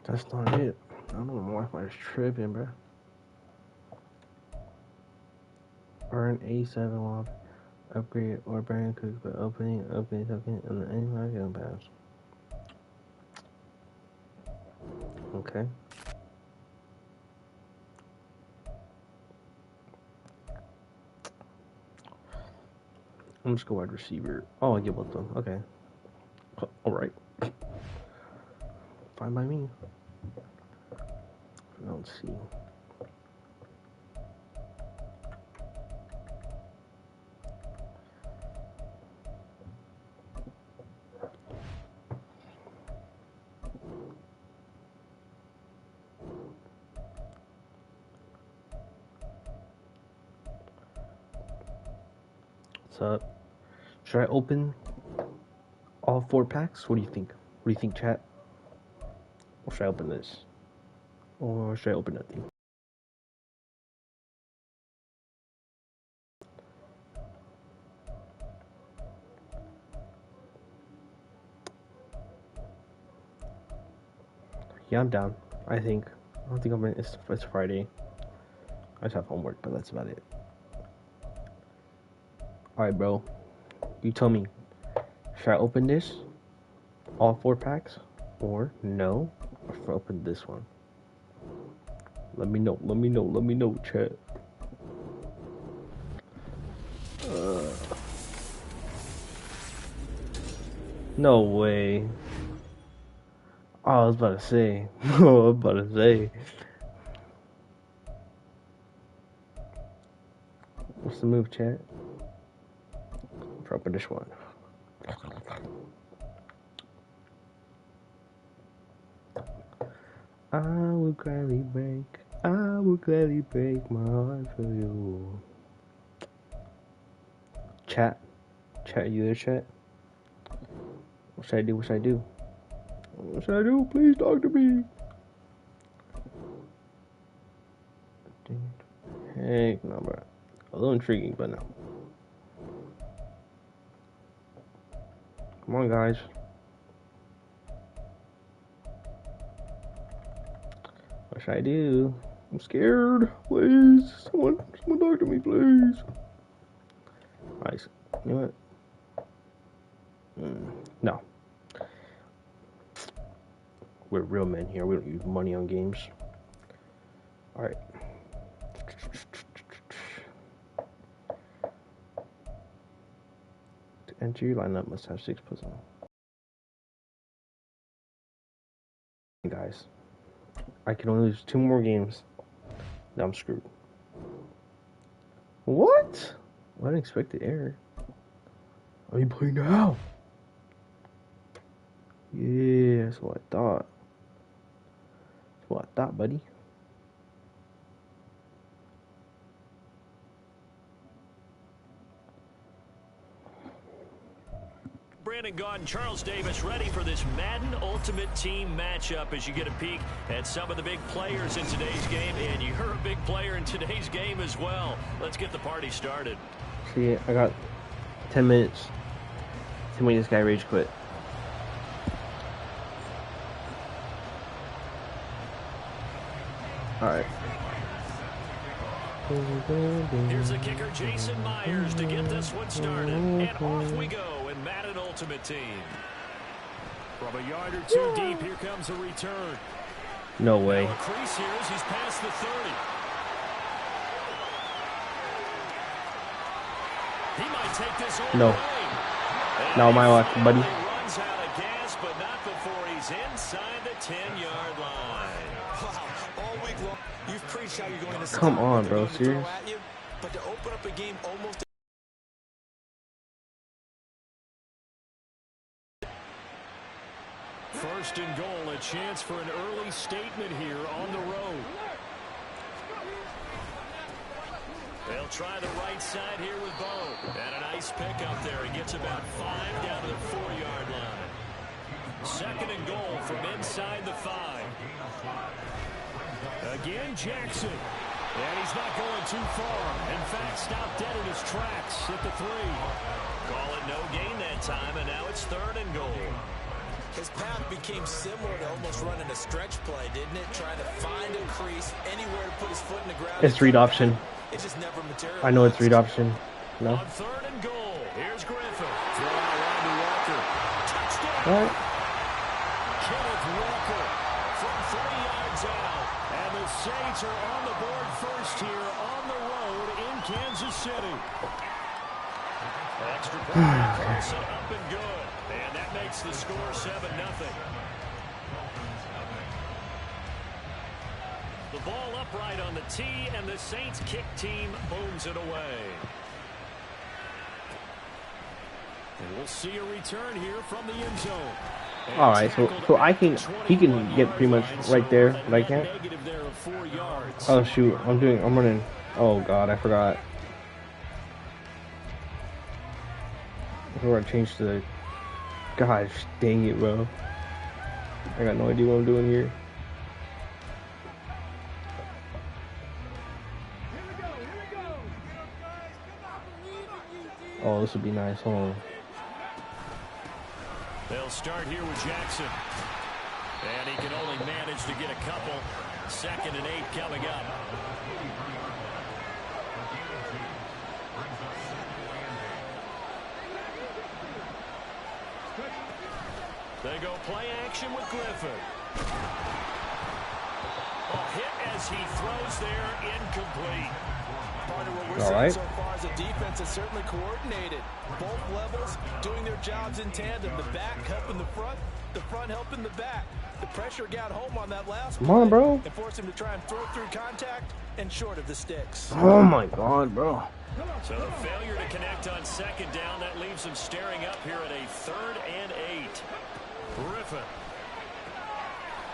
That's not it. I don't know why my tripping, bro. Earn A7 while upgrade or burn cooks by opening token and the any gun pass. Okay. I'm just go wide receiver. Oh, I get both them. Okay. Alright. Fine by me. Let's see. What's up? Should I open all 4 packs? What do you think? What do you think, chat? Or should I open this? Or should I open nothing? Yeah, I'm down. I don't think I'm gonna, it's Friday. I just have homework, but that's about it. Alright, bro. You tell me. Should I open this? All 4 packs? Or no? Or should I open this one? Let me know, chat. No way. Oh, I was about to say. What's the move, chat? Open this one. I will gladly break my heart for you. Chat, you there, chat? What should I do? What should I do? Please talk to me. Heck no, bro. A little intriguing, but no. Come on, guys. What should I do? I'm scared. Please, someone talk to me, please. Nice. You know what? No. We're real men here. We don't use money on games. Alright. To enter your lineup must have 6 plus on. Guys. I can only lose 2 more games. Now I'm screwed. What? Unexpected error. Are you playing now? Yeah, that's what I thought. That's what I thought, buddy. Brandon Gaudin, Charles Davis ready for this Madden Ultimate Team matchup as you get a peek at some of the big players in today's game, and you're a big player in today's game as well. Let's get the party started. See, I got 10 minutes to make this guy rage quit. Alright. Here's the kicker, Jason Myers, to get this one started. And off we go in Madden Ultimate Team. From a yard or 2 deep, here comes a return. No way. Now a crease here as he's past the 30. He might take this all no. Now my luck, buddy. He runs out of gas, but not before he's inside the 10-yard line. Wow, all week long, you've preached how you're going to come on, bro, serious? But to open up a game almost. First and goal, a chance for an early statement here on the road. They'll try the right side here with Bo. And a nice pick up there. He gets about 5 down to the 4-yard line. Second and goal from inside the 5. Again, Jackson. And he's not going too far. In fact, stopped dead in his tracks at the 3. Call it no gain that time, and now it's third and goal. His path became similar to almost running a stretch play, didn't it? Trying to find a crease, anywhere to put his foot in the ground. It's read option. It just never materialized. I know it's read option. No. On 3rd and goal, here's Griffin. Throw out line to Walker. Touchdown. All right. Kenneth Walker from 3 yards out. And the Saints are on the board first here on the road in Kansas City. Extra point, Carson up and good. And that makes the score 7-0. The ball upright on the tee, and the Saints kick team booms it away. And we'll see a return here from the end zone. All right, so he can get pretty much right there, but I can't. Oh shoot, I'm running. Oh god, I forgot. Before I change to the, gosh dang it, bro. I got no idea what I'm doing here. Oh, this would be nice. Hold on. They'll start here with Jackson. And he can only manage to get a couple. 2nd and 8 coming up. They go play action with Griffin. A hit as he throws there, incomplete. Partner, what we're seeing so far is the defense is certainly coordinated. Both levels doing their jobs in tandem. The back helping the front helping the back. The pressure got home on that last Come on, bro. and forced him to try and throw through contact and short of the sticks. Oh my god, bro. So the failure to connect on 2nd down, that leaves him staring up here at a 3rd and 8. Griffin.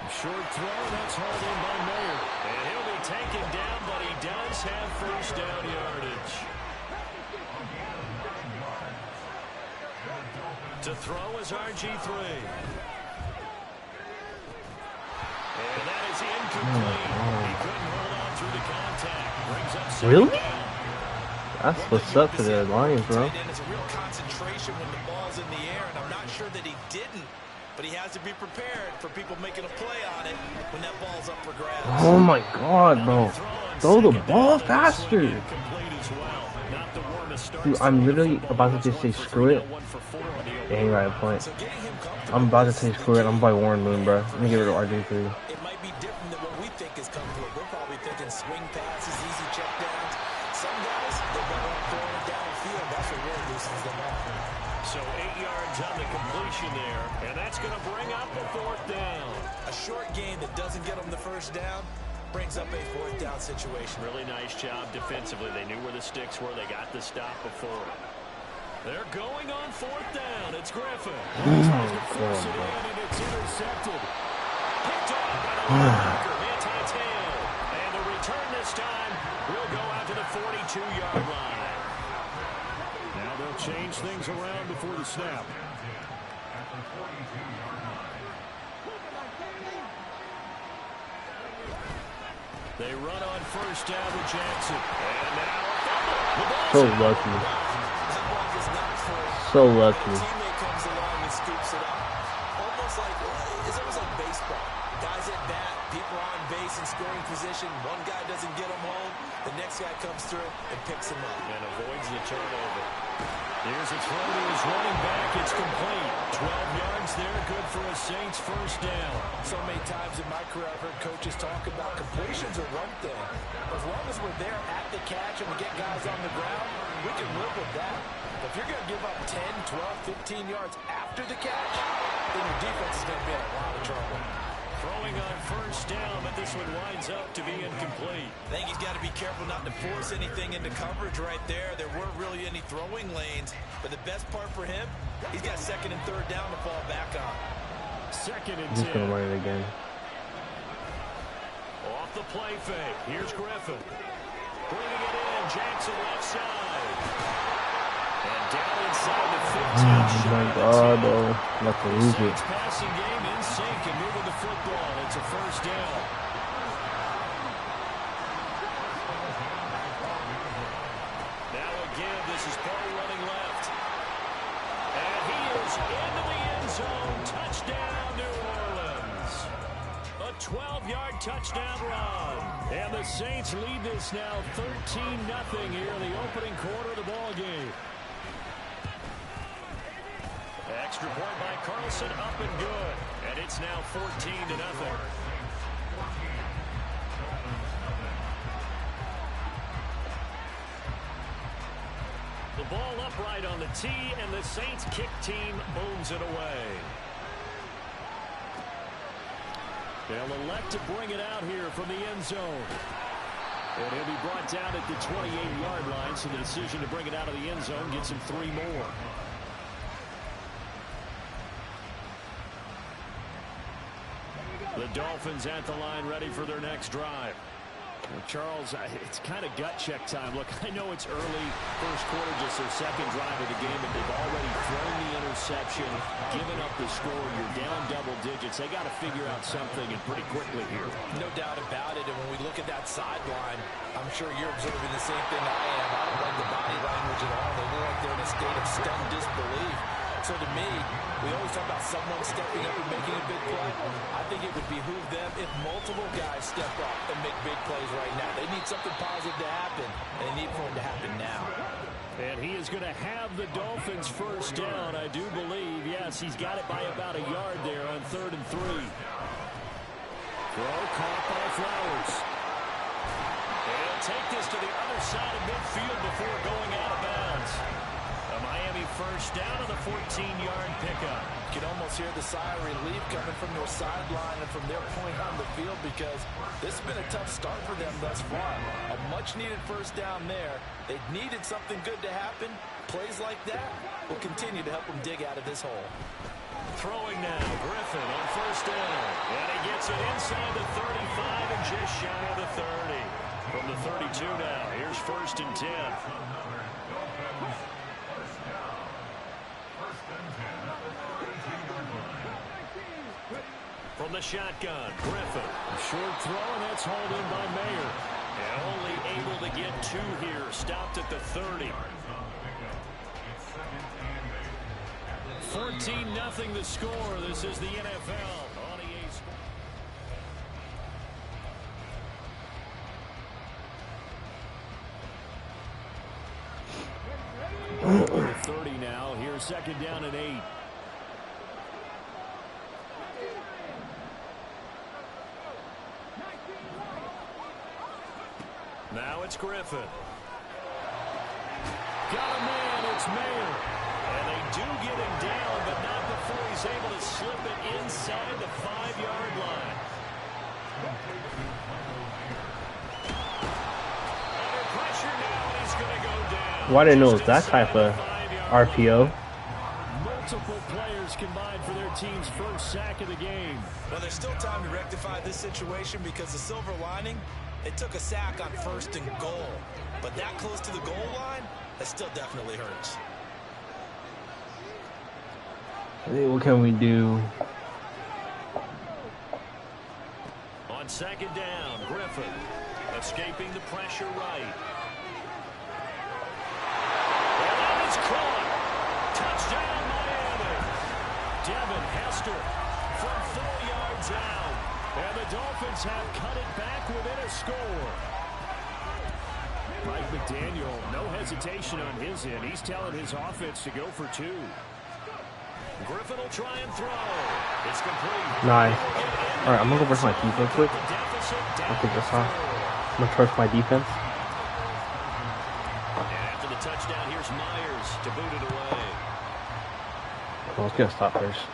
Short throw, that's hauled in by Mayer. And he'll be taken down, but he does have 1st down yardage. To throw is RG3. And that is incomplete. He couldn't hold on through the contact. Brings up 2nd Really? down. That's what's up to the Lions, bro. It's a real concentration when the ball's in the air, and I'm not sure that he didn't. But he has to be prepared for people making a play on it when that ball's up for grabs. Oh my god, bro. Throw the ball faster. Dude, I'm literally about to just say screw it. Yeah, he got a point. I'm about to say screw it. I'm by Warren Moon, bro. Let me get rid of RJ3. It might be different than what we think is coming. We're probably thinking swing passes, easy check downs. Some guys, they're better off throwing it downfield. That's what really loosens them up. So 8 yards on the completion there, and that's going to bring up a 4th down. A short game that doesn't get them the 1st down brings up a 4th down situation. Really nice job defensively. They knew where the sticks were. They got the stop before. They're going on 4th down. It's Griffin. Tries to force it in, and it's intercepted. Picked off by the linebacker, anti-tail. And the return this time will go out to the 42-yard line. Now they'll change things around before the snap. They run on 1st down with Jackson. And now So lucky. So lucky. Teammate comes along and scoops it up. It's almost like baseball. Guys at bat, people on base in scoring position. One guy doesn't get him home. The next guy comes through and picks him up. And avoids the turnover. Here's a throw to his running back. It's complete. 12 yards there. Good for a Saints 1st down. So many times in my career I've heard coaches talk about completions are one thing. As long as we're there at the catch and we get guys on the ground, we can live with that. But if you're going to give up 10, 12, 15 yards after the catch, then your defense is going to be in a lot of trouble. Throwing on 1st down, but this one winds up to be incomplete. I think he's got to be careful not to force anything into coverage right there. There weren't really any throwing lanes. But the best part for him, he's got 2nd and 3rd down to fall back on. 2nd and 10. He's going to run it again. Off the play fake. Here's Griffin. Bringing it in. Jackson left side. And down inside the 15. Oh my god, bro. I'm about to lose it. Passing game in sync and moving the football. It's a 1st down. Now again, this is Paul running left. And he is into the end zone. Touchdown. 12-yard touchdown run. And the Saints lead this now 13-0 here in the opening quarter of the ball game. Extra point by Carlson, up and good. And it's now 14-0. The ball upright on the tee, and the Saints kick team booms it away. They'll elect to bring it out here from the end zone. And he'll be brought down at the 28-yard line, so the decision to bring it out of the end zone gets him 3 more. The Dolphins at the line, ready for their next drive. Well, Charles, it's kind of gut check time. Look, I know it's early, first quarter, just their second drive of the game, but they've already thrown the interception, given up the score. You're down double digits. They got to figure out something, and pretty quickly here. No doubt about it. And when we look at that sideline, I'm sure you're observing the same thing I am. I don't like the body language at all. They look like they're in a state of stunned disbelief. So to me, we always talk about someone stepping up and making a big play. I think it would behoove them if multiple guys step up and make big plays right now. They need something positive to happen, and they need for it to happen now. And he is going to have the Dolphins first down, I do believe. Yes, he's got it by about a yard there on 3rd and 3. Throw caught by Flowers. And he'll take this to the other side of midfield before going out of bounds. A Miami first down on the 14-yard pickup. You can almost hear the sigh of relief coming from their sideline and from their point on the field, because this has been a tough start for them thus far. A much-needed first down there. They needed something good to happen. Plays like that will continue to help them dig out of this hole. Throwing now, Griffin on first down. And he gets it inside the 35 and just shy of the 30. From the 32 now, here's 1st and 10. From the shotgun, Griffin. A short throw, and that's hauled in by Mayer. And only able to get 2 here. Stopped at the 30. 14-0 the score. This is the NFL on EA Sports. 30 now. Here's 2nd down and 8. Now it's Griffin. Got a man, it's Mayer. And they do get him down, but not before he's able to slip it inside the 5-yard line. Under pressure now, he's going to go down. Well, I didn't know it was that type of RPO. Multiple players combined for their team's first sack of the game. Well, there's still time to rectify this situation, because the silver lining, it took a sack on 1st and goal. But that close to the goal line, that still definitely hurts. What can we do? On 2nd down, Griffin escaping the pressure right. And that is caught. Touchdown, Miami. Devin Hester from 4 yards out. And the Dolphins have cut it back within a score. Mike McDaniel, no hesitation on his end. He's telling his offense to go for 2. Griffin will try and throw. It's complete. Nice. All right, I'm going to go versus my defense quick. I'll take this off. I'm going to trust my defense. And after the touchdown, here's Myers to boot it away. Well, let's get a stop first.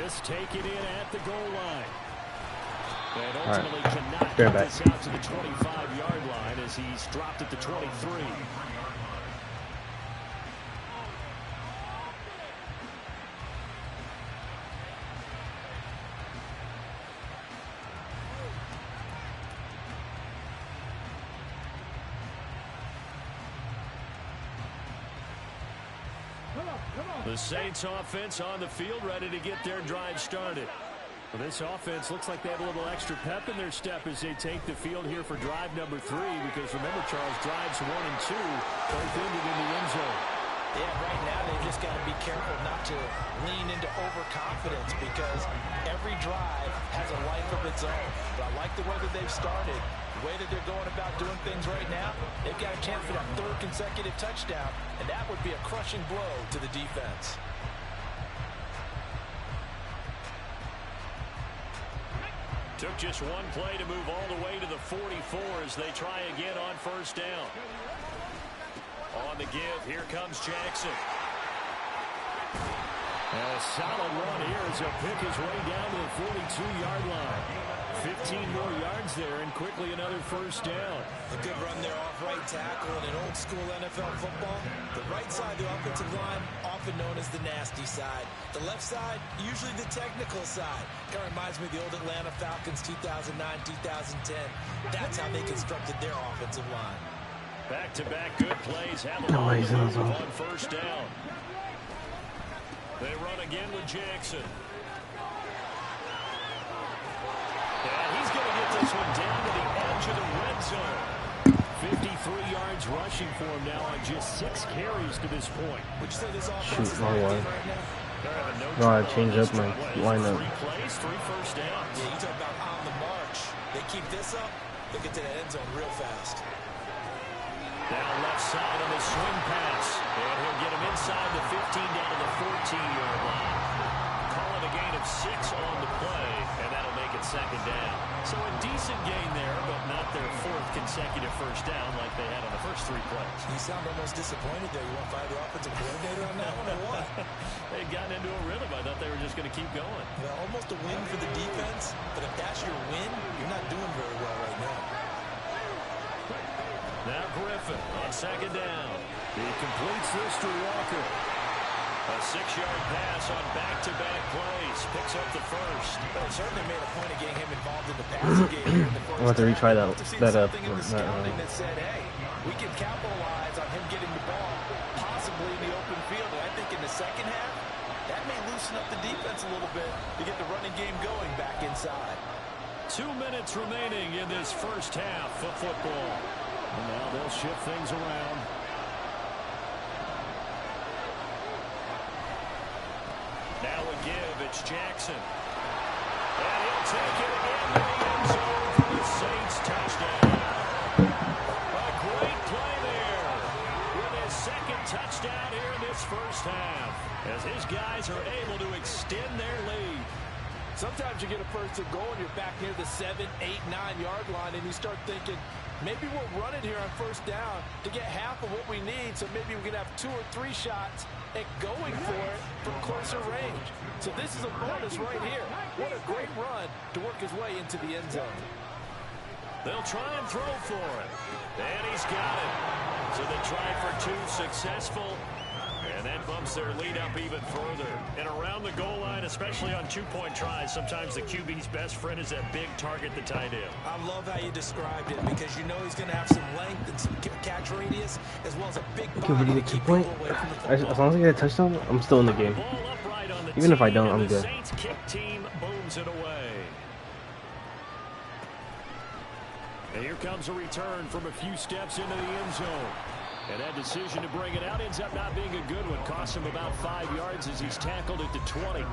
This taken in at the goal line. And All ultimately right. cannot Fair get back. this out to the 25-yard line as he's dropped at the 23. The Saints offense on the field, ready to get their drive started. Well, this offense looks like they have a little extra pep in their step as they take the field here for drive number 3, because remember, Charles, drives 1 and 2 both ended in the end zone. Yeah, right now they've just got to be careful not to lean into overconfidence because every drive has a life of its own. But I like the way that they've started, the way that they're going about doing things right now. They've got a chance for that third consecutive touchdown, and that would be a crushing blow to the defense. Took just one play to move all the way to the 44 as they try again on first down. On the give, here comes Jackson. And a solid run here as he'll pick his way down to the 42-yard line. 15 more yards there and quickly another first down. A good run there off right tackle in an old school NFL football. The right side of the offensive line, often known as the nasty side. The left side, usually the technical side. Kind of reminds me of the old Atlanta Falcons 2009, 2010. That's how they constructed their offensive line. Back-to-back good plays have them on first down. They run again with Jackson. And he's going to get this one down to the edge of the red zone. 53 yards rushing for him now on just 6 carries to this point. Would you say this offense is wrong one. right now? No, I changed up my lineup. 3 plays, 3 first downs. Yeah, you talk about on the march. They keep this up, they'll get to the end zone real fast. Down left side on the swing pass. And he'll get him inside the 15 down to the 14-yard line. Calling a gain of 6 on the play, and that'll make it second down. So a decent gain there, but not their 4th consecutive first down like they had on the first 3 plays. You sound almost disappointed there. You want to fire the offensive coordinator on that one or what? They'd gotten into a rhythm. I thought they were just going to keep going. Yeah, almost a win for the defense, but if that's your win, you're not doing very well right now. Now Griffin on second down. He completes this to Walker. A 6-yard pass on back-to-back plays. Picks up the first. Well, it certainly made a point of getting him involved in the passing game here in the first. I'll have to retry that up. Something in the scouting that said, hey, we can capitalize on him getting the ball, possibly in the open field. And I think in the second half, that may loosen up the defense a little bit to get the running game going back inside. 2 minutes remaining in this first half of football. And now they'll shift things around. Now a give, it's Jackson. And he'll take it in the end zone for the Saints touchdown. A great play there with his 2nd touchdown here in this first half as his guys are able to extend their lead. Sometimes you get a first and goal and you're back near the 7, 8, 9-yard line and you start thinking, maybe we'll run it here on first down to get half of what we need, so maybe we can have 2 or 3 shots at going for it from closer range. So this is a bonus right here. What a great run to work his way into the end zone. They'll try and throw for it. And he's got it. So they try for 2 successful. And that bumps their lead up even further. And around the goal line, especially on 2-point tries, sometimes the QB's best friend is that big target, the tight end. I love how you described it because you know he's going to have some length and some catch radius as well as a big body to keep people away from the football. As long as I get a touchdown, I'm still in the game. Even if I don't, I'm good. Saints kick team booms it away. And here comes a return from a few steps into the end zone. And that decision to bring it out ends up not being a good one. Costs him about 5 yards as he's tackled at the 20.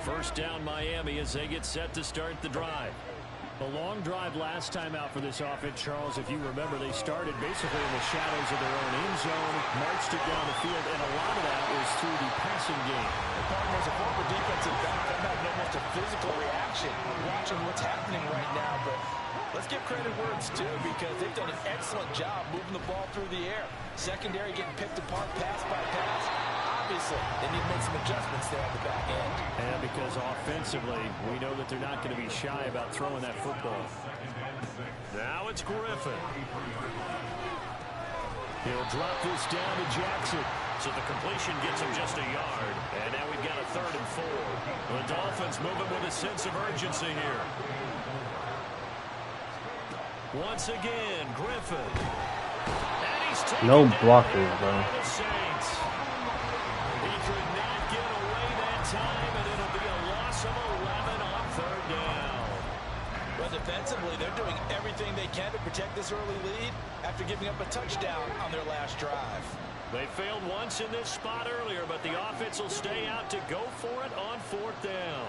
First down Miami as they get set to start the drive. The long drive last time out for this offense, Charles, if you remember, they started basically in the shadows of their own end zone, marched it down the field, and a lot of that was through the passing game. The partners, a former defensive back, I'm having almost a physical reaction watching what's happening right now, but let's give credit where it's due because they've done an excellent job moving the ball through the air. Secondary getting picked apart pass by pass. Obviously, they need to make some adjustments there on the back end. And because offensively, we know that they're not going to be shy about throwing that football. Now it's Griffin. He'll drop this down to Jackson. So the completion gets him just a yard. And now we've got a 3rd and 4. The Dolphins moving with a sense of urgency here. Once again, Griffin. And he's No blockers, bro. He could not get mean, they're doing everything they can to protect this early lead after giving up a touchdown on their last drive. They failed once in this spot earlier, but the offense will stay out to go for it on 4th down.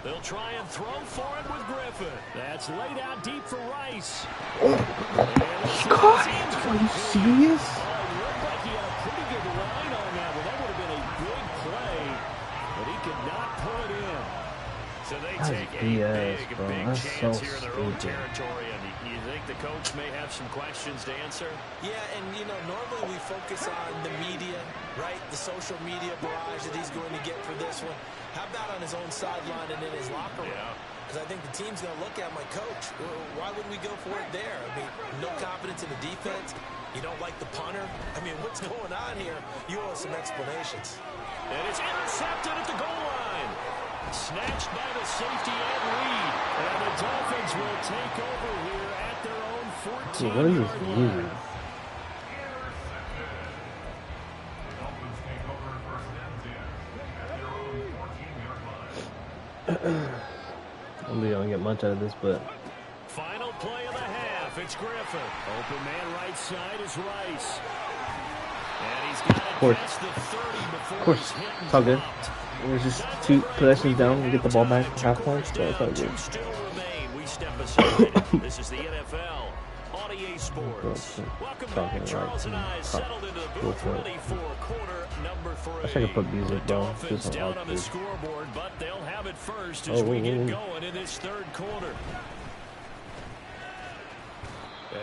They'll try and throw for it with Griffin. That's laid out deep for Rice. He caught it. Are you serious? It looked like he had a pretty good line on that one. That would have been a big play, but he could not pull it in. So they take a big chance here in their own territory. And you think the coach may have some questions to answer? Yeah, and, you know, normally we focus on the media, right? The social media barrage that he's going to get for this one. How about on his own sideline and in his locker room? Because I think the team's going to look at my coach. Why wouldn't we go for it there? I mean, no confidence in the defense. You don't like the punter. I mean, what's going on here? You owe us some explanations. And it's intercepted at the goal line. Snatched by the safety and Reed. And the Dolphins will take over here at their own 14-yard What is this music? I don't think I'll get much out of this, but final play of the half. It's Griffin. Open man right side is Rice. And he's got it past the 30 before he's hit and it's all good. dropped. There's just 2 possessions down and get the ball back at halftime, so it's all good. Two still remain. We step aside. This is the NFL on EA Sports. Welcome back. Charles and I settled into the booth ready for quarter number 3. I wish I could put music, The bro. Dolphins Just down on the scoreboard, but they'll have it first as we get going in this 3rd quarter.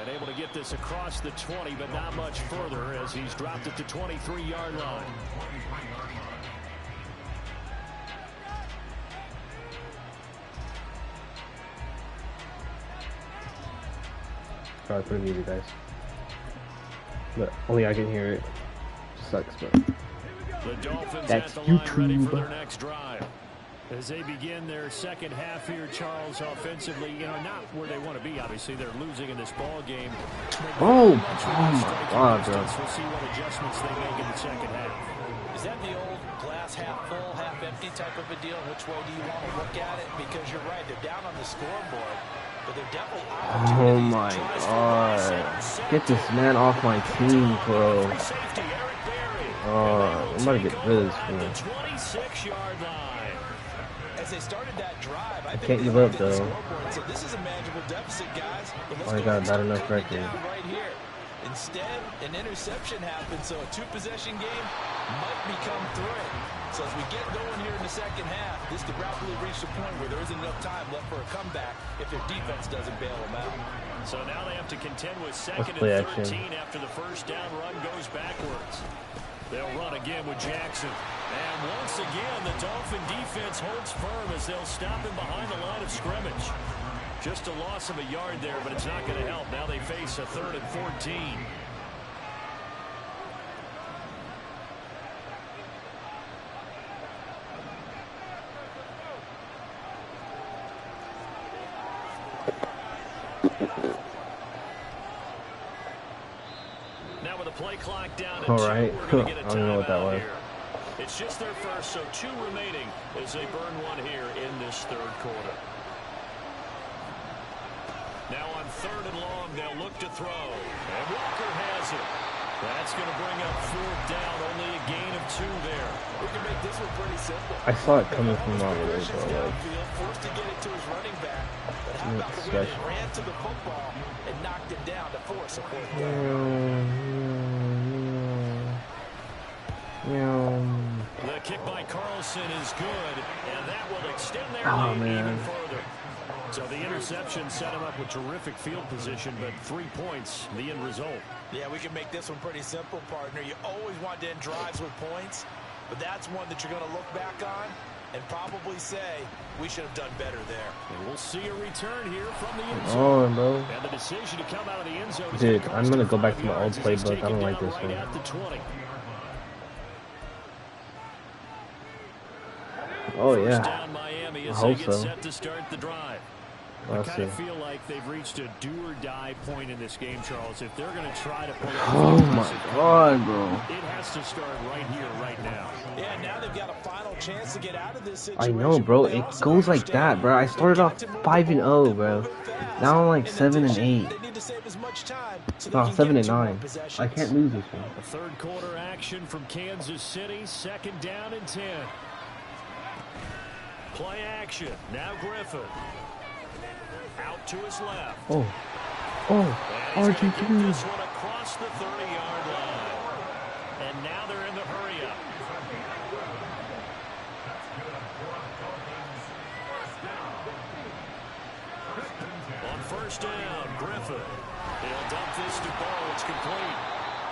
And able to get this across the 20, but not much further as he's dropped at the 23-yard line. Sorry for the music, guys. But only I can hear it. Sucks, but The Dolphins that's at the line ready for YouTube. their next drive. As they begin their second half here, Charles, offensively, you know, not where they want to be. Obviously, they're losing in this ball game. Oh my God, bro. We'll see what adjustments they make in the second half. Is that the old glass half full, half empty type of a deal? Which way do you want to look at it? Because you're right, they're down on the scoreboard, but they're definitely Oh my God. Get this man off my team, bro. I'm about to get rid of this The man. 26-yard line. As they started that drive, I can't think give they up, looked at the though. scoreboard and said, this is a manageable deficit, guys. But let's I go got ahead bad and enough start cutting it record. down right here. Instead, an interception happened, so a 2-possession game might become 3. So as we get going here in the second half, this could rapidly reach the point where there isn't enough time left for a comeback if their defense doesn't bail them out. So now they have to contend with 2nd play and action. 13 after the first down run goes backwards. They'll run again with Jackson. And once again, the Dolphin defense holds firm as they'll stop him behind the line of scrimmage. Just a loss of a yard there, but it's not going to help. Now they face a 3rd and 14. Now with the play clock down at 2, All right. we're going to get a I don't know what that timeout was. here. It's just their first, so 2 remaining as they burn one here in this 3rd quarter. Now on 3rd and long, they'll look to throw. And Walker has it. That's going to bring up 4th down, only a gain of 2 there. We can make this one pretty simple. I saw it coming from over there, bro. Like, Downfield, forced to get it to his running back. But how about the way they ran to the football and knocked him down to force a 4th down? The kick by Carlson is good, and that will extend their Oh, lead even man. further. So the interception set him up with terrific field position, but 3 points, the end result. Yeah, we can make this one pretty simple, partner. You always want to end drives with points, but that's one that you're going to look back on and probably say, we should have done better there. And we'll see a return here from the end zone. oh, bro. And the decision to come out of the end zone is Dude, gonna I'm cost gonna him go back 5 to my old yards as he's playbook. I don't taken like down this right one. at the 20. Oh, First yeah. down Miami I as hope they get so. set to start the drive. I kind of feel like they've reached a do-or-die point in this game, Charles. If they're going to try to pull it oh my God, bro. It has to start right here, right now. Yeah, now they've got a final chance to get out of this I situation. know, bro. It goes like that, bro. I started off 5-0, bro. Now I'm like 7-8. They need to save as much time so they No, can 7 get and 2 more 9. possessions. I can't lose this one. A third quarter action from Kansas City. 2nd down and 10. Play action. Now Griffin. Out to his left. Oh, RG3. This one across the 30-yard line. And now they're in the hurry-up. On 1st down, Griffin. He'll dump this to Bo. It's complete.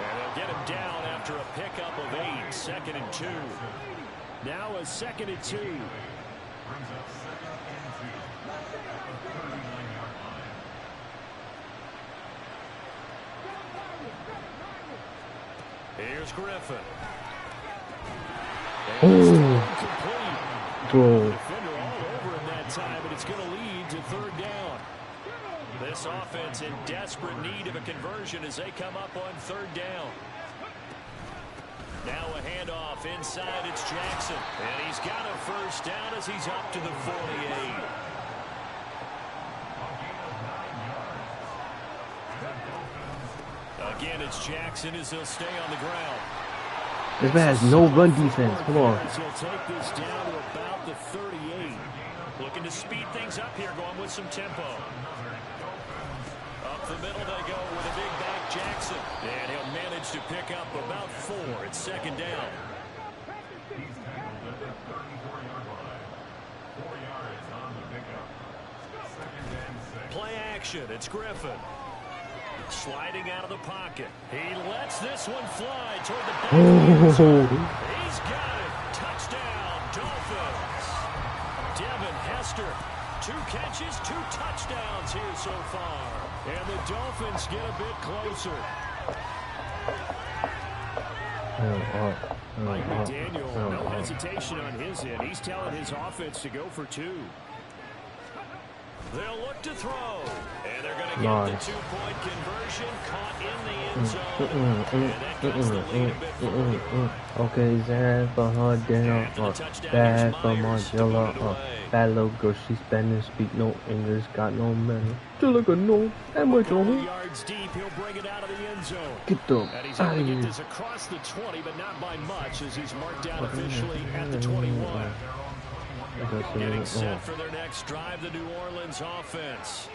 And they'll get him down after a pickup of 8. 2nd and 2. Now a 2nd and 2. Here's Griffin. Bro. Defender all over him that time, but it's going to lead to 3rd down. This offense in desperate need of a conversion as they come up on 3rd down. Now a handoff inside. It's Jackson. And he's got a 1st down as he's up to the 48. Again, it's Jackson as he'll stay on the ground. This man has no run defense. Come on. He'll take this down to about the 38. Looking to speed things up here, going with some tempo. Up the middle they go with a big back Jackson. And he'll manage to pick up about 4. It's 2nd down. Play action. It's Griffin. Sliding out of the pocket. He lets this one fly toward the back. He's got it. Touchdown, Dolphins. Devin Hester. 2 catches, 2 touchdowns here so far. And the Dolphins get a bit closer. Mike McDaniel, no hesitation on his end. He's telling his offense to go for 2. They'll look to throw. And they're going to get the 2-point conversion caught in the end zone. And that cuts the lead a bit further. Okay, Zach, behind down. Bad for Margella. Bad little girl, she's Spanish, speak no English, got no money. Still like a no, and we're going. Yards deep, he'll bring it out of the end zone. Get them. And he's able to get this across the 20, but not by much as he's marked down officially at the 21. Getting set for their next drive, the New Orleans offense.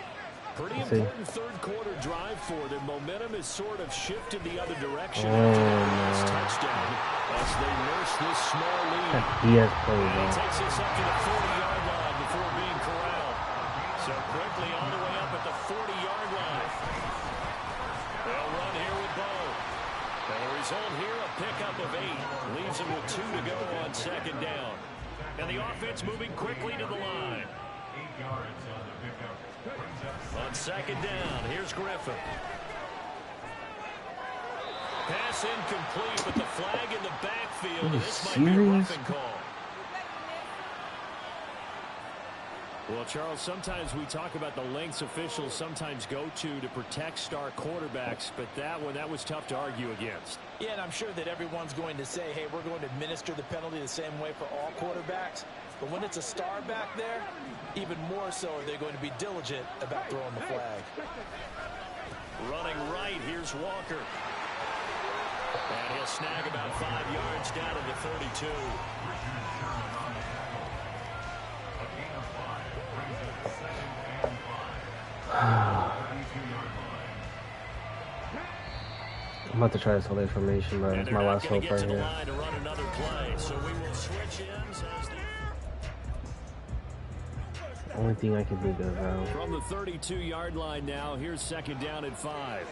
Pretty important third quarter drive for them. Momentum has sort of shifted the other direction. This touchdown as they nurse this small lead. He has played, He takes us up to the 40-yard line before being corralled. So quickly all the way up at the 40-yard line. They'll run here with Bo. And the result here, a pickup of 8. Leaves them with 2 to go on 2nd down. And the offense moving quickly to the line. 8 yards on the pickup. On 2nd down, here's Griffin. Pass incomplete, but the flag in the backfield. And this might be a roughing call. Well, Charles, sometimes we talk about the lengths officials sometimes go to protect star quarterbacks, but that was tough to argue against. Yeah, and I'm sure that everyone's going to say, hey, we're going to administer the penalty the same way for all quarterbacks. But when it's a star back there, even more so are they going to be diligent about throwing the flag. Running right, here's Walker. And he'll snag about 5 yards down to the 32. I'm about to try this whole information, bro. It's my last hope right here. Only thing I can think of, bro. From the 32-yard line now, here's 2nd down and 5.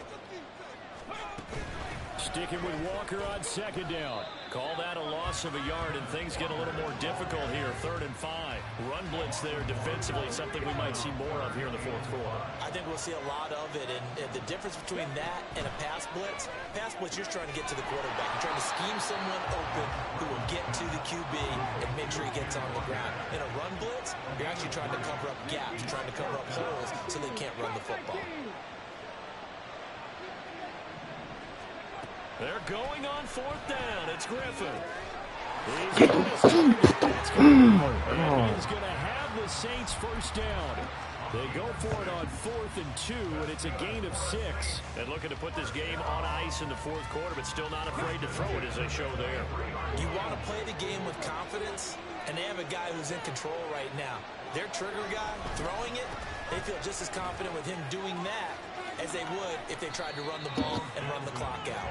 Sticking with Walker on 2nd down. Call that a loss of a yard, and things get a little more difficult here. 3rd and 5. Run blitz there defensively, something we might see more of here in the 4th quarter. I think we'll see a lot of it, and the difference between that and a pass blitz, you're trying to get to the quarterback. You're trying to scheme someone open who will get to the QB and make sure he gets on the ground. In a run blitz, you're actually trying to cover up gaps, trying to cover up holes so they can't run the football. They're going on 4th down. It's Griffin. He's going to have the Saints first down. They go for it on 4th and 2, and it's a gain of 6. And looking to put this game on ice in the 4th quarter, but still not afraid to throw it as they show there. You want to play the game with confidence, and they have a guy who's in control right now. Their trigger guy, throwing it, they feel just as confident with him doing that as they would if they tried to run the ball and run the clock out.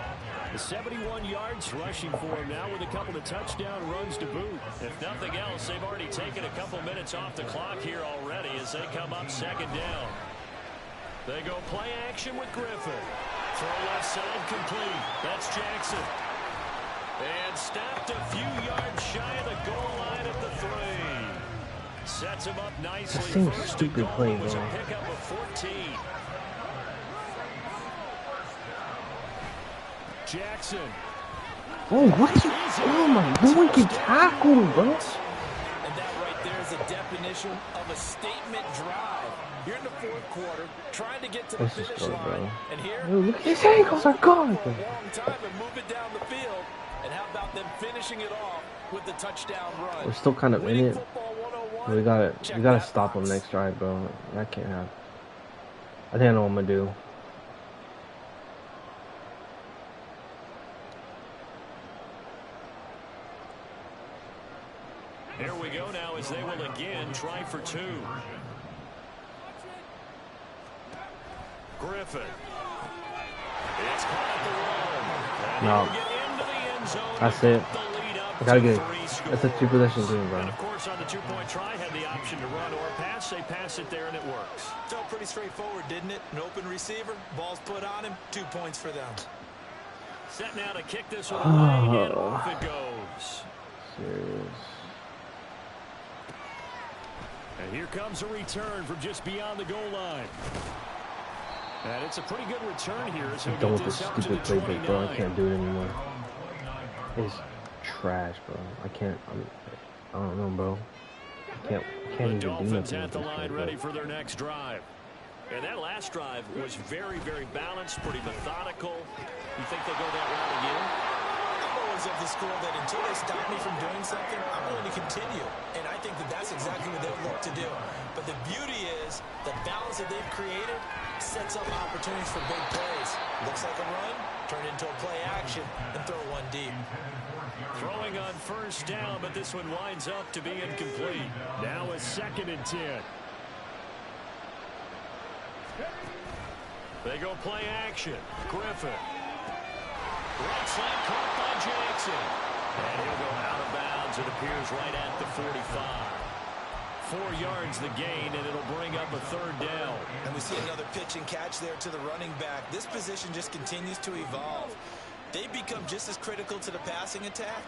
71 yards rushing for him now with a couple of touchdown runs to boot. If nothing else, they've already taken a couple minutes off the clock here already as they come up 2nd down. They go play action with Griffin. Throw left side complete. That's Jackson. And stopped a few yards shy of the goal line at the 3. Sets him up nicely. First and goal. It was a pickup of 14. Jackson. Oh, what is it? Oh my, no one can tackle, bro. And that right there is a definition of a statement drive. You're in the 4th quarter, trying to get to the finish line. And here, look at his ankles are gone. For a long time and move it down the field. And how about them finishing it off with the touchdown run? We're still kind of in it. We gotta stop them next drive, bro. That can't happen. I think I know what I'm gonna do. Here we go now as they will again try for 2. Griffin. It's caught at the run. No. That's it. I gotta get it. That's a 2-possession game, bro. And of course, on the 2-point try, had the option to run or pass. They pass it there, and it works. Felt pretty straightforward, didn't it? An open receiver, ball's put on him, 2 points for them. Set now to kick this one away, and off it goes. Serious. And here comes a return from just beyond the goal line. And it's a pretty good return here. So I'm done with this stupid playbook, bro. I can't do it anymore. It's trash, bro. I don't know, bro. I can't even do nothing with at the this line, thing, ready for their next drive. And that last drive was very, very balanced, pretty methodical. You think they'll go that route again? I'm always of the school that until they stop me from doing something, I'm willing to continue. And I think that that's exactly what they'll look to do. But the beauty is the balance that they've created sets up opportunities for big plays. Looks like a run, turn into a play action, and throw one deep. Throwing on 1st down, but this one winds up to be incomplete. Now a 2nd and 10. They go play action. Griffin. Right side caught by Jackson. And he'll go out of bounds. It appears right at the 45. 4 yards the gain, and it'll bring up a 3rd down. And we see another pitch and catch there to the running back. This position just continues to evolve. They become just as critical to the passing attack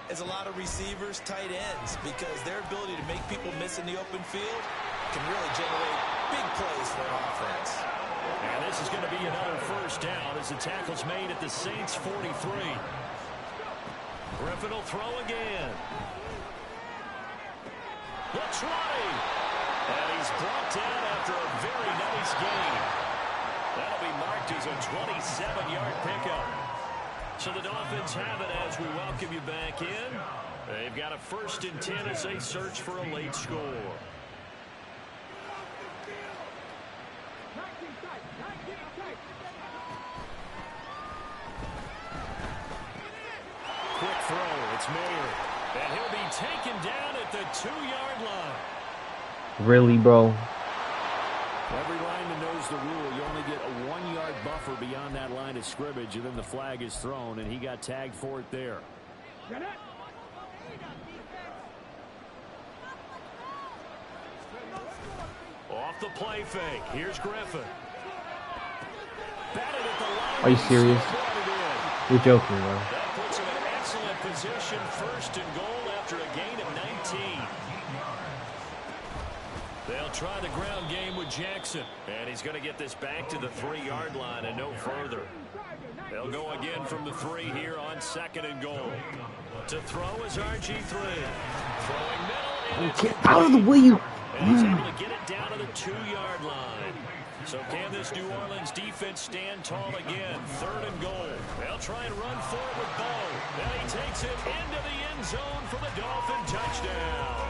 as a lot of receivers, tight ends, because their ability to make people miss in the open field can really generate big plays for an offense. And this is going to be another 1st down as the tackle's made at the Saints 43. Griffin will throw again. Looks right. And he's brought down after a very nice gain. That'll be marked as a 27-yard pickup. So the Dolphins have it as we welcome you back in. They've got a 1st and 10 as they search for a late score. Quick throw. It's Mayer. And he'll be taken down at the 2-yard line. Really, bro? Every lineman knows the rule. You only get a 1-yard buffer beyond that line of scrimmage, and then the flag is thrown, and he got tagged for it there. Off the play fake. Here's Griffin. Batted at the line. Are you serious? You're joking, bro. That puts him in excellent position formation, 1st and goal after a gain of 19. They'll try the ground game with Jackson. And he's going to get this back to the 3-yard line and no further. They'll go again from the 3 here on 2nd and goal. To throw is RG3. Throwing middle. And get out of the way, you. And he's able to get it down to the 2-yard line. So can this New Orleans defense stand tall again? 3rd and goal. They'll try and run forward with Bo. And he takes it into the end zone for the Dolphin touchdown.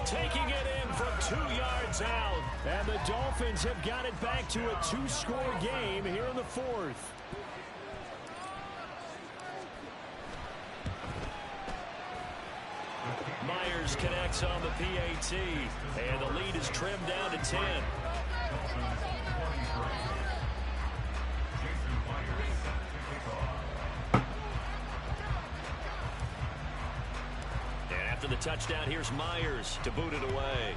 Taking it in from 2 yards out. And the Dolphins have got it back to a 2-score game here in the 4th. Myers connects on the PAT. And the lead is trimmed down to 10. And after the touchdown, here's Myers to boot it away.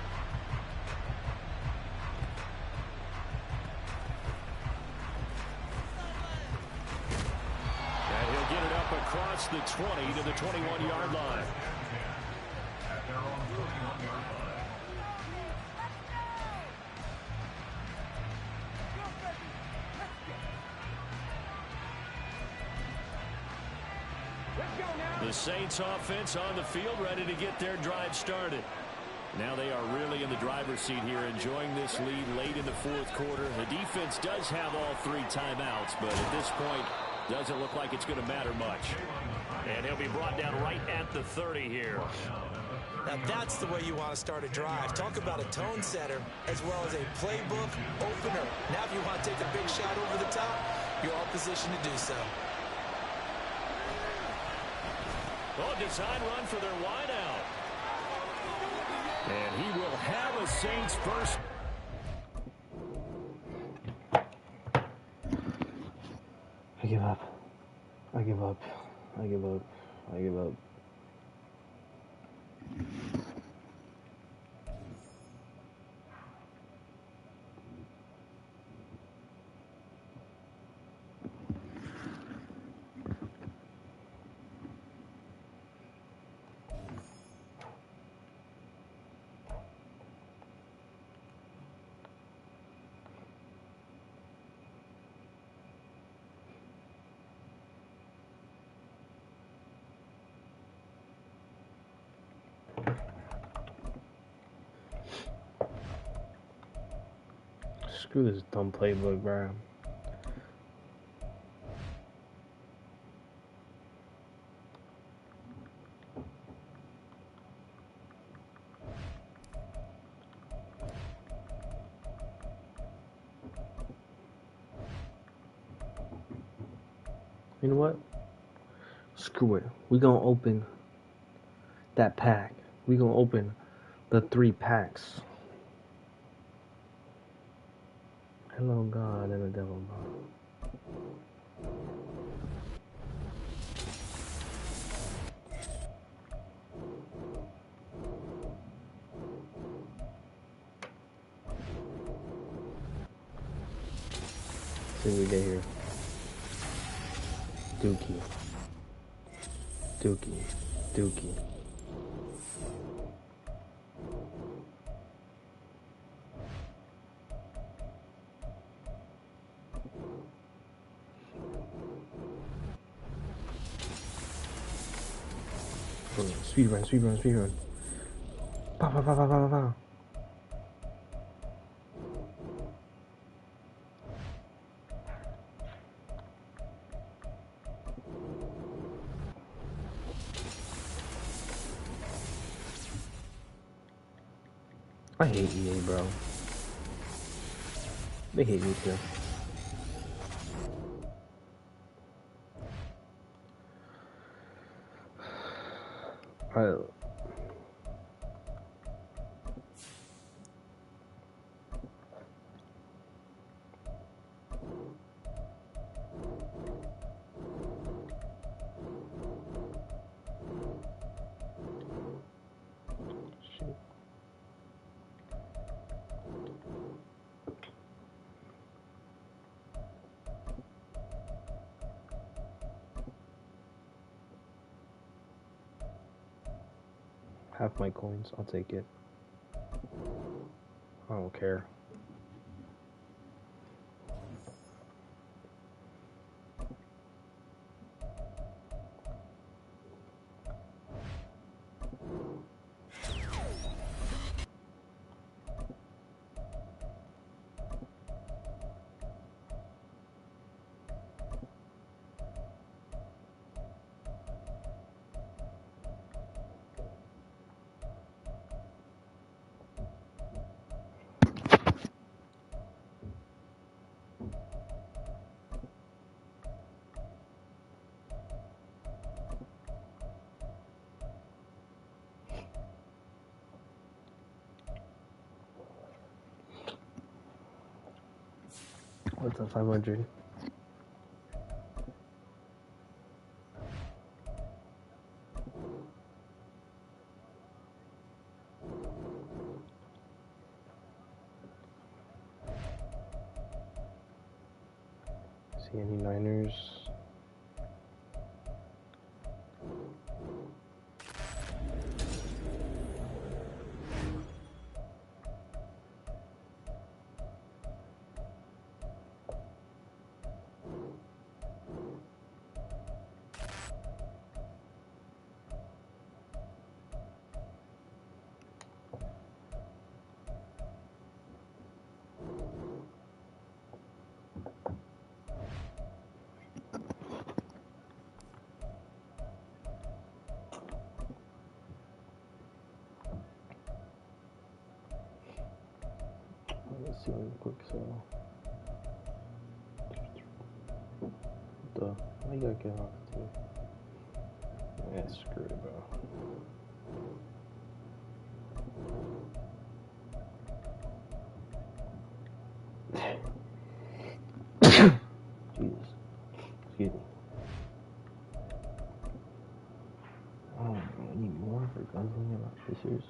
And he'll get it up across the 20 to the 21-yard line. The Saints offense on the field, ready to get their drive started. Now they are really in the driver's seat here, enjoying this lead late in the 4th quarter. The defense does have all 3 timeouts, but at this point, doesn't look like it's going to matter much. And he'll be brought down right at the 30 here. Now that's the way you want to start a drive. Talk about a tone setter as well as a playbook opener. Now if you want to take a big shot over the top, you're all positioned to do so. Oh, design run for their wideout. And he will have a Saints first. I give up. I give up. I give up. I give up. Screw this dumb playbook, bro. You know what? Screw it. We're gonna open that pack. We're gonna open the 3 packs. Hello, God, and the devil, bro. See what we get here. Dookie. Dookie. Dookie. Speed run, speed run, speed run. Pow, pow, pow, pow, pow, pow. I hate EA, bro. They hate me too. Half my coins. I'll take it. I don't care. What's up, 500? See any Niners? Let's see one quick sell. Why you gotta get off too? Yeah, screw it, bro. Jesus. Excuse me. Oh, I need more for gunslinger officers.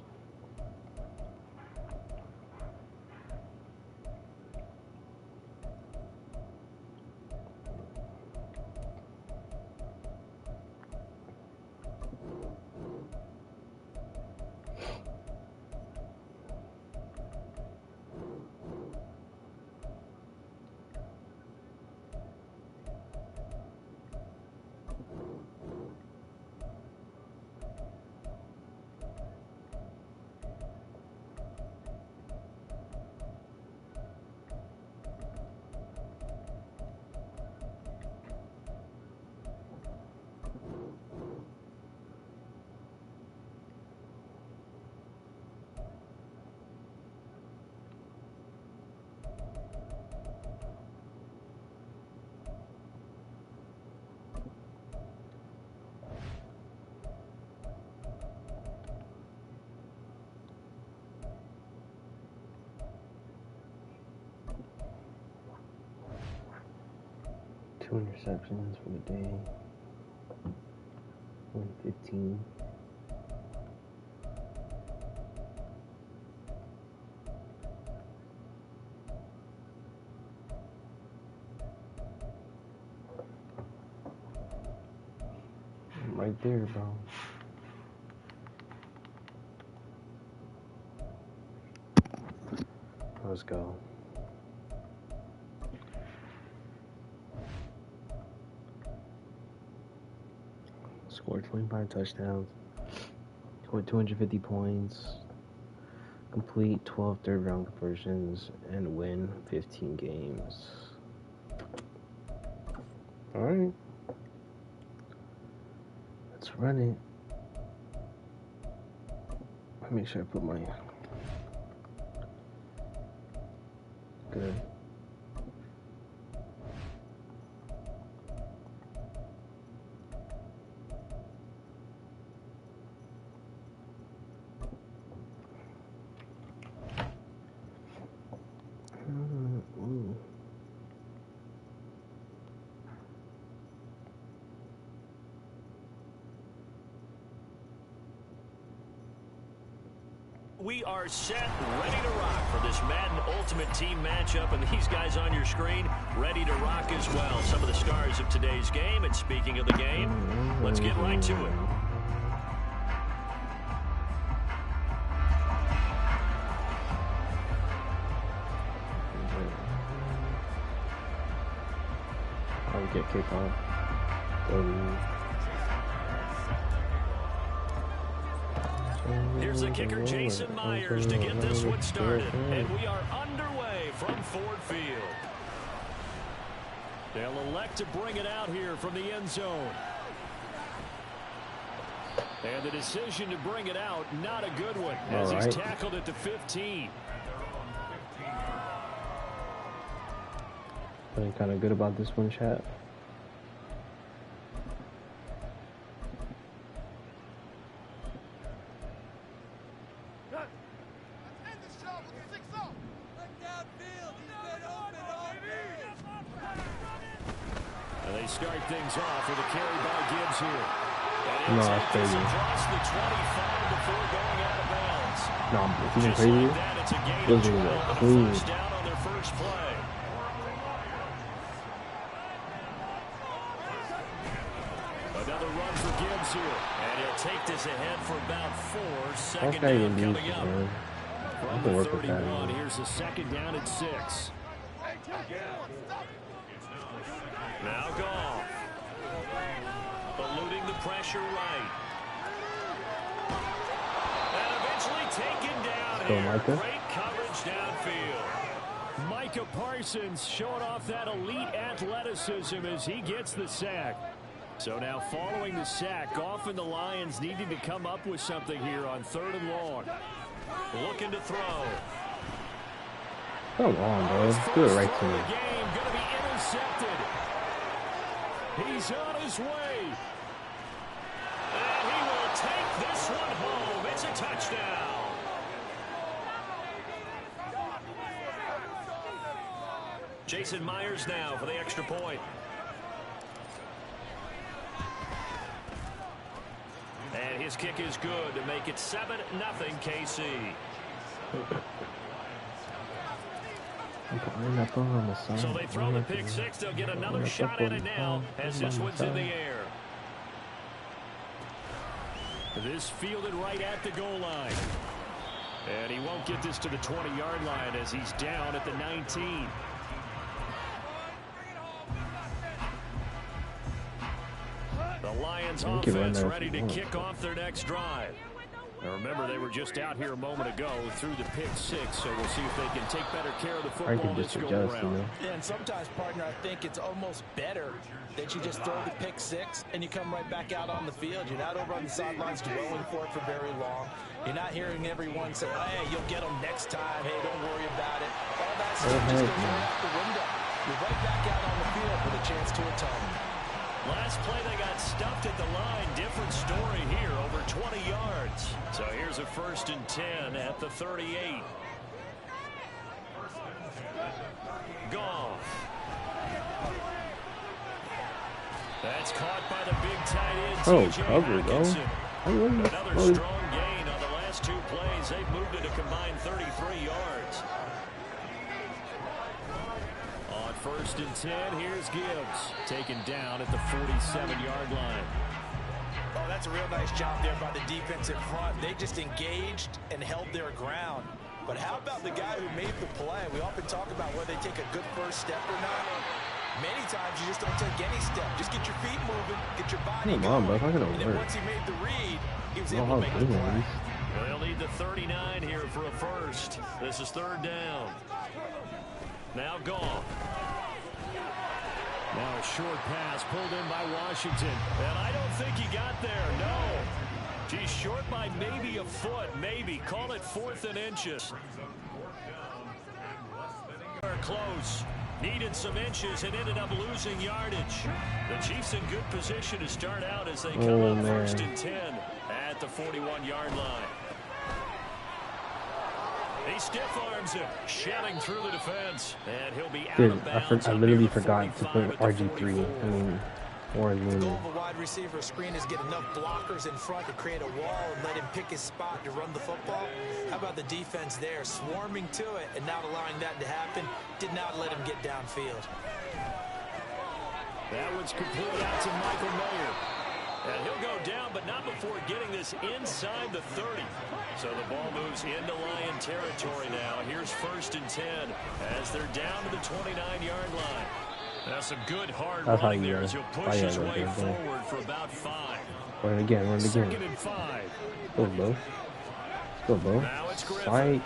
Two interceptions for the day. 115. Right there, bro. Let's go. Scored 25 touchdowns. Scored 250 points. Complete 12 third-round conversions and win 15 games. All right. Let's run it. Let me make sure I put my good. Ooh. We are set, ready to rock for this Madden Ultimate Team matchup, and these guys on your screen ready to rock as well. Some of the stars of today's game, and speaking of the game, let's get right to it. how we get kicked off. Here's the kicker, Jason Myers, to get this one started. And we are underway from Ford Field. They'll elect to bring it out here from the end zone. And the decision to bring it out, not a good one, as he's tackled at the 15. Feeling kind of good about this one, chat. And they start things off with a carry by Gibbs here. No, that's crazy. Across the 25 before going out of bounds. No, it's even Just crazy. like that, it's a gain Those of are 12 and a clean. first down on their first play. Another run for Gibbs here. And he'll take this ahead for about 4. Second down coming up. From the 31, here's a second down at 6. Now Goff. Eluding the pressure right. And eventually taken down here. Great coverage downfield. Micah Parsons showing off that elite athleticism as he gets the sack. So now following the sack, Goff and the Lions needing to come up with something here on 3rd and long. Looking to throw. Come on, bro. Do it right to me. Game going to be intercepted. He's on his way. And he will take this one home. It's a touchdown. Jason Myers now for the extra point. And his kick is good to make it 7-0 KC. So they throw the pick 6. They'll get another shot at it now as this one's in the air. This fielded right at the goal line. And he won't get this to the 20-yard line as he's down at the 19. The Lions offense ready to kick off their next drive. Now remember, they were just out here a moment ago through the pick 6, so we'll see if they can take better care of the football this go around. Yeah, and sometimes, partner, I think it's almost better that you just throw the pick 6 and you come right back out on the field. You're not over on the sidelines dwelling for it for very long. You're not hearing everyone say, hey, you'll get them next time. Hey, don't worry about it. All that stuff just goes right out the window. You're right back out on the field with a chance to atone. Last play, they got stuffed at the line. Different story here, over 20 yards. So here's a 1st and 10 at the 38. Goff. That's caught by the big tight end, T.J. Hockenson. Another strong gain on the last 2 plays. They've moved it a combined 33 yards. On 1st and 10, here's Gibbs. Taken down at the 47-yard line. Oh, that's a real nice job there by the defense in front. They just engaged and held their ground. But how about the guy who made the play? We often talk about whether they take a good first step or not. Many times you just don't take any step. Just get your feet moving, get your body going. Bro, and then once he made the read, he was able to make the play. They'll need the 39 here for a first. This is 3rd down. Now Goff. Now a short pass pulled in by Washington. And I don't think he got there. No. He's short by maybe a foot. Maybe. Call it 4th and inches. Close. Needed some inches and ended up losing yardage. The Chiefs in good position to start out as they come up 1st and 10 at the 41-yard line. He stiff arms him, shelling through the defense, and he'll be out of bounds. I literally forgot to put RG3. I mean, or the goal of a wide receiver screen is get enough blockers in front to create a wall and let him pick his spot to run the football. How about the defense there, swarming to it and not allowing that to happen? Did not let him get downfield. That one's complete out to Michael Mayer. And he'll go down, but not before getting this inside the 30. So the ball moves into Lion territory now. Here's 1st and 10 as they're down to the 29-yard line. That's some good hard That's how running you there as he'll push his right way there, forward for about 5. Run it again, run it again. 2nd and 5. Go, bro. Let's go, bro. Now it's Griffin. Sight.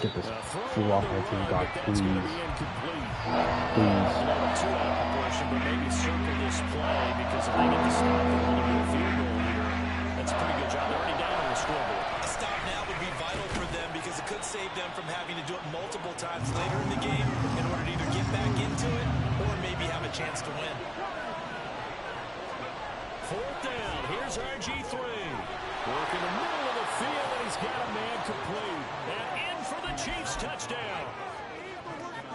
Get this fool off my team, God, please. Please. Too out of proportion, but maybe circle this play because if they get the stop, they're holding a field goal here. That's a pretty good job. They're already down on the scoreboard. A stop now would be vital for them because it could save them from having to do it multiple times later in the game in order to either get back into it or maybe have a chance to win. 4th down. Here's RG3. Work in the middle of the field, and he's got a man complete. And in for the Chiefs touchdown.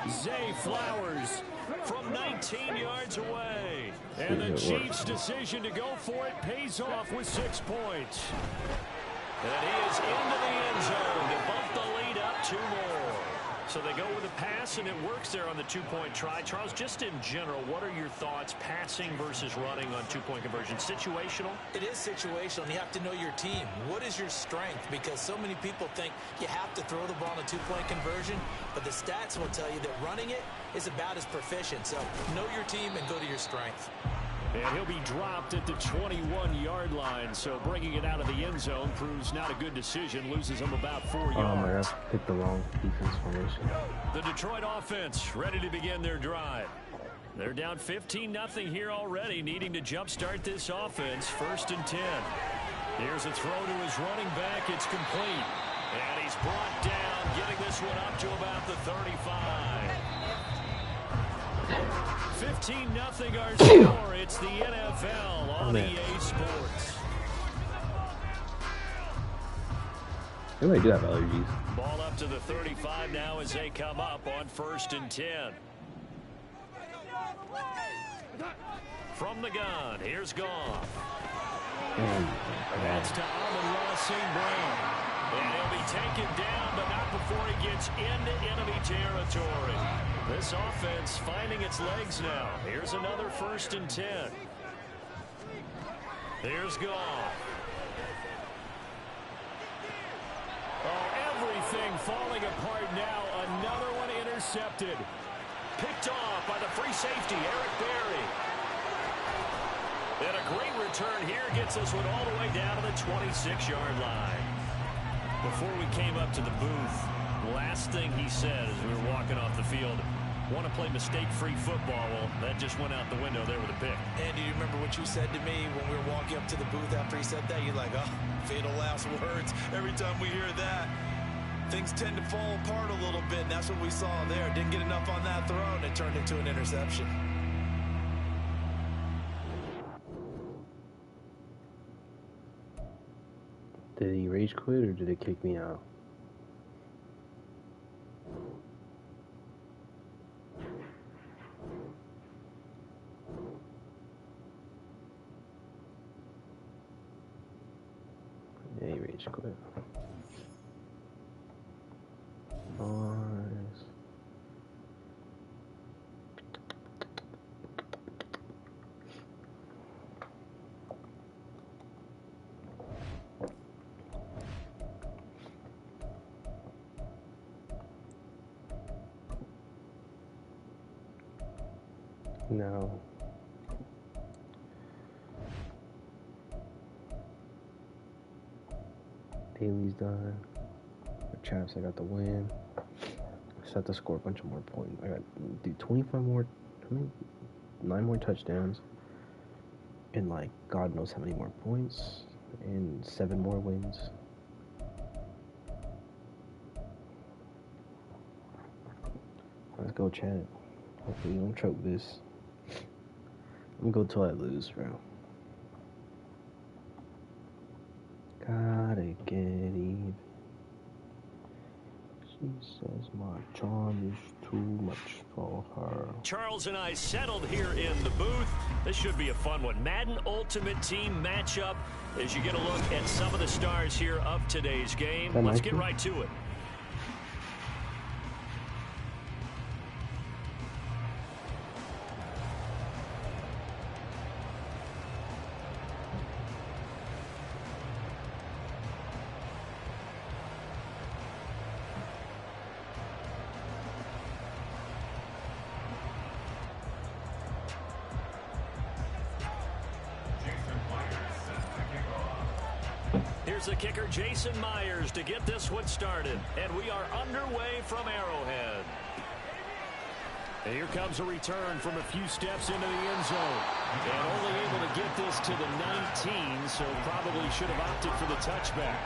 Zay Flowers from 19 yards away. And the Chiefs' decision to go for it pays off with 6 points. And he is into the end zone to bump the lead up 2 more. So they go with a pass, and it works there on the 2-point try. Charles, just in general, what are your thoughts passing versus running on 2-point conversion? Situational? It is situational, and you have to know your team. What is your strength? Because so many people think you have to throw the ball on a 2-point conversion, but the stats will tell you that running it is about as proficient. So know your team and go to your strength. And he'll be dropped at the 21-yard line. So bringing it out of the end zone proves not a good decision. Loses him about 4 yards. Oh, my God. Picked the wrong defense formation. The Detroit offense ready to begin their drive. They're down 15-0 here already, needing to jumpstart this offense. 1st and 10. Here's a throw to his running back. It's complete. And he's brought down, getting this one up to about the 35. 15-0 our score. It's the NFL on EA Sports. They might do have allergies. Ball up to the 35 now as they come up on 1st and 10. From the gun, here's Goff. That's to Amon-Ra St. Brown. And he'll be taken down, but not before he gets into enemy territory. This offense finding its legs now. Here's another 1st and 10. Here's Goff. Oh, everything falling apart now. Another one intercepted. Picked off by the free safety, Eric Berry. And a great return here gets this one all the way down to the 26-yard line. Before we came up to the booth, last thing he said as we were walking off the field, want to play mistake-free football. Well, that just went out the window there with a pick. And do you remember what you said to me when we were walking up to the booth after he said that? You're like, oh, fatal last words. Every time we hear that, things tend to fall apart a little bit, and that's what we saw there. Didn't get enough on that throw, and it turned into an interception. Did he rage quit or did it kick me out? Yeah, he rage quit. Nice. No. Daly's done. The Champs, I got the win. I set to score a bunch of more points. I got to do 25 more, 9 more touchdowns, and like God knows how many more points, and 7 more wins. Let's go, Chad. Hopefully you don't choke this. I'm gonna go till I lose, bro. Gotta get even. She says my charm is too much for her. Charles and I settled here in the booth. This should be a fun one. Madden Ultimate Team matchup as you get a look at some of the stars here of today's game. Let's get right to it. Here's the kicker, Jason Myers, to get this one started. And we are underway from Arrowhead. And here comes a return from a few steps into the end zone. And only able to get this to the 19, so probably should have opted for the touchback.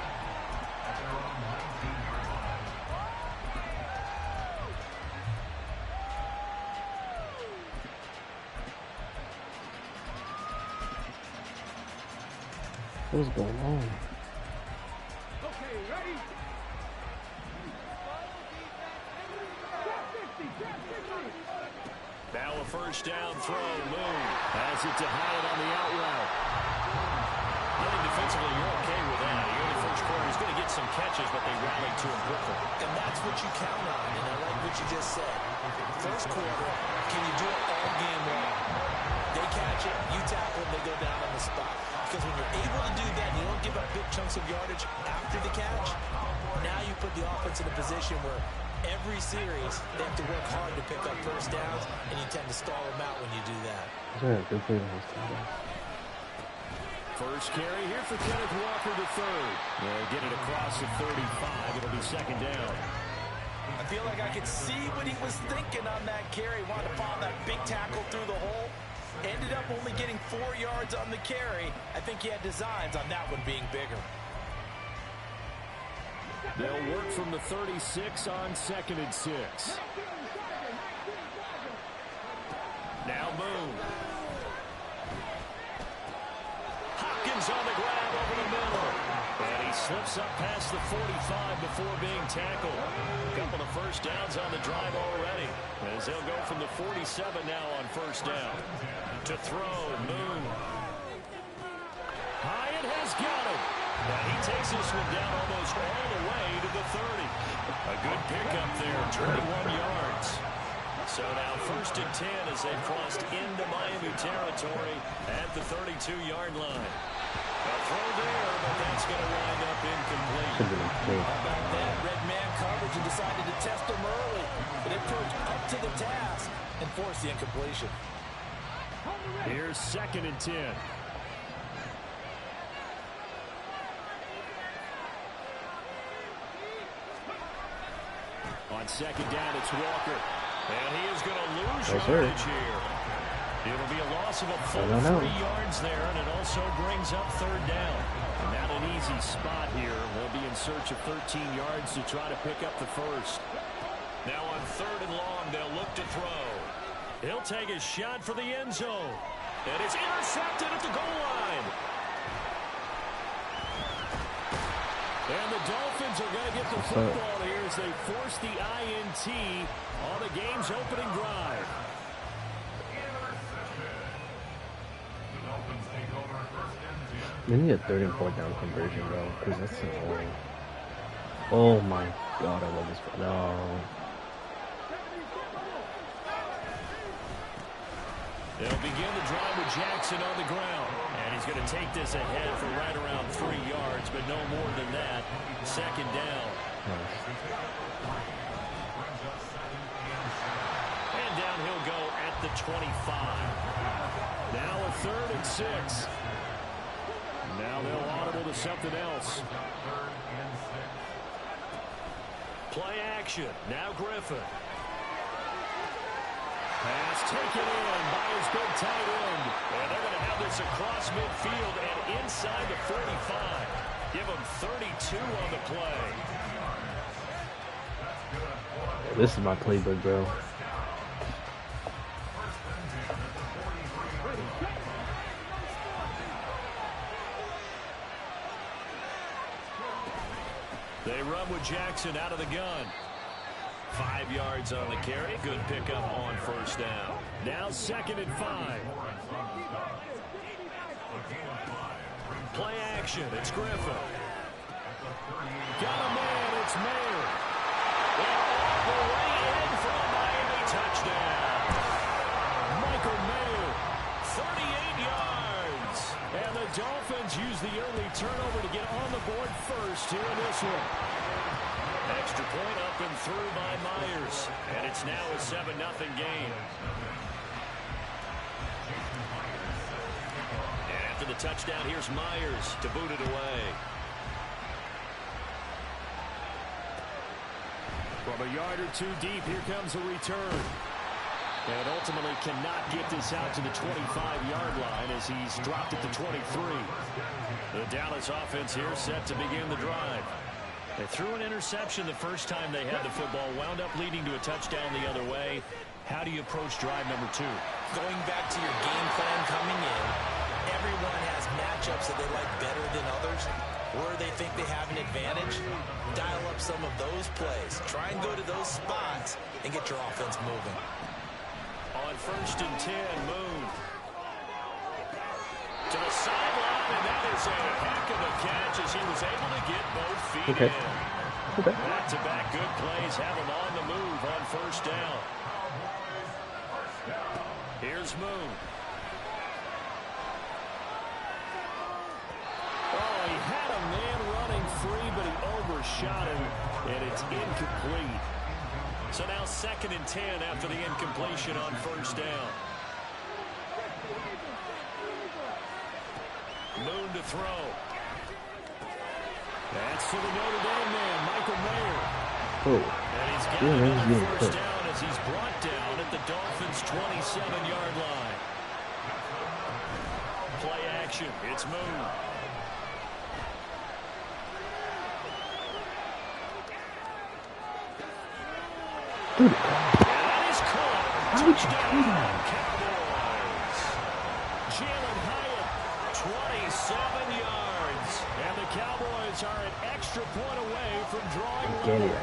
What's going on? Okay, ready? Now a first down throw. Moon has it to Hyatt on the out route. I think defensively you're okay with that. The early first quarter is going to get some catches, but they rallied to him quickly. And that's what you count on, and I like what you just said. First quarter, can you do it all game long? They catch it, you tackle them, they go down on the spot. Because when you're able to do that, you don't give up big chunks of yardage after the catch. Now you put the offense in a position where every series they have to work hard to pick up first downs, and you tend to stall them out when you do that. Good play on this time. First carry here for Kenneth Walker III. They'll get it across the 35. It'll be second down. I feel like I could see what he was thinking on that carry. Wanted to follow that big tackle through the hole. Ended up only getting 4 yards on the carry. I think he had designs on that one being bigger. They'll work from the 36 on 2nd and 6. Now Moon. Hopkins on the grab over the middle. And he slips up past the 45 before being tackled. A couple of first downs on the drive already, as they'll go from the 47 now on first down. To throw, Moon. Hyatt has got it. And he takes this one down almost all the way to the 30. A good pickup there, 21 yards. So now first and 10 as they've crossed into Miami territory at the 32-yard line. A throw there, but that's going to wind up incomplete. How about that? Red man coverage and decided to test him early. But it proved up to the task and forced the incompletion. Here's 2nd and 10. On second down, it's Walker. And he is going to lose yardage here. It'll be a loss of a full 3 yards there, and it also brings up third down. And not an easy spot here. We'll be in search of 13 yards to try to pick up the first. Now on third and long, they'll look to throw. He'll take a shot for the end zone. And it's intercepted at the goal line. And the Dolphins are going to get the football here as they force the INT on the game's opening drive. They need a 3rd and 4th down conversion, bro, because that's annoying. Oh my god, I love this. No. They'll begin the drive with Jackson on the ground. And he's going to take this ahead for right around 3 yards, but no more than that. Second down. And down he'll go at the 25. Now a 3rd and 6. Now they'll audible to something else. Play action. Now Griffin. Pass taken in by his big tight end. And they're going to have this across midfield and inside the 45. Give him 32 on the play. This is my playbook, bro. They run with Jackson out of the gun. 5 yards on the carry. Good pickup on first down. Now 2nd and 5. Play action. It's Griffin. Got a man. It's Mayer. And all the way in for a Miami touchdown. Michael Mayer, 38 yards. And the Dolphins use the early turnover to get on the board first here in this one. Extra point up and through by Myers. And it's now a 7-0 game. And after the touchdown, here's Myers to boot it away. From a yard or two deep, here comes a return. And ultimately cannot get this out to the 25-yard line as he's dropped at the 23. The Dallas offense here set to begin the drive. They threw an interception the first time they had the football, wound up leading to a touchdown the other way. How do you approach drive number 2? Going back to your game plan coming in, everyone has matchups that they like better than others, where they think they have an advantage. Dial up some of those plays. Try and go to those spots and get your offense moving. On 1st and 10, Moon. To the sideline, and that is a heck of a catch as he was able to get both feet in. Back-to-back good plays have him on the move on 1st down. Here's Moon. Oh, he had a man running free, but he overshot him, and it's incomplete. So now 2nd and 10 after the incompletion on 1st down. Moon to throw. That's to the Notre Dame man, Michael Mayer. Oh. And he's got another 1st down as he's brought down at the Dolphins' 27-yard line. Play action. It's Moon. Dude. That is caught. How would you do that? Cowboys. Jalen Hyatt, 27 yards. And the Cowboys are an extra point away from drawing I get it.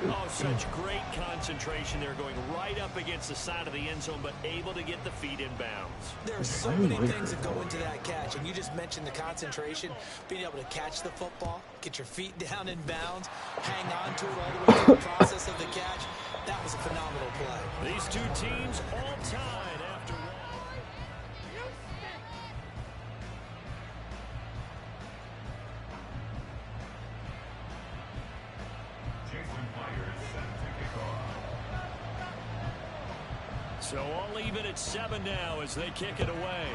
Oh, such great concentration. They're going right up against the side of the end zone, but able to get the feet in bounds. There are so many things that go into that catch, and you just mentioned the concentration, being able to catch the football, get your feet down in bounds, hang on to it all the way through the process of the catch. That was a phenomenal play. These two teams all tied after one. So all even at 7 now as they kick it away.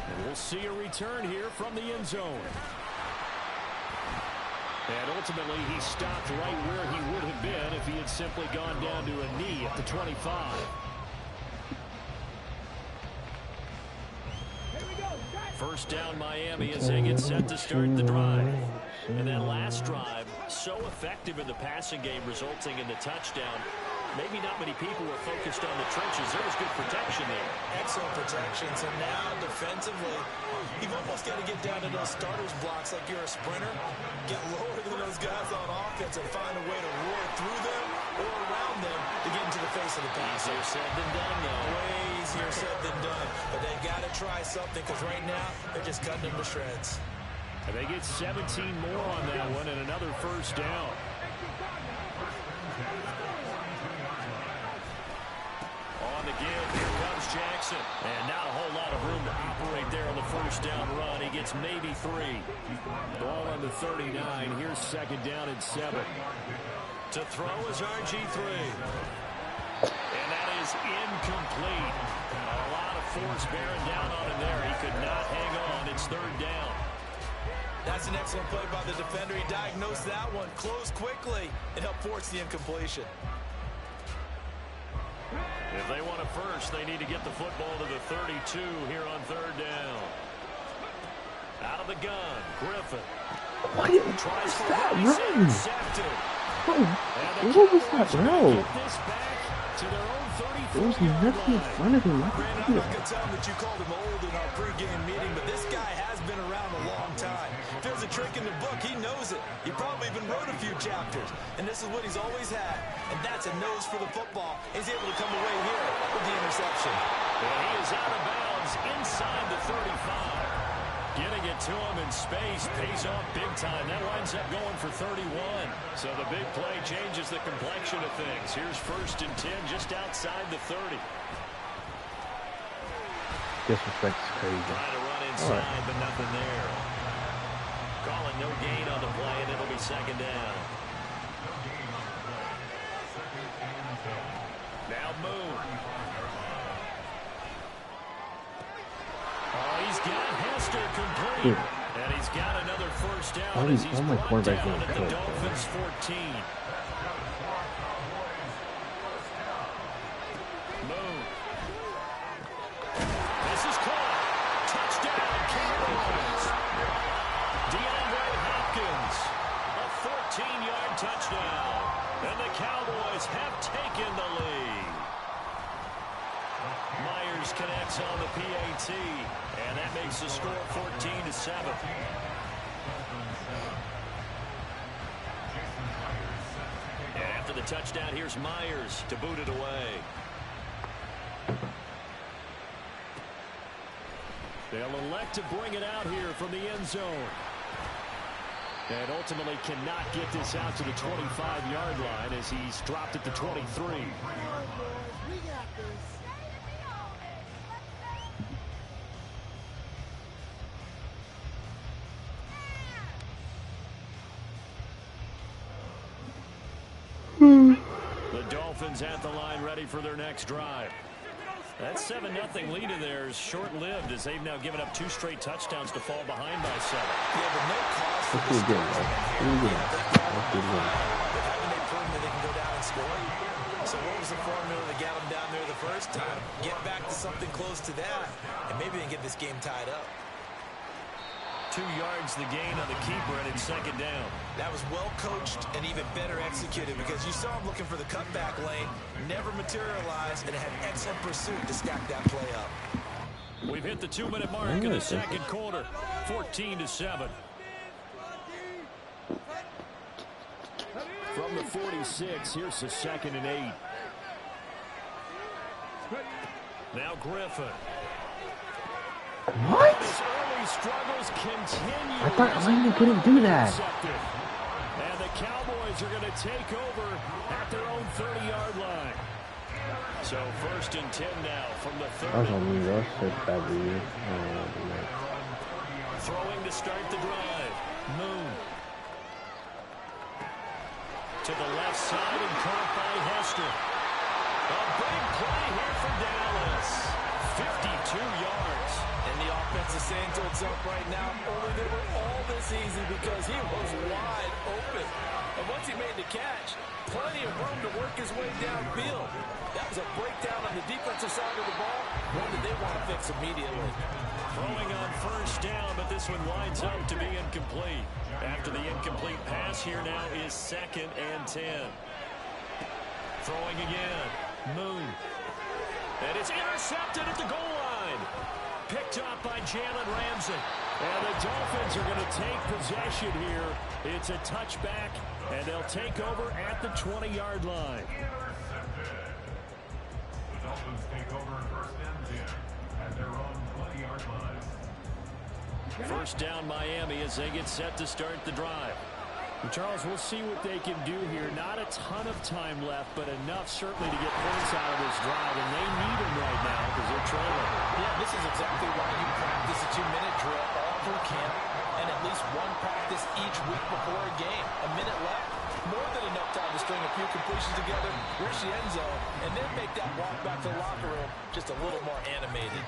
And we'll see a return here from the end zone. And ultimately, he stopped right where he would have been if he had simply gone down to a knee at the 25. First down Miami as they get set to start the drive. And that last drive, so effective in the passing game, resulting in the touchdown. Maybe not many people were focused on the trenches. There was good protection there. Excellent protection. So now defensively, you've almost got to get down to those starters blocks like you're a sprinter. Get lower than those guys on offense and find a way to roar through them or around them to get into the face of the pass. Easier said than done, though. Way easier said than done. But they've got to try something because right now they're just cutting them to shreds. And they get 17 more on that one and another 1st down. On the give, here comes Jackson. And not a whole lot of room to operate there on the 1st down run. He gets maybe 3. Ball on the 39. Here's 2nd down and 7. To throw is RG3. And that is incomplete. A lot of force bearing down on him there. He could not hang on. It's 3rd down. That's an excellent play by the defender. He diagnosed that one, closed quickly, and helped force the incompletion. If they want a first, they need to get the football to the 32 here on 3rd down. Out of the gun, Griffin. What is that run? What was that run? There was nothing in front of him. Brandon, I'm not going to tell him that you called him old in our pregame meeting, but this guy has been around a long time. If there's a trick in the book, he knows it. He probably even wrote a few chapters, and this is what he's always had, and that's a nose for the football. He's able to come away here with the interception. Well, he is out of bounds inside the 35. Getting it to him in space pays off big time. That winds up going for 31. So the big play changes the complexion of things. Here's 1st and 10 just outside the 30. Disrespect is crazy. Trying to run inside, but nothing there. Calling no gain on the play, and it'll be 2nd down. Now Moon. Oh, he's got Hester complete. And he's got another first down All as he's my brought quarterbacks down getting at the killed, Dolphins 14. Moon. This is caught. Touchdown, Cowboys. DeAndre Hopkins. A 14-yard touchdown. And the Cowboys have taken the lead. Myers connects on the PAT. And that makes the score 14-7. And after the touchdown, here's Myers to boot it away. They'll elect to bring it out here from the end zone. And ultimately cannot get this out to the 25-yard line as he's dropped at the 23. We got this. The Dolphins at the line ready for their next drive. That 7-0 lead in there is short-lived as they've now given up 2 straight touchdowns to fall behind by 7. Yeah, but no cause for That's pretty good, man. Pretty good. That's pretty good. But haven't they proven that they can go down and score? So what was the formula that got them down there the first time? Get back to something close to that, and maybe they can get this game tied up. 2 yards the gain on the keeper, and it's second down. That was well coached and even better executed because you saw him looking for the cutback lane, never materialized, and had excellent pursuit to stack that play up. We've hit the 2-minute mark in the second quarter, 14-7. From the 46, here's the 2nd and 8. Now Griffin. What? His early struggles continue. I thought Landon couldn't do that. And the Cowboys are going to take over at their own 30-yard line. So 1st and 10 now from the 30. That was on me, that was such bad review. Throwing to start the drive. Moon. To the left side and caught by Hester. A big play here for Dallas. 52 yards. And the offense is saying to itself right now, only they were all this easy because he was wide open. And once he made the catch, plenty of room to work his way downfield. That was a breakdown on the defensive side of the ball, one that they want to fix immediately. Throwing on first down, but this one winds up to be incomplete. After the incomplete pass, here now is 2nd and 10. Throwing again. Moon. And it's intercepted at the goal line. Picked up by Jalen Ramsey. And the Dolphins are going to take possession here. It's a touchback, and they'll take over at the 20-yard line. The Dolphins take over 1st and 10 at their own 20-yard line. First down Miami as they get set to start the drive. And Charles, we'll see what they can do here. Not a ton of time left, but enough certainly to get points out of this drive, and they need them right now because they're trailing. Yeah, this is exactly why you practice a 2-minute drill all through camp and at least one practice each week before a game. A minute left, more than enough time to string a few completions together, reach the end zone, and then make that walk back to the locker room just a little more animated.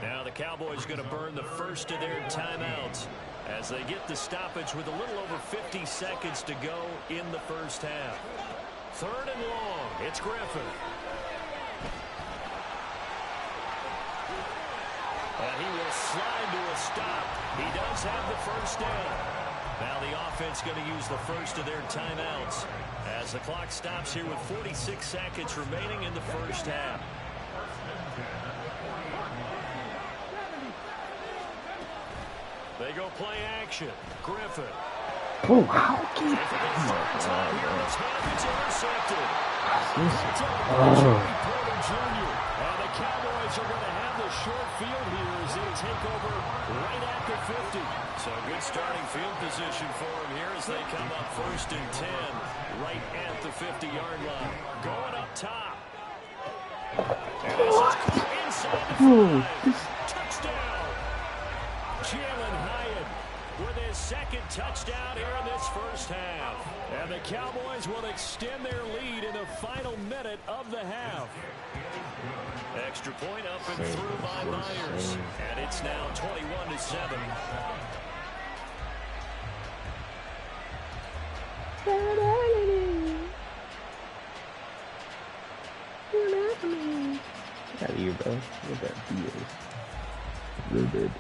Now the Cowboys going to burn the first of their timeouts as they get the stoppage with a little over 50 seconds to go in the first half. 3rd and long. It's Griffin. And he will slide to a stop. He does have the first down. Now the offense going to use the first of their timeouts as the clock stops here with 46 seconds remaining in the first half. They go play action. Griffin. Oh, how can you? It's intercepted. And the Cowboys are going to have the short field here as they take over right at the 50. So good starting field position for them here as they come up 1st and 10 right at the 50-yard line. Going up top. And this is caught inside the 5. Touchdown. Jalen Hyatt with his 2nd touchdown here in this first half. And the Cowboys will extend their lead in the final minute of the half. Extra point up and through by Myers. And it's now 21-7. Get out of here, bro. What that BS. Real good.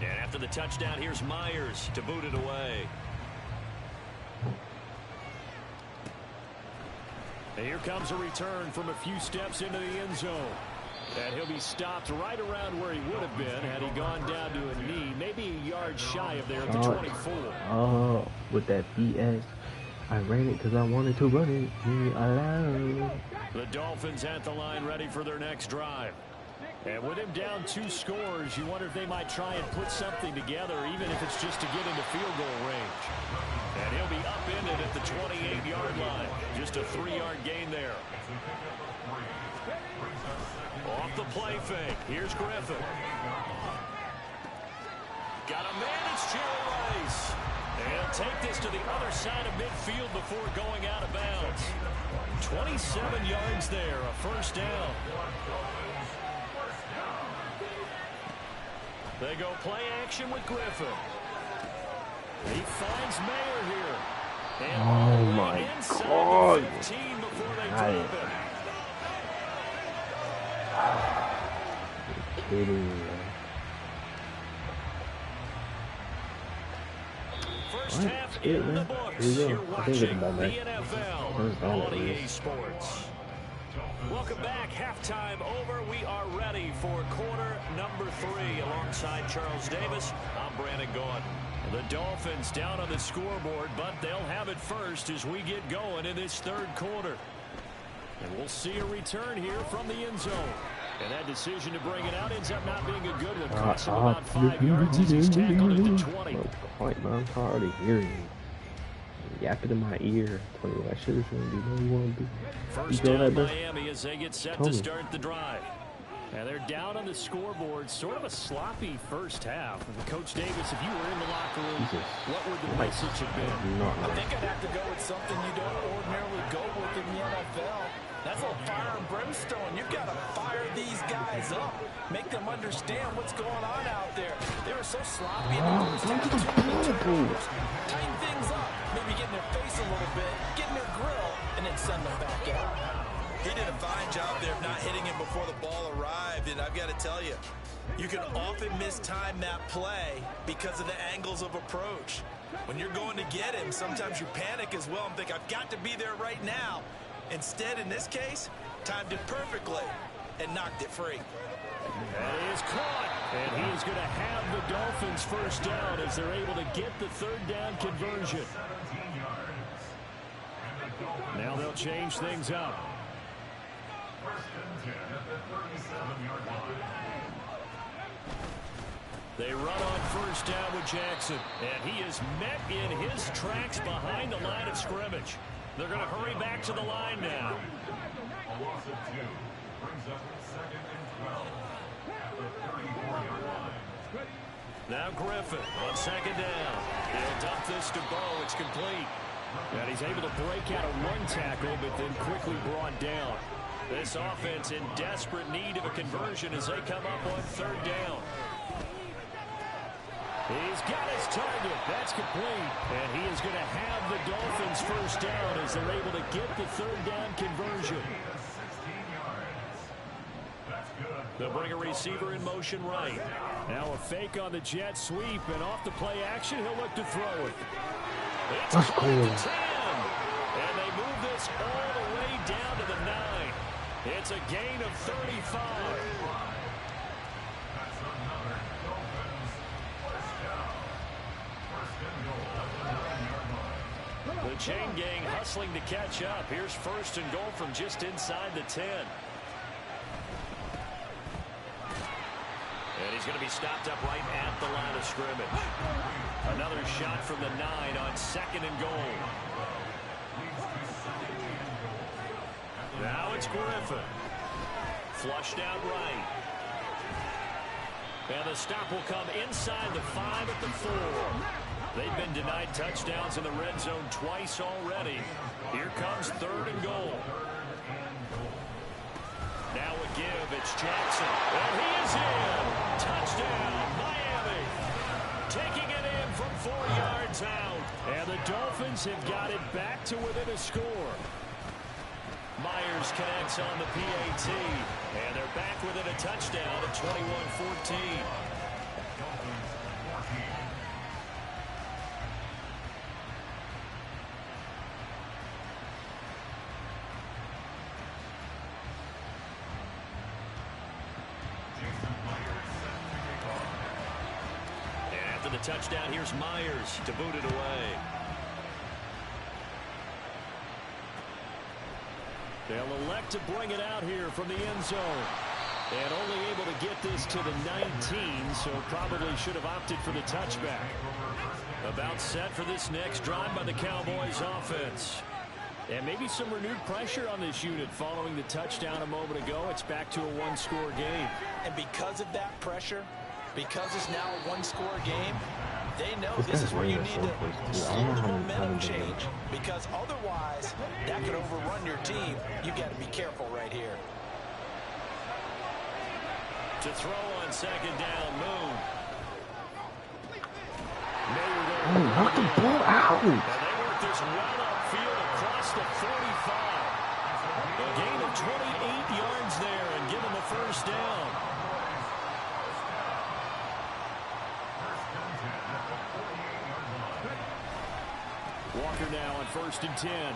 And after the touchdown, here's Myers to boot it away. And here comes a return from a few steps into the end zone. And he'll be stopped right around where he would have been had he gone down to a knee, maybe a yard shy of there at the 24. Oh, with that BS. I ran it because I wanted to run it. Leave me alone. The Dolphins at the line ready for their next drive. And with him down 2 scores, you wonder if they might try and put something together, even if it's just to get into field goal range. And he'll be upended at the 28-yard line. Just a 3-yard gain there. Off the play fake. Here's Griffin. Got a man. It's Jerry Rice. And he'll take this to the other side of midfield before going out of bounds. 27 yards there, a first down. They go play action with Griffin. He finds Mayer here. And Oh my God. The 15 before they Got drop it. it. You're kidding me, man. First What? half Good, in the man. books. Here we go. You're I think watching it's about the that. NFL First down on at EA least. Sports. Welcome back. Halftime over. We are ready for quarter number 3. Alongside Charles Davis, I'm Brandon Gordon. The Dolphins down on the scoreboard, but they'll have it first as we get going in this third quarter. And we'll see a return here from the end zone. And that decision to bring it out ends up not being a good one. Costs him about 5 yards as he's tackled at the 20. Oh, quite, man. I'm tired of hearing you. Yapping in my ear. Tell me what I should have said. You know you want to be. First You know down that, bro? Miami as they get set Tell to me. start the drive. And they're down on the scoreboard. Sort of a sloppy first half. And Coach Davis, if you were in the locker room, Jesus. what would the Christ. message have been? Not I nice. think I'd have to go with something you don't ordinarily go with in the NFL. That's a fire and brimstone. You've got to fire these guys up. Make them understand what's going on out there. They were so sloppy in the first half. Too many turnovers. Tighten things up. Maybe get in their face a little bit, get in their grill, and then send them back out. He did a fine job there of not hitting him before the ball arrived, and I've got to tell you, you can often mistime that play because of the angles of approach. When you're going to get him, sometimes you panic as well and think, I've got to be there right now. Instead, in this case, timed it perfectly and knocked it free. That is caught. And he is going to have the Dolphins first down as they're able to get the third down conversion. Now they'll change things up. They run on first down with Jackson. And he is met in his tracks behind the line of scrimmage. They're going to hurry back to the line now. A loss of 2 brings up 2nd and 12 at the 34-yard line. Now Griffin on second down. He'll dump this to Bo. It's complete. And he's able to break out of one tackle, but then quickly brought down. This offense in desperate need of a conversion as they come up on third down. He's got his target. That's complete. And he is going to have the Dolphins first down as they're able to get the third down conversion. 16 yards. That's good. They'll bring a receiver in motion right. Now a fake on the jet sweep, and off the play action, he'll look to throw it. It's That's caught cool. at the 10. And they move this all the way down to the 9. It's a gain of 35. That's another Dolphins first down. First and goal at the 9-yard line. The chain gang hustling to catch up. Here's first and goal from just inside the 10. And he's going to be stopped up right at the line of scrimmage. Another shot from the 9 on second and goal. Leads to 2nd and Now it's Griffin. Flushed out right. And the stop will come inside the 5 at the 4. They've been denied touchdowns in the red zone twice already. Here comes 3rd and goal. Now a give. It's Jackson. And he is in. Touchdown, Miami. Taking it in from 4 yards out. And the Dolphins have got it back to within a score. Myers connects on the PAT. And they're back within a touchdown at 21-14. The touchdown, here's Myers to boot it away. They'll elect to bring it out here from the end zone. And only able to get this to the 19, so probably should have opted for the touchback. About set for this next drive by the Cowboys offense. And maybe some renewed pressure on this unit following the touchdown a moment ago. It's back to a one-score game. And because of that pressure, because it's now a one-score game, they know this is where you need to slow the momentum change, because otherwise that could overrun your team. You got to be careful right here. To throw on 2nd down, Moon. Knock the ball out. And they work this well upfield across the 45. A gain of 28 yards there and give them the first down. Walker now on 1st and 10. And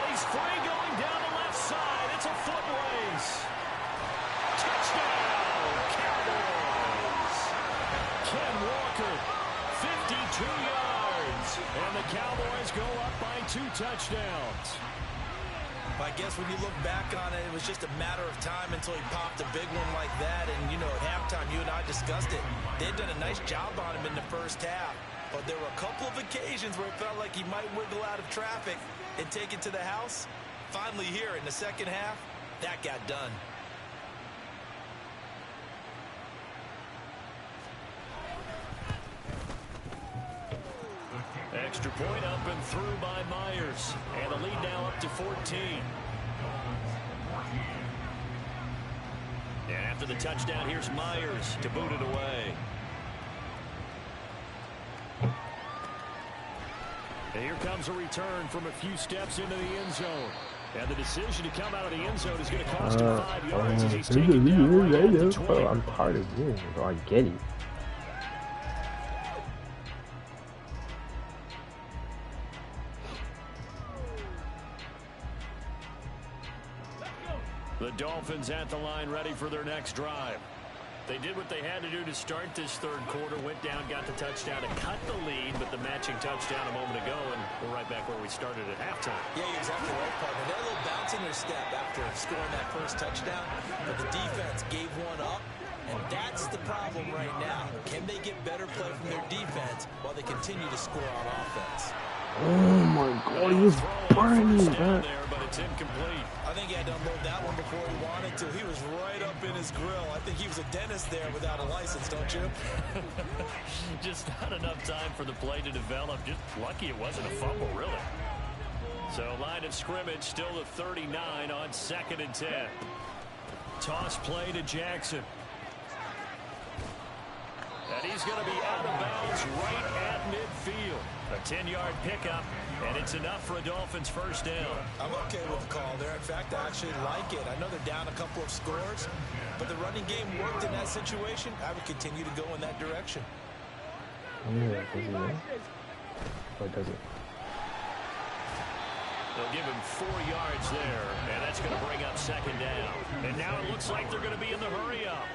he's free going down the left side. It's a foot race. Touchdown, Cowboys. Ken Walker, 52 yards. And the Cowboys go up by 2 touchdowns. I guess when you look back on it, it was just a matter of time until he popped a big one like that. And, you know, at halftime, you and I discussed it. They'd done a nice job on him in the first half. But there were a couple of occasions where it felt like he might wiggle out of traffic and take it to the house. Finally here in the second half, that got done. Extra point up and through by Myers. And the lead now up to 14. And after the touchdown, here's Myers to boot it away. And here comes a return from a few steps into the end zone. And the decision to come out of the end zone is going to cost him 5 yards as he's taken down right at the 20. I'm tired of doing it, so I get it. The Dolphins at the line ready for their next drive. They did what they had to do to start this third quarter, went down, got the touchdown to cut the lead, but the matching touchdown a moment ago, and we're right back where we started at halftime. Yeah, you're exactly right, partner. They had a little bounce in their step after scoring that first touchdown, but the defense gave one up, and that's the problem right now. Can they get better play from their defense while they continue to score on offense? Oh my God, he was burning that. There, but it's incomplete. I think he had to unload that one before he wanted to. He was right up in his grill. I think he was a dentist there without a license, don't you? Just not enough time for the play to develop. Just lucky it wasn't a fumble, really. So line of scrimmage still to 39 on 2nd and 10. Toss play to Jackson. And he's going to be out of bounds right at midfield. A 10-yard pickup, and it's enough for a Dolphins first down. I'm okay with the call there. In fact, I actually like it. I know they're down a couple of scores, but the running game worked in that situation. I would continue to go in that direction. Yeah, does it work? Or does it? They'll give him 4 yards there, and that's going to bring up 2nd down. And now it looks like they're going to be in the hurry-up.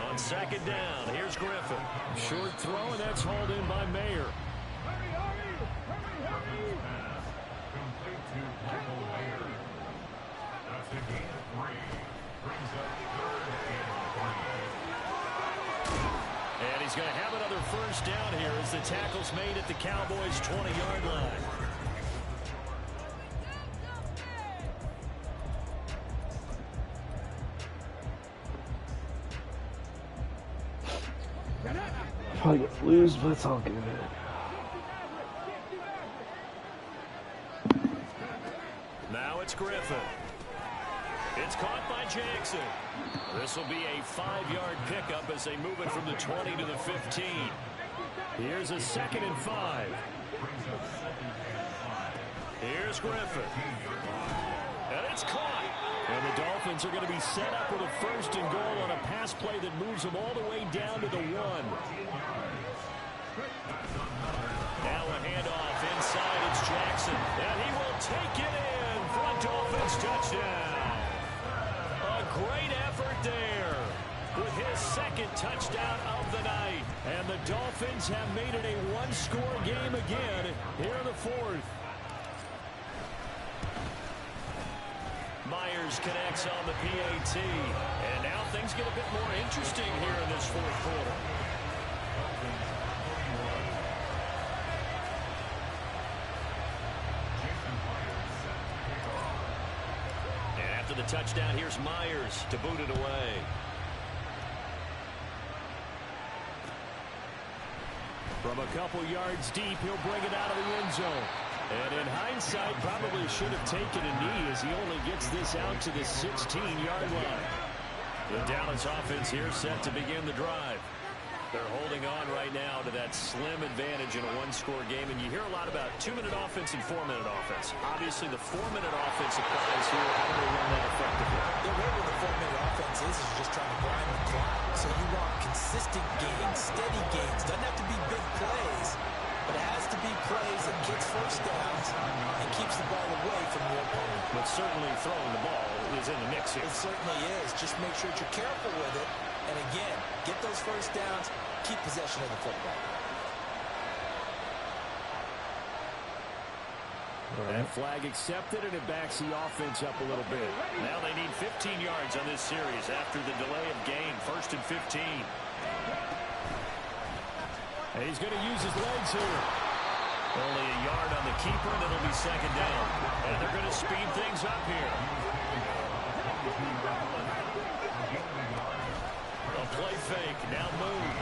On 2nd down, here's Griffin. Short throw, and that's hauled in by Mayer. And he's going to have another first down here as the tackle's made at the Cowboys' 20-yard line. Probably gonna lose, but it's all good. Now it's Griffin. It's caught by Jackson. This will be a 5-yard pickup as they move it from the 20 to the 15. Here's a 2nd and 5. Here's Griffin. And it's caught. And the Dolphins are going to be set up with a 1st and goal on a pass play that moves them all the way down to the 1. Now a handoff inside. It's Jackson. And he will take it in for a Dolphins touchdown. A great effort there with his 2nd touchdown of the night. And the Dolphins have made it a 1-score game again here in the 4th. Myers connects on the PAT. And now things get a bit more interesting here in this 4th quarter. And after the touchdown, here's Myers to boot it away. From a couple yards deep, he'll bring it out of the end zone. And in hindsight, probably should have taken a knee as he only gets this out to the 16-yard line. The Dallas offense here set to begin the drive. They're holding on right now to that slim advantage in a 1-score game. And you hear a lot about 2-minute offense and 4-minute offense. Obviously, the 4-minute offense applies here. How do they run that effectively? The way with the 4-minute offense is just trying to grind the clock. So you want consistent gains, steady gains. Doesn't have to be big plays, but it has to be plays that gets 1st downs and keeps the ball away from your opponent. But certainly throwing the ball is in the mix here. It certainly is. Just make sure that you're careful with it. And again, get those 1st downs, keep possession of the football. That flag accepted, and it backs the offense up a little bit. Now they need 15 yards on this series after the delay of game. 1st and 15. And he's going to use his legs here. Only a yard on the keeper, and it'll be 2nd down. And they're going to speed things up here. A play fake, now move.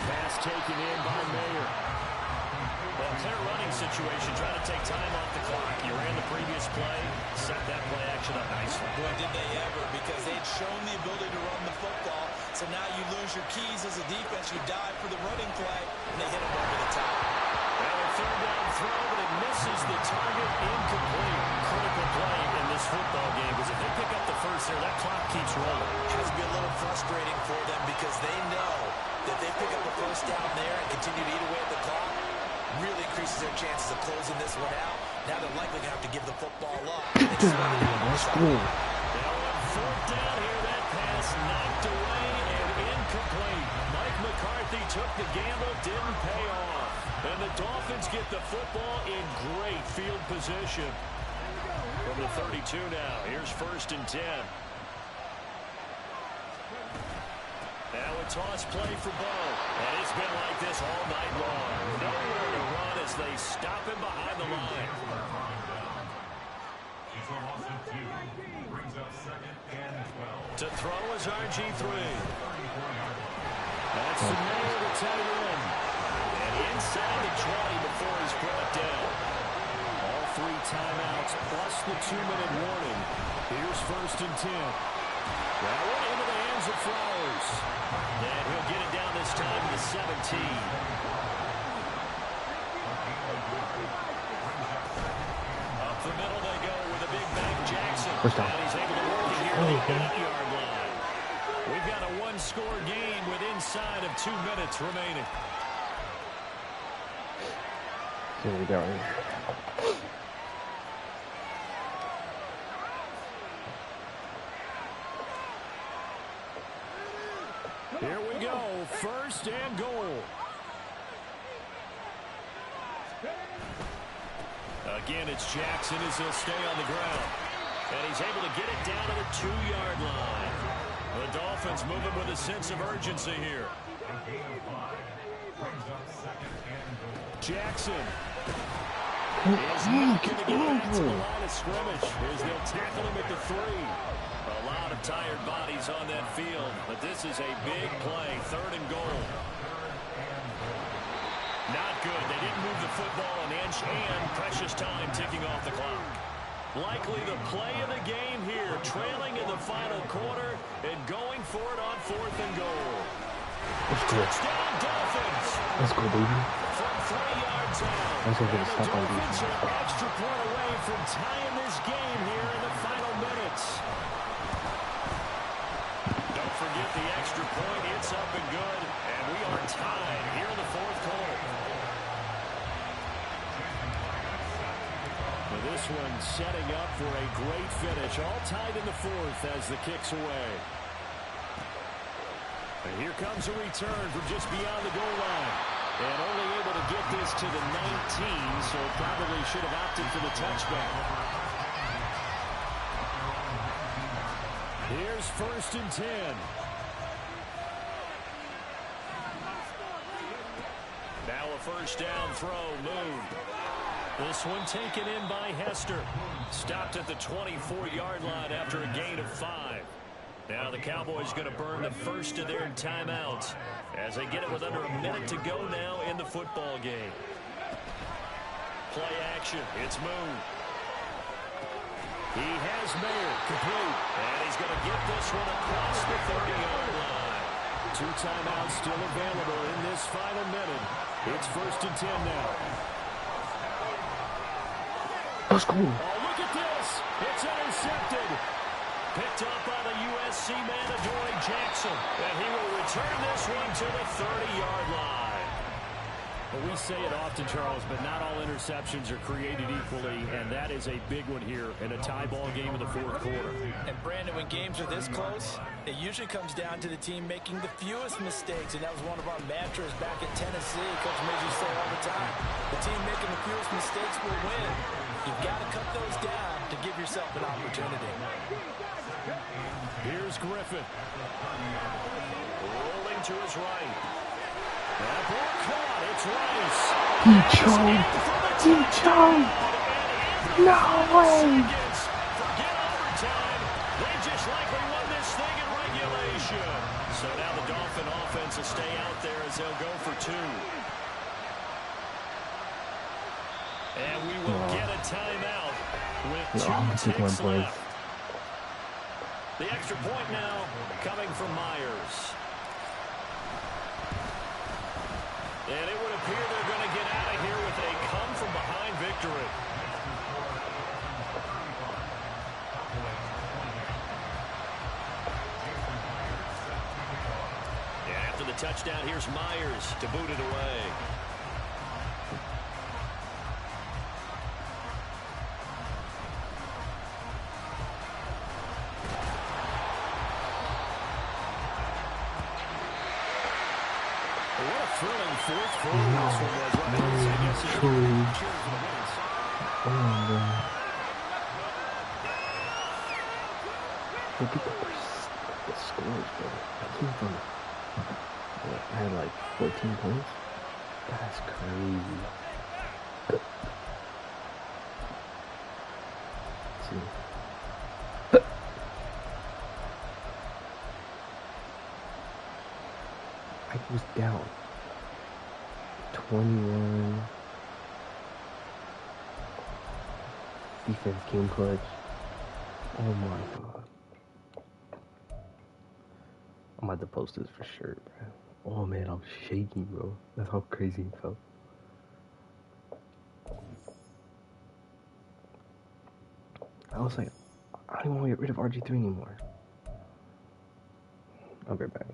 Pass taken in by Mayer. Well, clear running situation, trying to take time off the clock. You ran the previous play, set that play action up nicely. Boy, did they ever, because they'd shown the ability to run the football. So now you lose your keys as a defense. You dive for the running play, and they hit him over the top. Well, a 3rd down throw, but it misses the target, incomplete. Critical play in this football game, because if they pick up the 1st there, that clock keeps rolling. It has to be a little frustrating for them because they know that they pick up the 1st down there and continue to eat away at the clock. Really increases their chances of closing this one out. Now they're likely going to have to give the football up. That's cool. Now on 4th down here, that pass knocked away and incomplete. Mike McCarthy took the gamble, didn't pay off. And the Dolphins get the football in great field position. From the 32 now, here's 1st and 10. Now a toss play for Bo. And it's been like this all night long. Nowhere to run as they stop him behind the line. To throw is RG3. That's the Mayer to tight end. And inside the 20 before he's brought down. All 3 timeouts plus the 2-minute warning. Here's 1st and 10. That one into the hands of Flowers. And he'll get it down this time to 17. Up the middle they go with a big back Jackson. And he's able to work it here at the 8-yard line. We've got a 1-score game with inside of 2 minutes remaining. Here we go. Right here. Here we go, 1st and goal. Again, it's Jackson as he'll stay on the ground. And he's able to get it down to the 2-yard line. The Dolphins moving with a sense of urgency here. Jackson is not going to get back to the line of scrimmage as they'll tackle him at the 3. A lot of tired bodies on that field, but this is a big play, 3rd and goal. Not good. They didn't move the football an inch, and precious time ticking off the clock. Likely the play of the game here, trailing in the final quarter and going for it on 4th and goal. Let's go. Touchdown, Dolphins. Let's go, baby. From 3 yards out. Let's go get a And the stop on Dolphins defense. are an extra point away from tying this game here in the final minutes. Don't forget the extra point. It's up and good. And we are tied here in the 4th quarter. Well, this one setting up for a great finish. All tied in the 4th as the kick's away. And here comes a return from just beyond the goal line. And only able to get this to the 19, so probably should have opted for the touchback. Here's 1st and 10. Now a 1st down throw, Moon. This one taken in by Hester. Stopped at the 24-yard line after a gain of 5. Now the Cowboys going to burn the first of their timeouts as they get it with under a minute to go now in the football game. Play action. It's Moon. He has Mayer complete. And he's going to get this one across the 30-yard line. 2 timeouts still available in this final minute. It's 1st and 10 now. Let's go. Oh, look at this. It's intercepted. Picked up by the USC man, Adoree Jackson. And he will return this one to the 30-yard line. Well, we say it often, Charles, but not all interceptions are created equally, and that is a big one here in a tie ball game in the 4th quarter. And, Brandon, when games are this close, it usually comes down to the team making the fewest mistakes, and that was one of our mantras back in Tennessee. Coach Midge say all the time, the team making the fewest mistakes will win. You've got to cut those down to give yourself an opportunity. Here's Griffin. Rolling to his right. That ball caught. It's Rice. He choked. He choked. No way. Forget overtime. They just likely won this thing in regulation. So now the Dolphin offense will stay out there as they'll go for 2. And we will get a timeout with 2 ticks left. The extra point now coming from Myers. And it would appear they're going to get out of here with a come-from-behind victory. And after the touchdown, here's Myers to boot it away. Thrilling 4th quarter this one was. Oh, man. Look at the scores, bro. I came from, I had like 14 points. That's crazy. Let's see. I was down 21. Defense came clutch. Oh my god. I'm about to post this for sure, bro. Oh man, I'm shaking, bro. That's how crazy it felt. I was like, I don't even want to get rid of RG3 anymore. I'll be right back.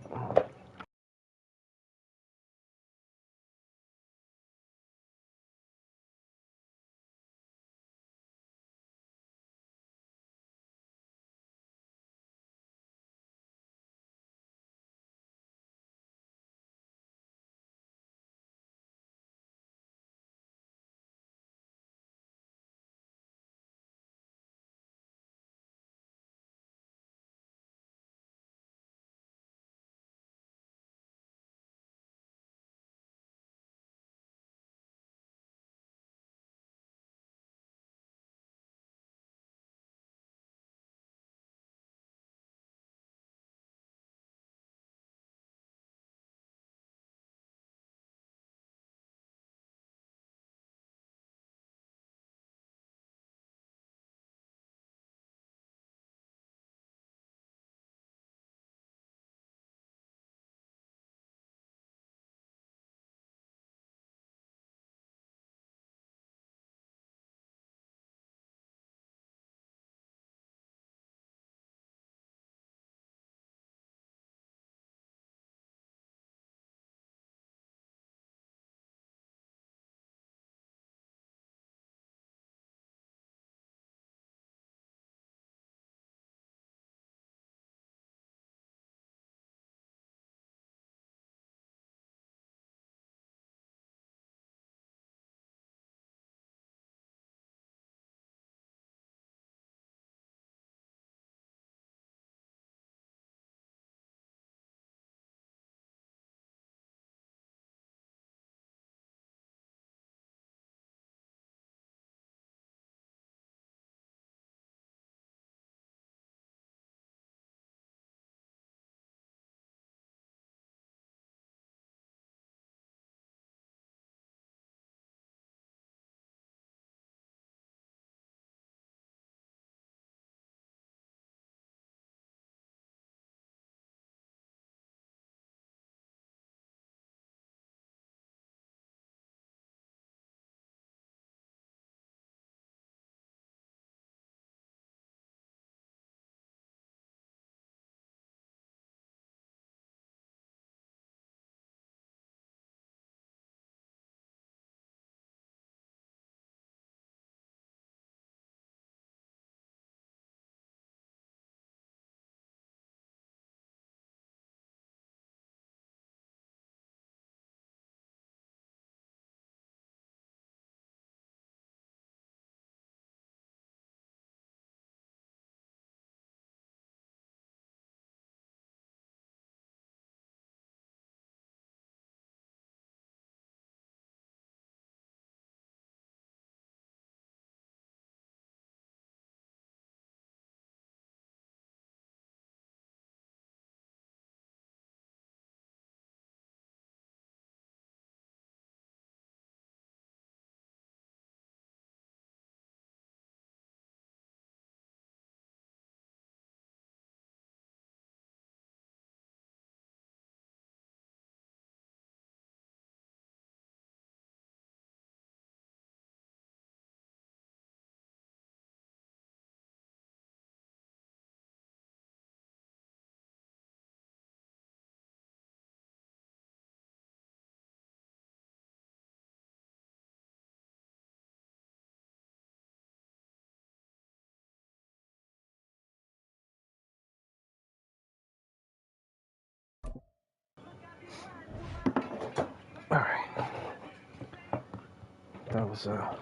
was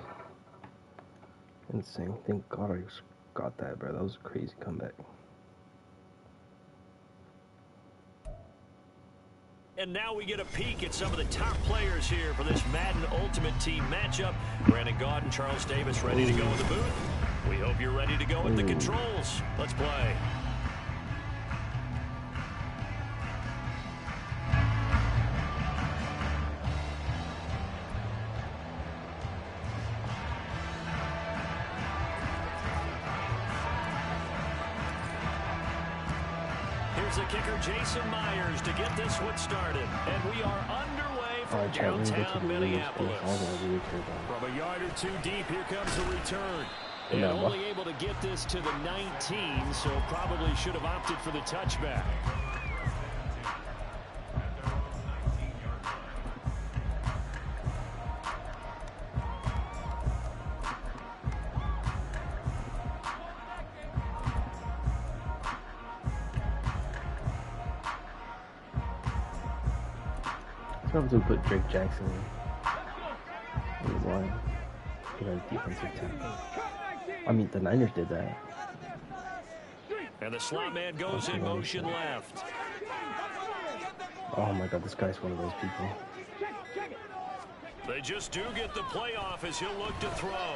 insane. Thank God I got that, bro. That was a crazy comeback. And now we get a peek at some of the top players here for this Madden Ultimate Team matchup. Brandon Gaudin, Charles Davis ready to go in the booth. We hope you're ready to go with the controls. Let's play. Here's the kicker, Jason Myers, to get this one started. And we are underway from downtown Minneapolis. From a yard or two deep, here comes the return. And only able to get this to the 19, so probably should have opted for the touchback. What to put Drake Jackson in the line? He had defensive tackle. I mean, the Niners did that. And the slot man goes in motion left. Oh my God, this guy's one of those people. They just do get the playoff as he'll look to throw.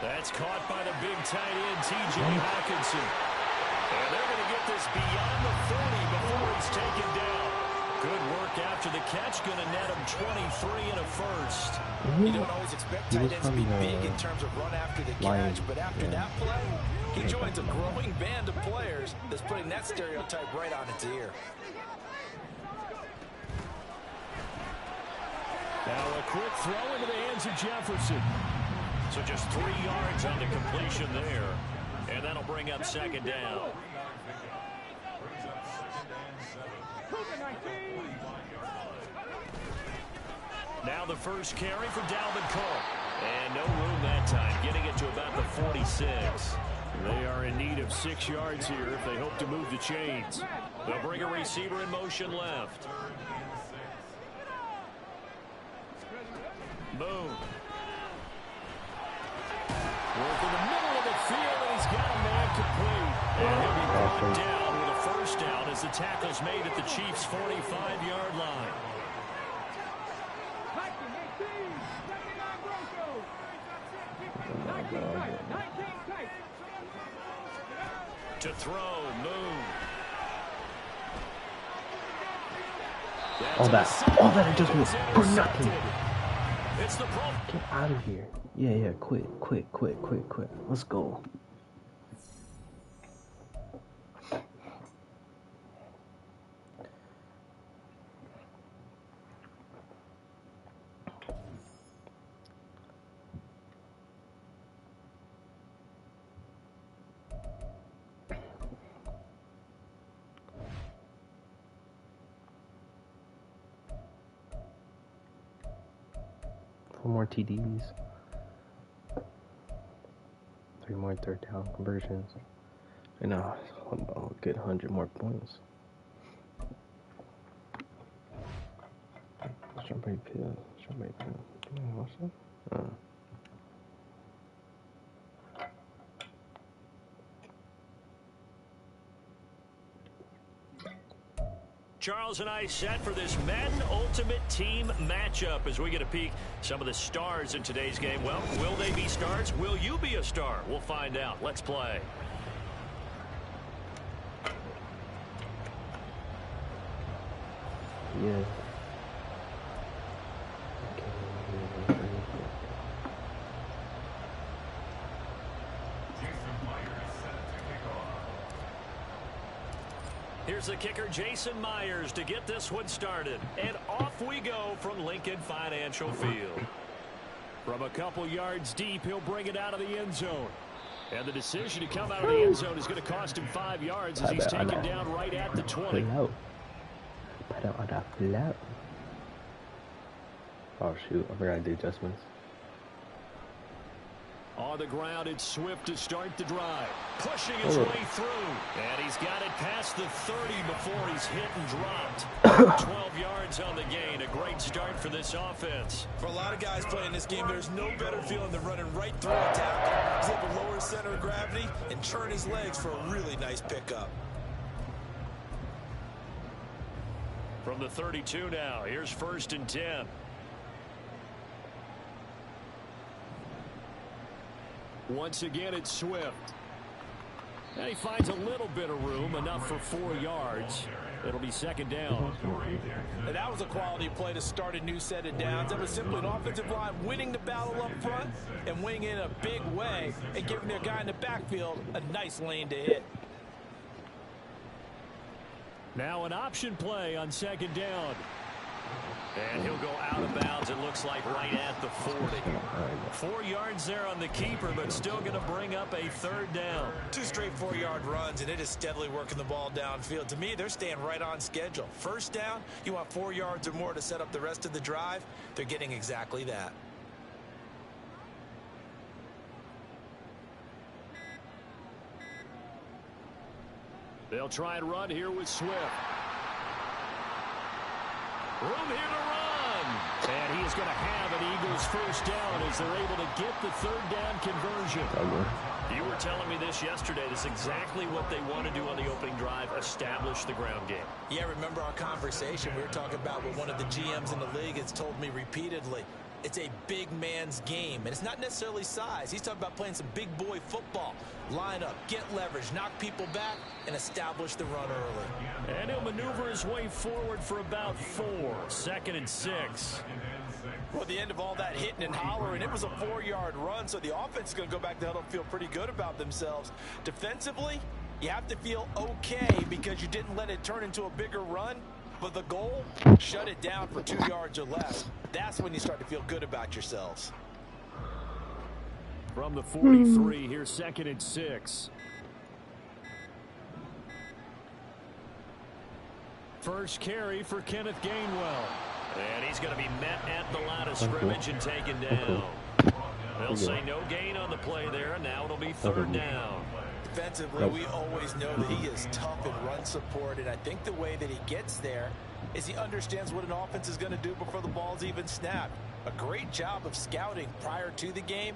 That's caught by the big tight end, T.J. Hawkinson. And they're going to get this beyond the 40 before he's taken down. Good work after the catch, going to net him 23 and a first. You don't always expect tight ends to be big in terms of run after the catch, but after that play, he joins a growing band of players that's putting that stereotype right on its ear. Now a quick throw into the hands of Jefferson. So just 3 yards on the completion there. And that'll bring up second down. Now the first carry for Dalvin Cook. And no room that time, getting it to about the 46. They are in need of 6 yards here if they hope to move the chains. They'll bring a receiver in motion left. Boom. Work in the middle of the field, and he's got a man complete. And he'll be brought down with a first down as the tackle's made at the Chiefs' 45-yard line. To throw, move. All that adjustment for nothing. It's the pro. Get out of here. Yeah, quit. Let's go. More TDs, 3 more third down conversions, and a good 100 more points. Strawberry pill. What's that? Charles and I set for this Madden Ultimate Team matchup as we get a peek some of the stars in today's game. Well, will they be stars? Will you be a star? We'll find out. Let's play. Yeah. Here's the kicker, Jason Myers, to get this one started. And off we go from Lincoln Financial Field. From a couple yards deep, he'll bring it out of the end zone. And the decision to come out of the end zone is going to cost him 5 yards as he's taken down right at the 20. Oh shoot, I forgot to do adjustments. On the ground, it's Swift to start the drive. Pushing his way through. And he's got it past the 30 before he's hit and dropped. 12 yards on the gain. A great start for this offense. For a lot of guys playing this game, there's no better feeling than running right through a tackle. He's able to lower his center of gravity and turn his legs for a really nice pickup. From the 32 now, here's 1st and 10. Once again, it's Swift. And he finds a little bit of room, enough for 4 yards. It'll be 2nd down. And that was a quality play to start a new set of downs. That was simply an offensive line winning the battle up front and winning in a big way and giving their guy in the backfield a nice lane to hit. Now an option play on 2nd down. And he'll go out of bounds, it looks like, right at the 40. 4 yards there on the keeper, but still going to bring up a 3rd down. 2 straight 4-yard runs, and it is steadily working the ball downfield. To me, they're staying right on schedule. 1st down, you want 4 yards or more to set up the rest of the drive. They're getting exactly that. They'll try and run here with Swift. Room here to run. And he is going to have an Eagles 1st down as they're able to get the 3rd down conversion. You were telling me this yesterday. This is exactly what they want to do on the opening drive, establish the ground game. Yeah, remember our conversation we were talking about with one of the GMs in the league has told me repeatedly. It's a big man's game, and it's not necessarily size. He's talking about playing some big boy football. Line up, get leverage, knock people back, and establish the run early. And he'll maneuver his way forward for about 4. 2nd and 6. Well, at the end of all that hitting and hollering, it was a 4-yard run, so the offense is going to go back to huddle and feel pretty good about themselves. Defensively, you have to feel okay because you didn't let it turn into a bigger run. But the goal, shut it down for 2 yards or less. That's when you start to feel good about yourselves. From the 43, here's 2nd and 6. First carry for Kenneth Gainwell. And he's going to be met at the line of scrimmage and taken down. They'll say no gain on the play there. Now it'll be 3rd down. Defensively, we always know that he is tough in run support, and I think the way that he gets there is he understands what an offense is going to do before the ball's even snapped. A great job of scouting prior to the game,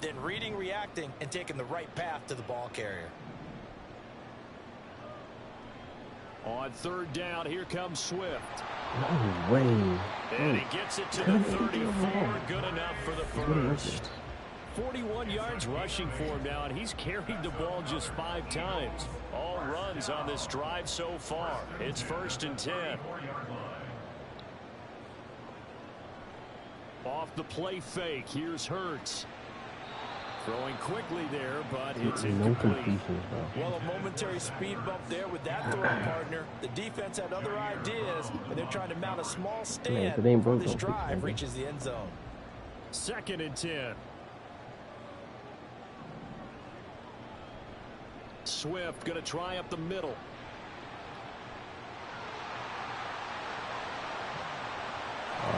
then reading, reacting, and taking the right path to the ball carrier. On 3rd down, here comes Swift. No way. And he gets it to the 34. Good enough for the 1st. 41 yards rushing for him now, and he's carried the ball just 5 times. All runs on this drive so far. It's 1st and 10. Off the play fake, here's Hurts. Throwing quickly there, but it's incomplete. Well, a momentary speed bump there with that throw partner. The defense had other ideas, and they're trying to mount a small stand before this drive reaches the end zone. 2nd and 10. Swift going to try up the middle.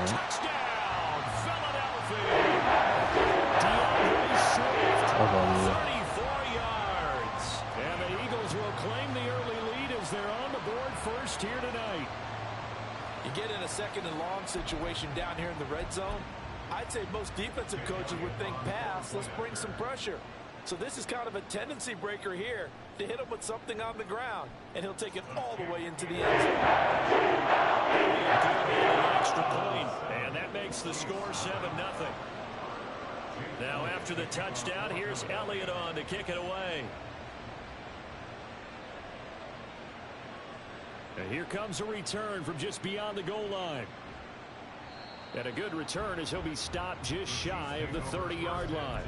Touchdown, Philadelphia. DeAndre Swift, 34 yards. And the Eagles will claim the early lead as they're on the board first here tonight. You get in a 2nd and long situation down here in the red zone. I'd say most defensive coaches would think pass. Let's bring some pressure. So this is kind of a tendency breaker here to hit him with something on the ground, and he'll take it all the way into the end zone. Extra point, and that makes the score 7-0. Now after the touchdown, here's Elliott on to kick it away. And here comes a return from just beyond the goal line. And a good return as he'll be stopped just shy of the 30-yard line.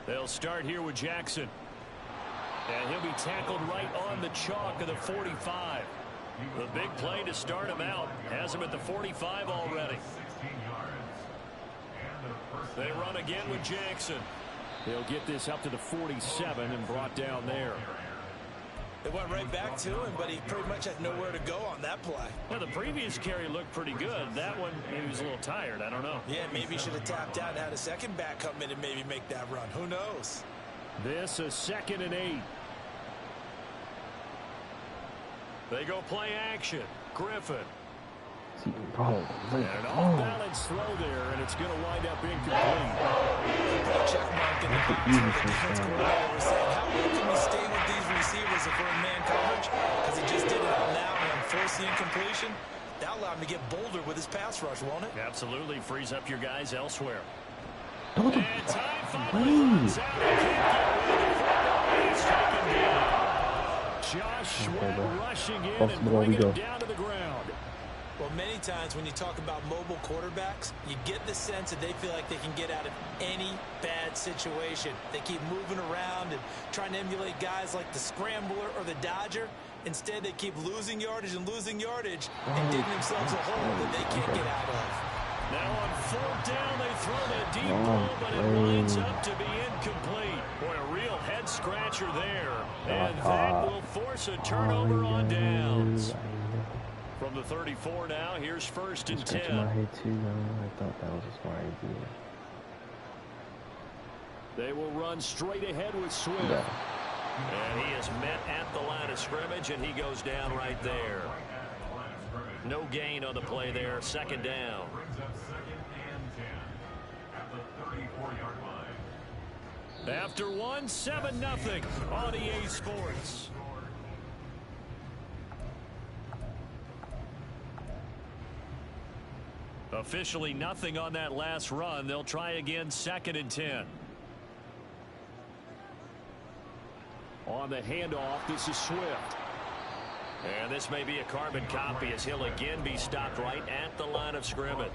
They'll start here with Jackson. And he'll be tackled right on the chalk of the 45. The big play to start him out. Has him at the 45 already. They run again with Jackson. They'll get this up to the 47 and brought down there. It went right back to him, but he pretty much had nowhere to go on that play. Well, the previous carry looked pretty good. That one, maybe he was a little tired. I don't know. Yeah, maybe he should have tapped out and had a second back come in and maybe make that run. Who knows? This is 2nd and 8. They go play action. Griffin. See, bro, And an off-balance throw there, and it's going to wind up incomplete. Check mark in the box. The defense coordinator was saying, how well can we stay with these receivers if we're in man coverage? Because he just did it on that one, forced the incompletion. That'll allow him to get bolder with his pass rush, won't it? Absolutely frees up your guys elsewhere. Don't And time finally runs out. He can't get rid of it. He's taken down. Josh Sweat rushing in and bringing him down to the ground. Well, many times when you talk about mobile quarterbacks, you get the sense that they feel like they can get out of any bad situation. They keep moving around and trying to emulate guys like the Scrambler or the Dodger. Instead, they keep losing yardage and digging themselves a hole that they can't get out of. Now on 4th down, they throw that deep ball, but it winds up to be incomplete. Boy, a real head-scratcher there. And that will force a turnover on downs. From the 34 now, here's 1st and 10. My head too, I thought that was a smart idea. They will run straight ahead with Swift. Yeah. And he is met at the line of scrimmage, and he goes down right there. No gain on the play there. 2nd down. Brings up 2nd and 10 at the 34-yard line. After 1, 7-0 on EA Sports. Officially nothing on that last run. They'll try again 2nd and 10. On the handoff, this is Swift. And this may be a carbon copy as he'll again be stopped right at the line of scrimmage.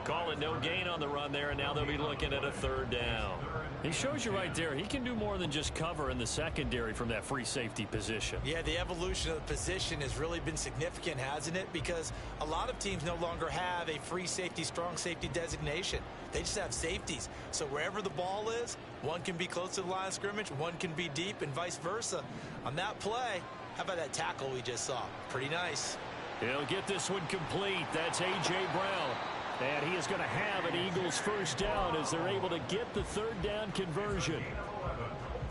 Call it no gain on the run there, and now they'll be looking at a 3rd down. He shows you right there, he can do more than just cover in the secondary from that free safety position. Yeah, the evolution of the position has really been significant, hasn't it? Because a lot of teams no longer have a free safety, strong safety designation. They just have safeties. So wherever the ball is, one can be close to the line of scrimmage, one can be deep, and vice versa. On that play, how about that tackle we just saw? Pretty nice. He'll get this one complete. That's A.J. Brown. And he is going to have an Eagles 1st down as they're able to get the 3rd down conversion.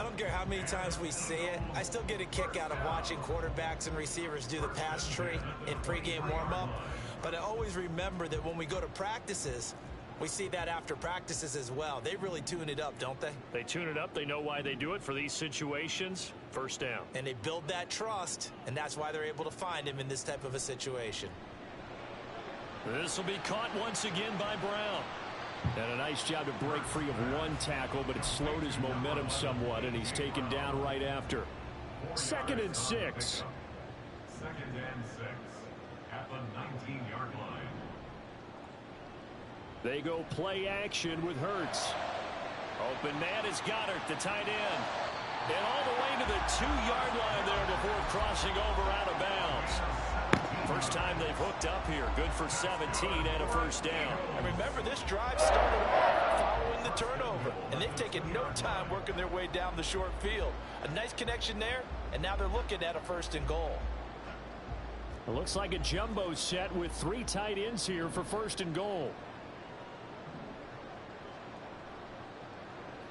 I don't care how many times we see it. I still get a kick out of watching quarterbacks and receivers do the pass tree in pregame warm-up. But I always remember that when we go to practices, we see that after practices as well. They really tune it up, don't they? They tune it up. They know why they do it for these situations. 1st down. And they build that trust, and that's why they're able to find him in this type of a situation. This will be caught once again by Brown. And a nice job to break free of one tackle, but it slowed his momentum somewhat, and he's taken down right after. 2nd and 6. 2nd and 6 at the 19-yard line. They go play action with Hurts. Open man is Goddard, the tight end. And all the way to the 2-yard line there before crossing over out of bounds. First time they've hooked up here. Good for 17 and a 1st down. And remember, this drive started off following the turnover, and they've taken no time working their way down the short field. A nice connection there, and now they're looking at a 1st and goal. It looks like a jumbo set with 3 tight ends here for 1st and goal.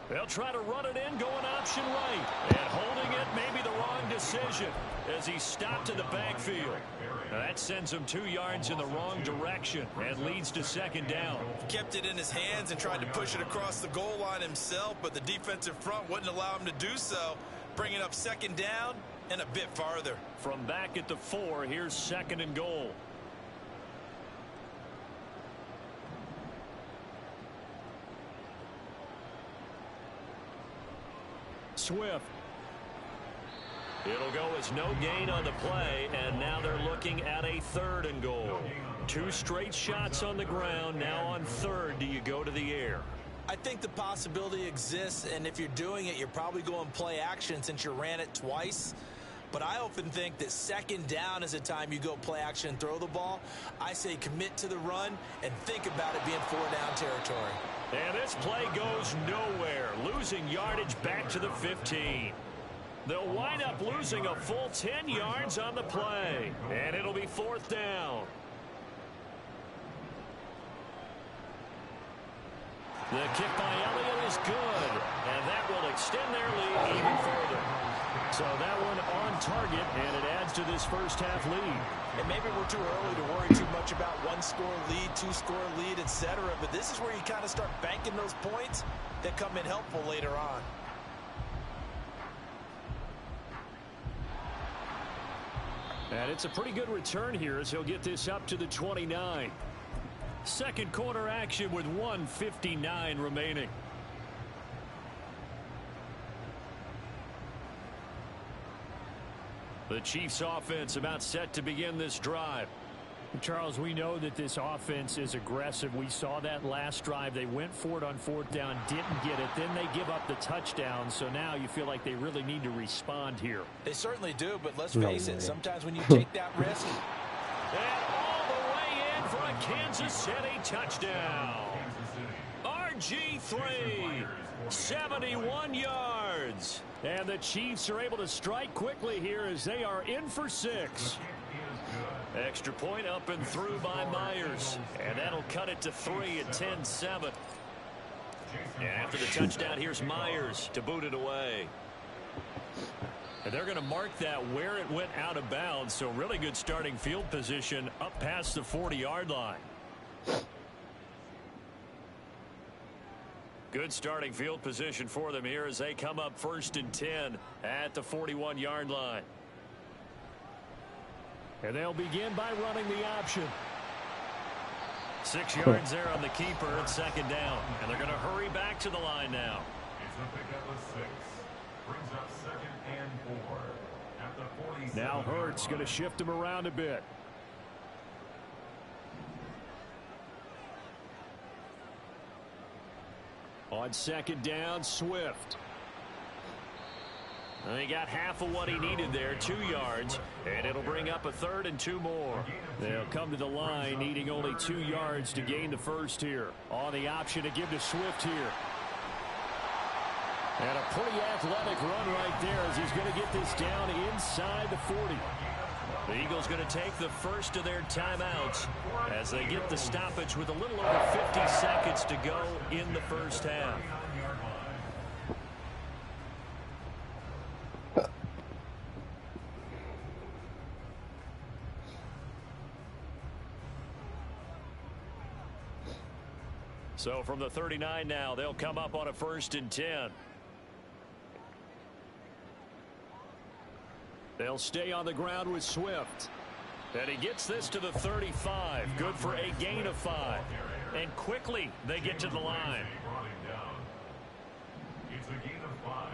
They'll try to run it in, going option right. And holding it may be the wrong decision as he stopped in the backfield. Now that sends him 2 yards in the wrong direction and leads to 2nd down. Kept it in his hands and tried to push it across the goal line himself, but the defensive front wouldn't allow him to do so. Bringing up 2nd down and a bit farther. From back at the 4, here's 2nd and goal. Swift. It'll go as no gain on the play, and now they're looking at a 3rd and goal. 2 straight shots on the ground. Now on 3rd, do you go to the air? I think the possibility exists, and if you're doing it, you're probably going play action since you ran it twice. But I often think that second down is a time you go play action and throw the ball. I say commit to the run and think about it being 4-down territory. And this play goes nowhere, losing yardage back to the 15. They'll wind up losing a full 10 yards on the play, and it'll be 4th down. The kick by Elliott is good, and that will extend their lead even further. So that one on target, and it adds to this first half lead. And maybe we're too early to worry too much about one-score lead, two-score lead, etc. But this is where you kind of start banking those points that come in helpful later on. And it's a pretty good return here as he'll get this up to the 29. Second quarter action with 1:59 remaining. The Chiefs offense about set to begin this drive. Charles, we know that this offense is aggressive. We saw that last drive. They went for it on 4th down, didn't get it. Then they give up the touchdown. So now you feel like they really need to respond here. They certainly do, but let's face it, sometimes when you take that risk. And all the way in for a Kansas City touchdown. RG3, 71 yards. And the Chiefs are able to strike quickly here as they are in for 6. Extra point up and through by Myers. And that'll cut it to 3 at 10-7. And after the touchdown, here's Myers to boot it away. And they're going to mark that where it went out of bounds. So really good starting field position up past the 40-yard line. Good starting field position for them here as they come up 1st and 10 at the 41-yard line. And they'll begin by running the option. 6 yards there on the keeper at 2nd down. And they're going to hurry back to the line now. It's a pickup of 6. Brings up 2nd and 4 at the 47. Now Hurts going to shift him around a bit. On 2nd down, Swift. He got half of what he needed there, 2 yards, and it'll bring up a 3rd and 2 more. They'll come to the line needing only 2 yards to gain the first here. On the option to give to Swift here. And a pretty athletic run right there as he's going to get this down inside the 40. The Eagles going to take the first of their timeouts as they get the stoppage with a little over 50 seconds to go in the first half. So from the 39 now, they'll come up on a 1st and 10. They'll stay on the ground with Swift. And he gets this to the 35. Good for a gain of 5. And quickly they get to the line.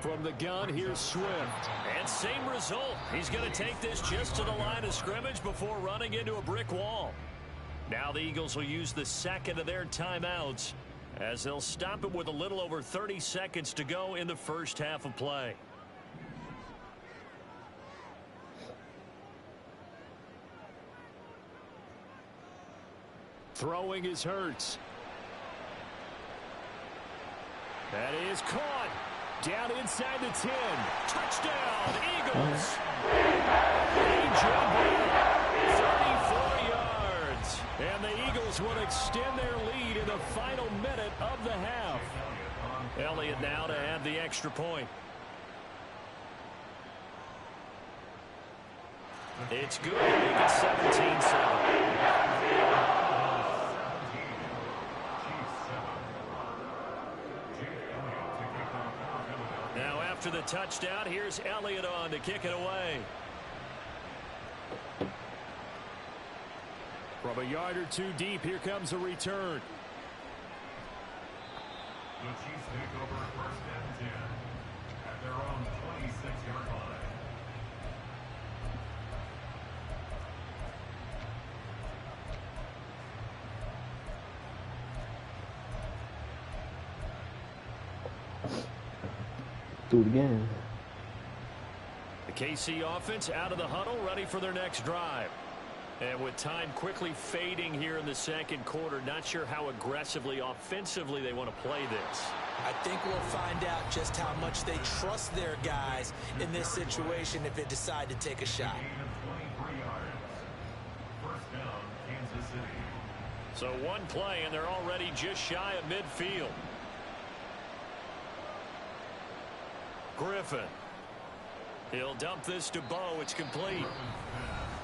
From the gun, here's Swift. And same result. He's going to take this just to the line of scrimmage before running into a brick wall. Now the Eagles will use the second of their timeouts as they'll stop it with a little over 30 seconds to go in the first half of play. Throwing is Hurts. That is caught. Down inside the 10. Touchdown, Eagles. A.J. 34 yards. And the Eagles will extend their lead in the final minute of the half. Elliott now to add the extra point. It's good. Make it 17-7. Now after the touchdown, here's Elliott on to kick it away. From a yard or two deep, here comes a return. The Chiefs take over 1st and 10 at their own 26-yard line. Do it again. The KC offense out of the huddle, ready for their next drive. And with time quickly fading here in the second quarter, not sure how aggressively, offensively they want to play this. I think we'll find out just how much they trust their guys in this situation if they decide to take a shot. So one play, and they're already just shy of midfield. Griffin. He'll dump this to Bo. It's complete.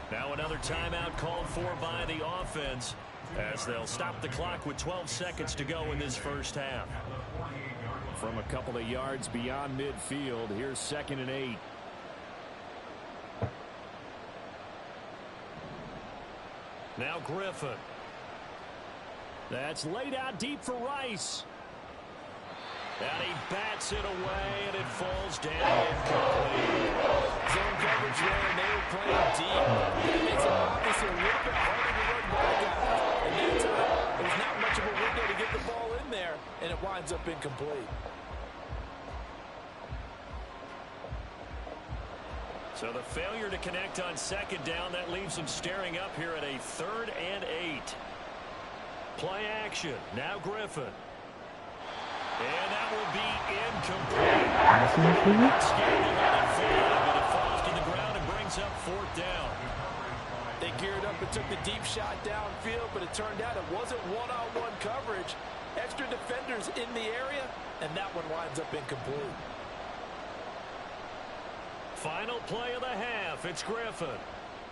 Now another timeout called for by the offense as they'll stop the clock with 12 seconds to go in this first half. From a couple of yards beyond midfield, here's 2nd and 8. Now Griffin. That's laid out deep for Rice. And he bats it away, and it falls down incomplete. Zone coverage there, and they were playing deep. That makes it obviously a little bit harder to run by guys. And that time, it was not much of a window to get the ball in there, and it winds up incomplete. So the failure to connect on 2nd down, that leaves them staring up here at a 3rd and 8. Play action. Now Griffin. And that will be incomplete. Scared to let it fall, but it falls to the ground and brings up 4th down. They geared up and took the deep shot downfield, but it turned out it wasn't one-on-one coverage. Extra defenders in the area, and that one winds up incomplete. Final play of the half. It's Griffin.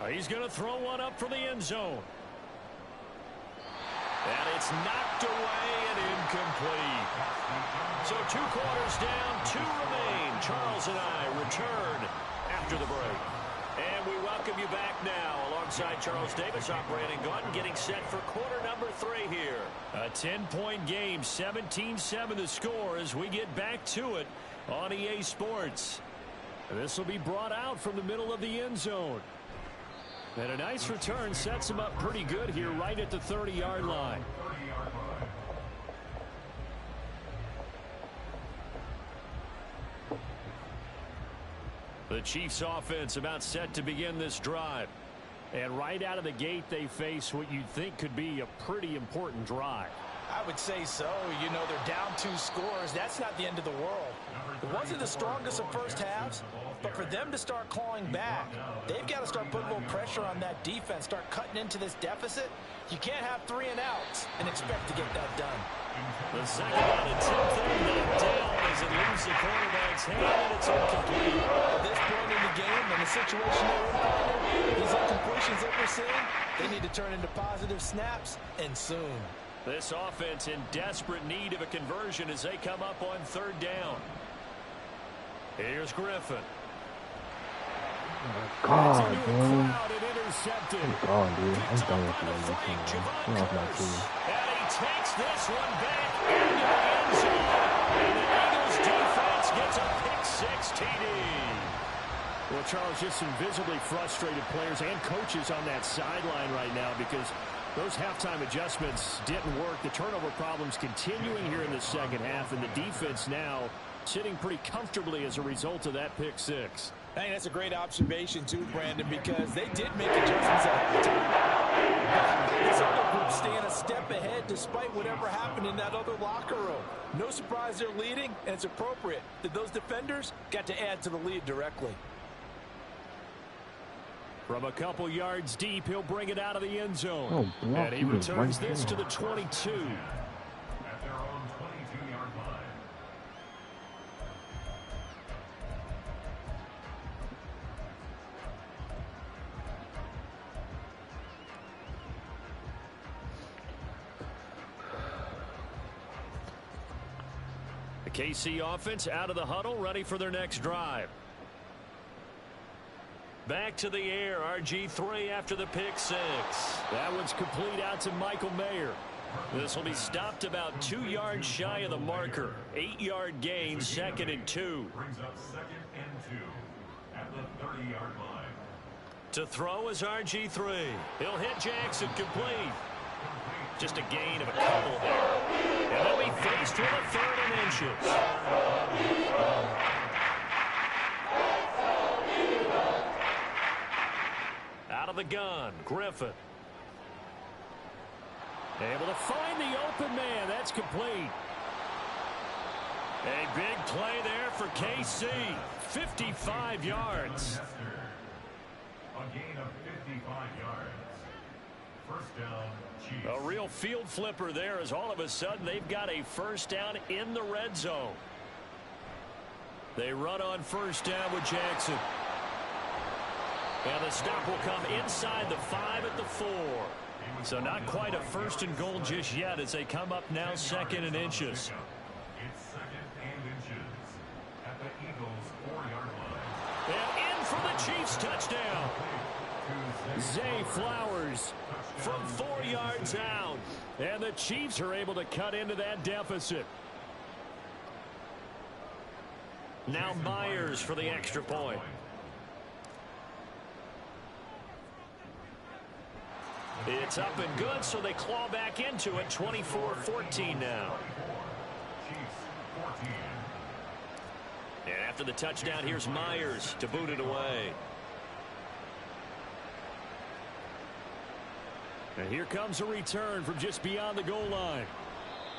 He's going to throw one up for the end zone. And it's knocked away and incomplete. So 2 quarters down, 2 remain. Charles and I return after the break. And we welcome you back now alongside Charles Davis, operating Gordon, getting set for quarter number 3 here. A 10-point game, 17-7 the score as we get back to it on EA Sports. This will be brought out from the middle of the end zone. And a nice return sets him up pretty good here right at the 30-yard line. The Chiefs offense about set to begin this drive. And right out of the gate, they face what you'd think could be a pretty important drive. I would say so. You know, they're down 2 scores. That's not the end of the world. It wasn't the strongest of first halves, but for them to start clawing back, they've got to start putting a little pressure on that defense, start cutting into this deficit. You can't have 3 and outs and expect to get that done. The second out attempt there knocked down as it leaves the quarterback's hand, and it's incomplete. At this point in the game, in the situation they're in, these incompletions that we're seeing, they need to turn into positive snaps, and soon. This offense in desperate need of a conversion as they come up on 3rd down. Here's Griffin. God, It's into a man. crowd and intercepted. I'm gone, dude. I'm Picked done off with by you the on my team, flank, man. Get off my team. And he takes this one back into the end zone. And the Eagles defense gets a pick-6 TD. Well, Charles, just some visibly frustrated players and coaches on that sideline right now because those halftime adjustments didn't work. The turnover problems continuing here in the second half, and the defense now sitting pretty comfortably as a result of that pick-6. I think that's a great observation, too, Brandon, because they did make adjustments at halftime. This other group staying a step ahead despite whatever happened in that other locker room. No surprise they're leading, and it's appropriate that those defenders got to add to the lead directly. From a couple yards deep, he'll bring it out of the end zone. Oh, block And he you returns right this to there. the 22. At their own 22-yard line. The KC offense out of the huddle, ready for their next drive. Back to the air, RG3 after the pick-6. That one's complete out to Michael Mayer. This will be stopped about 2 yards shy of the marker. 8-yard gain, 2nd and 2. Brings up 2nd and 2 at the 30-yard line. To throw is RG3. He'll hit Jackson, complete. Just a gain of a couple there. And they'll be faced with a 3rd and inches. Out of the gun, Griffin. Able to find the open man. That's complete. A big play there for KC. 55 yards. A gain of 55 yards. First down, Chiefs. A real field flipper there as all of a sudden they've got a first down in the red zone. They run on first down with Jackson. And the stop will come inside the 5 at the 4. So not quite a first and goal just yet as they come up now second and inches. It's second and inches at the Eagles' 4-yard line. And in for the Chiefs touchdown. Zay Flowers from 4 yards out. And the Chiefs are able to cut into that deficit. Now Myers for the extra point. It's up and good, so they claw back into it. 24-14 now. And after the touchdown, here's Myers to boot it away. And here comes a return from just beyond the goal line.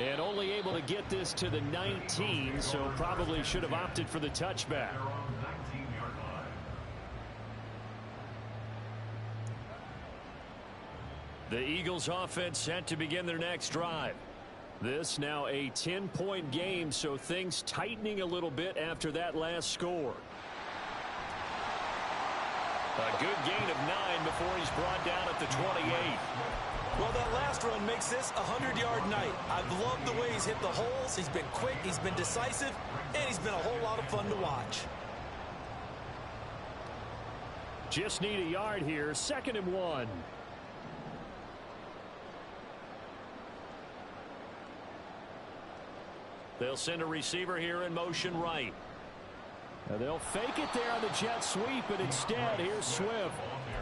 And only able to get this to the 19, so probably should have opted for the touchback. The Eagles offense set to begin their next drive. This now a 10-point game, so things tightening a little bit after that last score. A good gain of 9 before he's brought down at the 28. Well, that last run makes this a 100-yard night. I've loved the way he's hit the holes. He's been quick, he's been decisive, and he's been a whole lot of fun to watch. Just need a yard here. 2nd and 1. They'll send a receiver here in motion right. Now they'll fake it there on the jet sweep, but instead, here's Swift.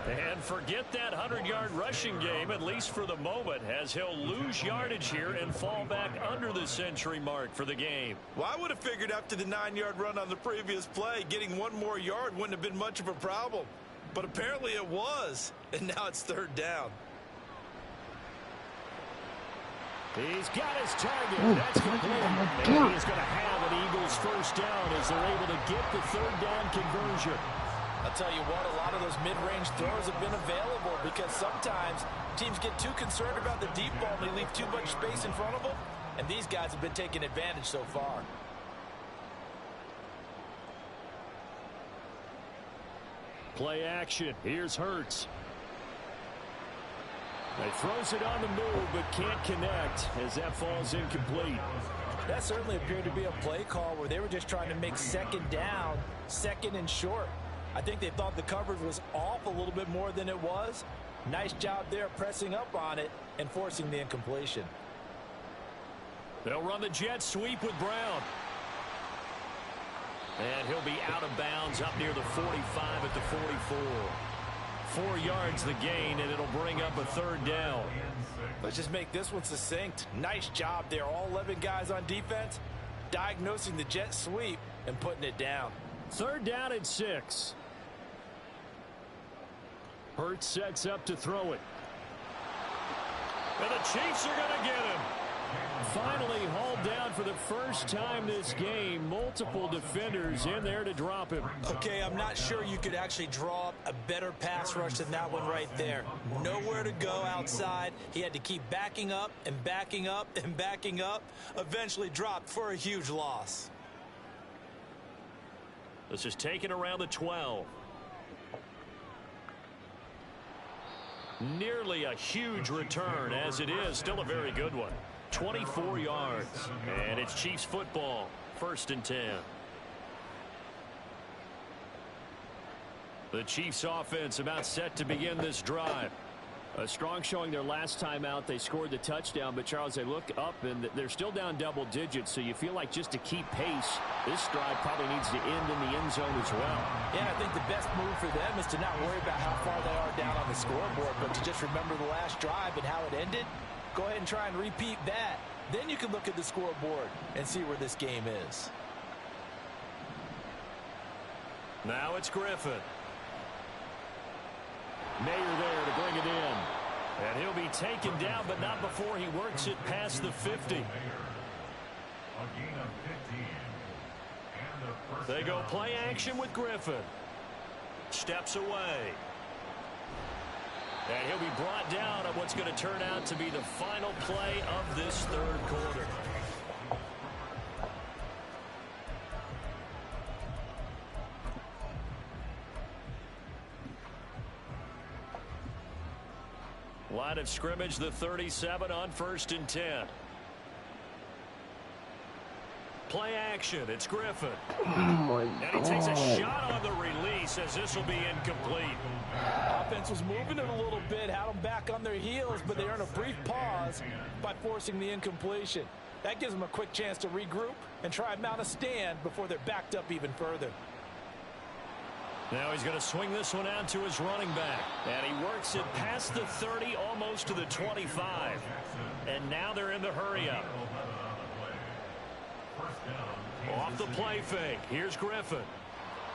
And forget that 100-yard rushing game, at least for the moment, as he'll lose yardage here and fall back under the century mark for the game. Well, I would have figured after the 9-yard run on the previous play, getting one more yard wouldn't have been much of a problem. But apparently it was, and now it's 3rd down. He's got his target. That's complete. And he's going to have an Eagles first down as they're able to get the 3rd down conversion. I'll tell you what, a lot of those mid-range throws have been available because sometimes teams get too concerned about the deep ball and they leave too much space in front of them, and these guys have been taking advantage so far. Play action. Here's Hurts. He throws it on the move but can't connect as that falls incomplete. That certainly appeared to be a play call where they were just trying to make 2nd down, 2nd and short. I think they thought the coverage was off a little bit more than it was. Nice job there pressing up on it and forcing the incompletion. They'll run the jet sweep with Brown. And he'll be out of bounds up near the 45 at the 44. 4 yards the gain, and it'll bring up a 3rd down. Let's just make this one succinct. Nice job there. All 11 guys on defense diagnosing the jet sweep and putting it down. 3rd down and 6. Hurts sets up to throw it. And the Chiefs are going to get him. Finally hauled down for the first time this game. Multiple defenders in there to drop him. Okay, I'm not sure you could actually draw up a better pass rush than that one right there. Nowhere to go outside. He had to keep backing up and backing up and backing up. Eventually dropped for a huge loss. This is taken around the 12. Nearly a huge return, as it is still a very good one. 24 yards, and it's Chiefs football. 1st and 10. The Chiefs offense about set to begin this drive. A strong showing their last time out. They scored the touchdown, but Charles, they look up and they're still down double digits, so you feel like just to keep pace, this drive probably needs to end in the end zone as well. Yeah, I think the best move for them is to not worry about how far they are down on the scoreboard, but to just remember the last drive and how it ended. Go ahead and try and repeat that. Then you can look at the scoreboard and see where this game is. Now it's Griffin. Mayer there to bring it in. And he'll be taken down, but not before he works it past the 50. They go play action with Griffin. Steps away. And he'll be brought down at what's going to turn out to be the final play of this third quarter. Line of scrimmage, the 37 on 1st and 10. Play action. It's Griffin. Oh my and he takes a shot on the release as this will be incomplete. Offense was moving it a little bit, had them back on their heels, but they earn a brief pause by forcing the incompletion. That gives them a quick chance to regroup and try and mount a stand before they're backed up even further. Now he's going to swing this one out to his running back. And he works it past the 30, almost to the 25. And now they're in the hurry-up. Off the play fake. Here's Griffin.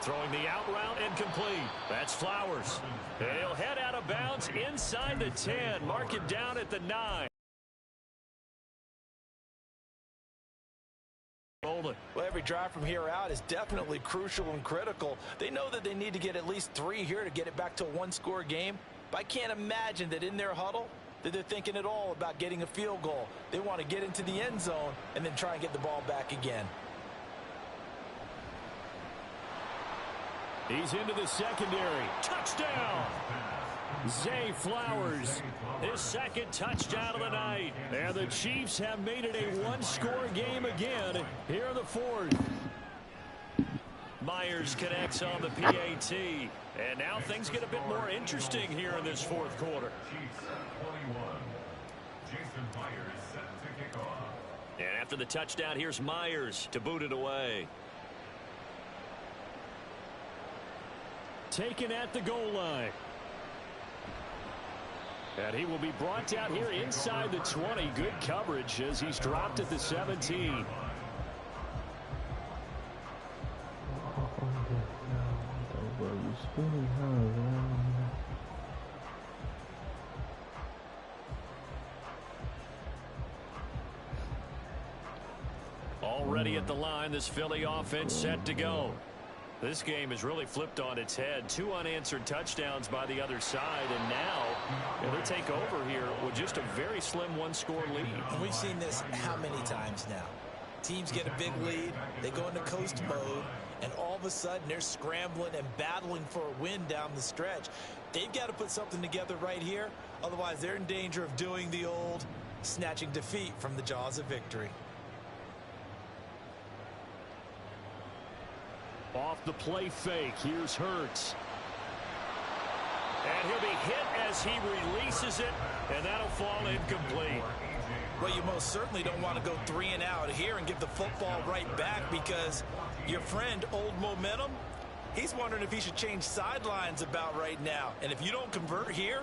Throwing the out route incomplete. That's Flowers. He'll head out of bounds inside the 10. Mark it down at the 9. Well, every drive from here out is definitely crucial and critical. They know that they need to get at least 3 here to get it back to a one-score game. But I can't imagine that in their huddle that they're thinking at all about getting a field goal. They want to get into the end zone and then try and get the ball back again. He's into the secondary. Touchdown! Zay Flowers, his second touchdown of the night. And the Chiefs have made it a one-score game again here in the fourth. Myers connects on the PAT. And now things get a bit more interesting here in this fourth quarter. And after the touchdown, here's Myers to boot it away. Taken at the goal line. And he will be brought down here inside the 20. Good coverage as he's dropped at the 17. Already at the line, this Philly offense set to go. This game is really flipped on its head. 2 unanswered touchdowns by the other side, and now they take over here with just a very slim one-score lead. And we've seen this how many times now? Teams get a big lead, they go into coast mode, and all of a sudden they're scrambling and battling for a win down the stretch. They've got to put something together right here, otherwise they're in danger of doing the old snatching defeat from the jaws of victory. Off the play fake, here's Hurts. And he'll be hit as he releases it, and that'll fall incomplete. Well, you most certainly don't want to go 3 and out here and give the football right back, because your friend, Old Momentum, he's wondering if he should change sidelines about right now. And if you don't convert here,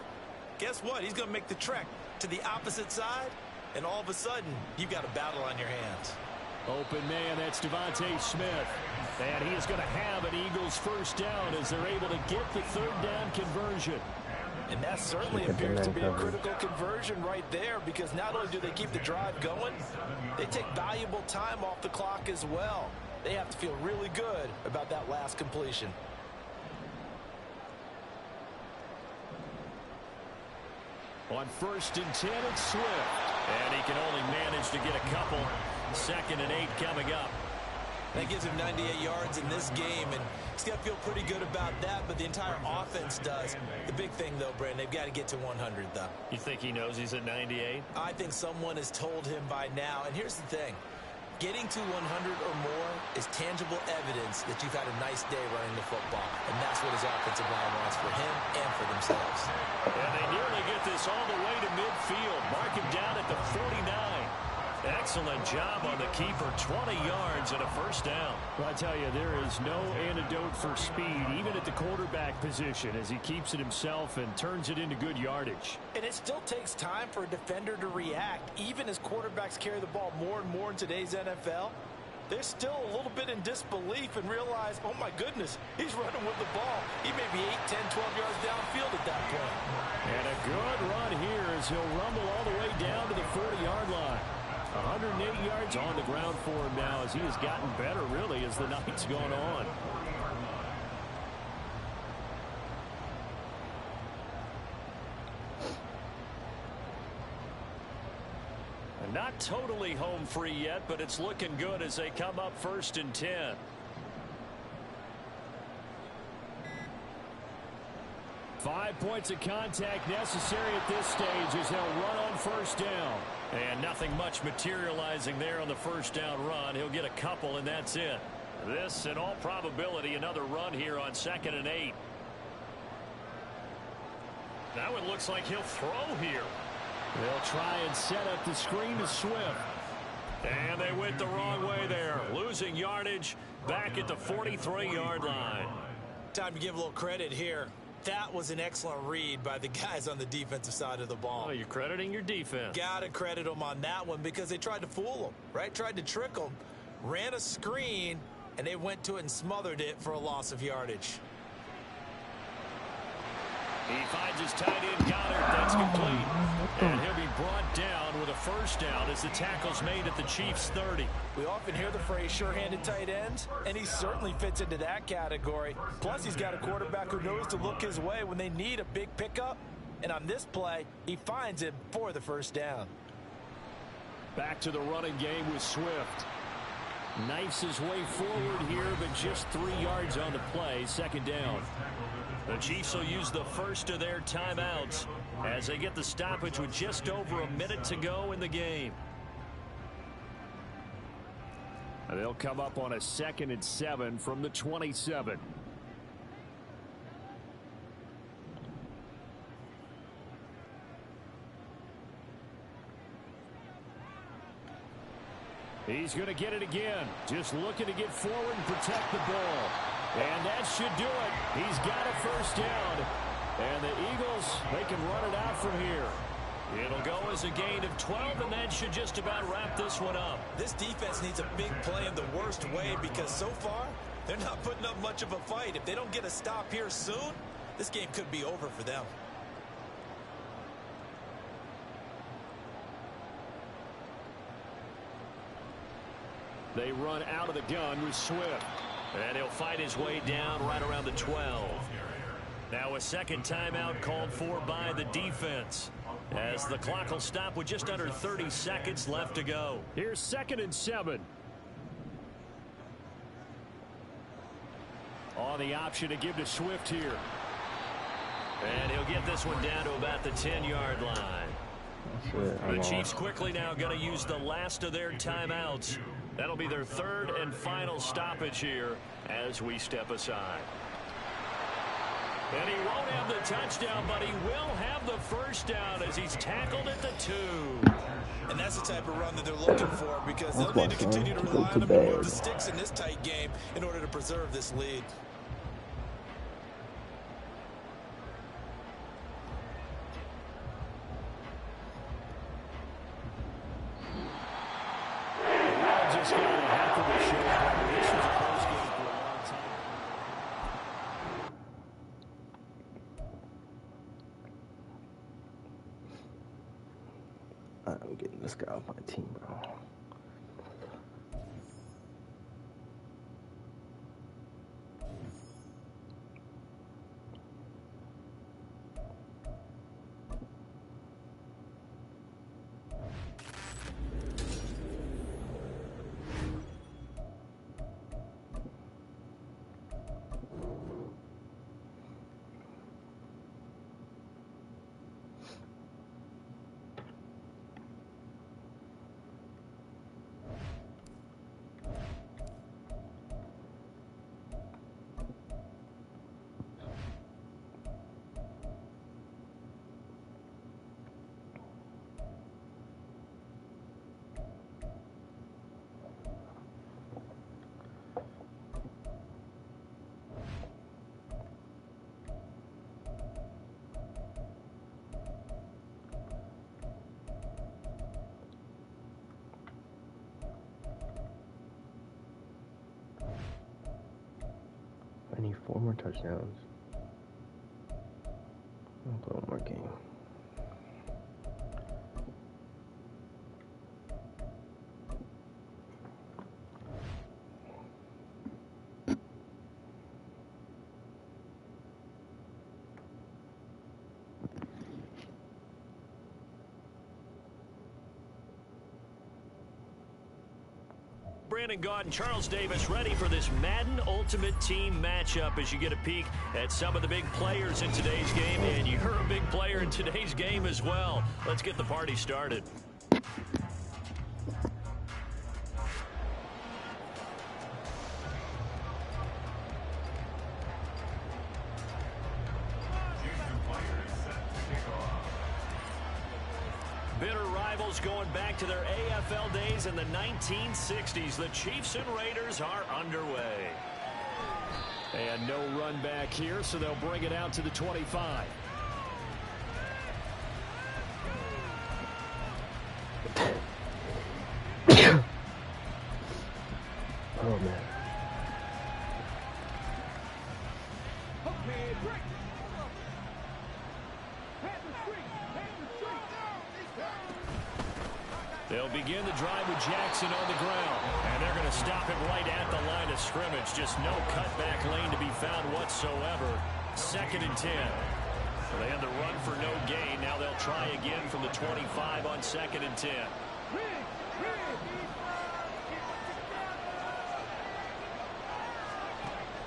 guess what? He's going to make the trek to the opposite side, and all of a sudden, you've got a battle on your hands. Open man, that's Devontae Smith. And he is going to have an Eagles first down as they're able to get the third down conversion. And that certainly appears to be a critical conversion right there, because not only do they keep the drive going, they take valuable time off the clock as well. They have to feel really good about that last completion. On 1st and 10, it's Swift. And he can only manage to get a couple. 2nd and 8 coming up. That gives him 98 yards in this game, and he's got to feel pretty good about that, but the entire offense does. The big thing, though, Brandon, they've got to get to 100, though. You think he knows he's at 98? I think someone has told him by now, and here's the thing. Getting to 100 or more is tangible evidence that you've had a nice day running the football, and that's what his offensive line wants for him and for themselves. And they nearly get this all the way to midfield. Mark him down at the 49. Excellent job on the keeper. 20 yards and a first down. Well, I tell you, there is no antidote for speed, even at the quarterback position, as he keeps it himself and turns it into good yardage. And it still takes time for a defender to react, even as quarterbacks carry the ball more and more in today's NFL. they're still a little bit in disbelief and realize, oh my goodness, he's running with the ball. He may be 8, 10, 12 yards downfield at that point. And a good run here as he'll rumble all the way down to the 40-yard line. 108 yards on the ground for him now as he has gotten better, really, as the night's gone on. Not totally home free yet, but it's looking good as they come up 1st and 10. Five points of contact necessary at this stage as they'll run on 1st down. And nothing much materializing there on the 1st down run. He'll get a couple, and that's it. This, in all probability, another run here on 2nd and 8. Now it looks like he'll throw here. They'll try and set up the screen to Swift. And they went the wrong way there. Losing yardage back at the 43-yard line. Time to give a little credit here. That was an excellent read by the guys on the defensive side of the ball. Oh, you're crediting your defense. Got to credit them on that one because they tried to fool them, right? Tried to trick them, ran a screen, and they went to it and smothered it for a loss of yardage. He finds his tight end, Goddard. That's complete. And he'll be brought down with a 1st down as the tackle's made at the Chiefs' 30. We often hear the phrase sure-handed tight ends, and he certainly fits into that category. Plus, he's got a quarterback who knows to look his way when they need a big pickup. And on this play, he finds him for the 1st down. Back to the running game with Swift. Knifes his way forward here, but just 3 yards on the play. 2nd down. The Chiefs will use the first of their timeouts as they get the stoppage with just over a minute to go in the game. And they'll come up on a 2nd and 7 from the 27. He's going to get it again. Just looking to get forward and protect the ball. And that should do it. He's got a 1st down. And the Eagles, they can run it out from here. It'll go as a gain of 12, and that should just about wrap this one up. This defense needs a big play in the worst way because so far, they're not putting up much of a fight. If they don't get a stop here soon, this game could be over for them. They run out of the gun with Swift. And he'll fight his way down right around the 12. Now a 2nd timeout called for by the defense as the clock will stop with just under 30 seconds left to go. Here's 2nd and 7. On the option to give to Swift here. And he'll get this one down to about the 10-yard line. The Chiefs quickly now going to use the last of their timeouts. That'll be their 3rd and final stoppage here as we step aside. And he won't have the touchdown, but he will have the 1st down as he's tackled at the 2. And that's the type of run that they're looking for because they'll need to continue to rely on him to move the sticks in this tight game in order to preserve this lead. Just got a half of the show. This was a close game for a long time. I'm getting this guy off my team, bro. I need 4 more touchdowns. I'll play one more game. Brandon Gaud and Charles Davis ready for this Madden Ultimate Team matchup as you get a peek at some of the big players in today's game. And you're a big player in today's game as well. Let's get the party started. Bitter rivals going back to their AFL days in the 1960s. The Chiefs and Raiders are underway. And no run back here, so they'll bring it out to the 25. Oh, man. They'll begin the drive with Jackson on the ground. And they're going to stop it right at the line of scrimmage. Just no cutback lane to be found whatsoever. 2nd and 10. They had the run for no gain. Now they'll try again from the 25 on 2nd and 10.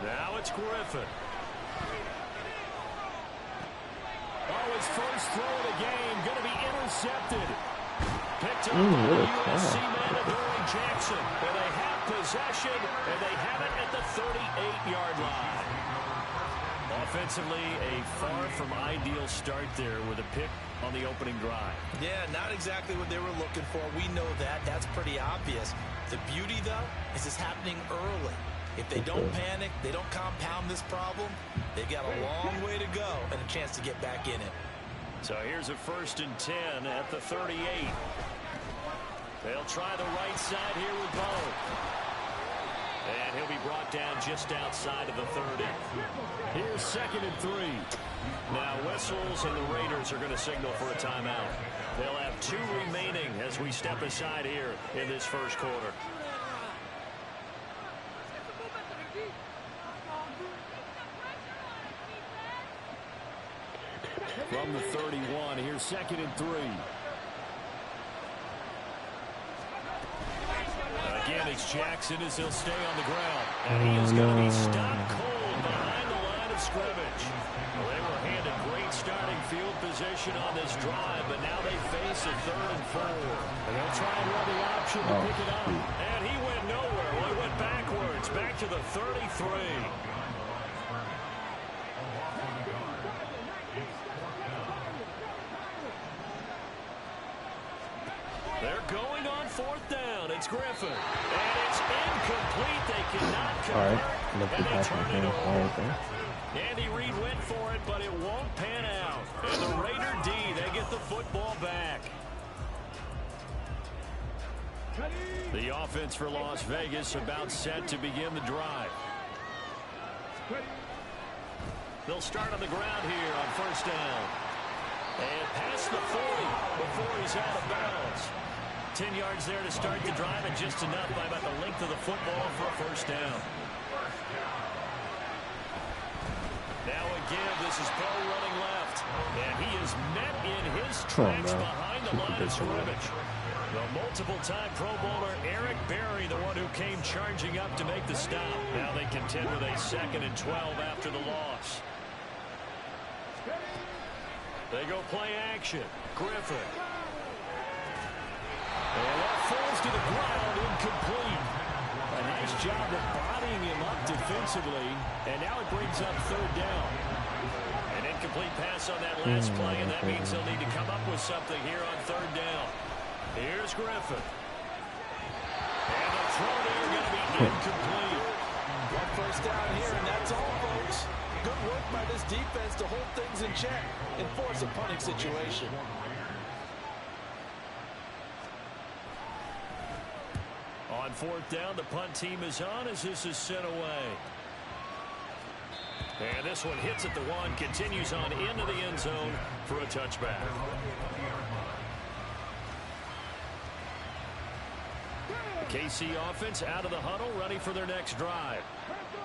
Now it's Griffin. Oh, his first throw of the game going to be intercepted. Picked up by the USC man of Early Jackson. And they have possession, and they have it at the 38-yard line. Offensively, a far from ideal start there with a pick on the opening drive. Yeah, not exactly what they were looking for. We know that. That's pretty obvious. The beauty, though, is it's happening early. If they don't panic, they don't compound this problem, they've got a long way to go and a chance to get back in it. So here's a 1st and 10 at the 38. They'll try the right side here with Bowe. And he'll be brought down just outside of the 30. Here's 2nd and 3. Now whistles and the Raiders are going to signal for a timeout. They'll have 2 remaining as we step aside here in this first quarter. From the 31, here's 2nd and 3. Again, it's Jackson as he'll stay on the ground. And he is going to be stopped cold behind the line of scrimmage. Well, they were handed great starting field position on this drive, but now they face a 3rd and 4. And they'll try and run the option to pick it up. And he went nowhere. Well, he went backwards, back to the 33. They're going on 4th down. It's Griffin. And it's incomplete. They cannot convert. And they turn it over. Andy Reid went for it, but it won't pan out. And the Raider D, they get the football back. The offense for Las Vegas about set to begin the drive. They'll start on the ground here on 1st down. And past the 40 before he's out of bounds. 10 yards there to start the drive, and just enough by about the length of the football for a 1st down. Now again, this is Bowe running left. And he is met in his tracks behind the line of scrimmage. The multiple-time Pro Bowler Eric Berry, the one who came charging up to make the stop. Now they contend with a 2nd and 12 after the loss. They go play action. Griffin. And that falls to the ground, incomplete. A nice job of bodying him up defensively. And now it brings up 3rd down. An incomplete pass on that last play, and that means they'll need to come up with something here on 3rd down. Here's Griffin. And the throw there going to be incomplete. 1 first down here, and that's all, folks. Good work by this defense to hold things in check and force a punting situation. On 4th down, the punt team is on as this is sent away. And this one hits at the 1, continues on into the end zone for a touchback. The KC offense out of the huddle, ready for their next drive.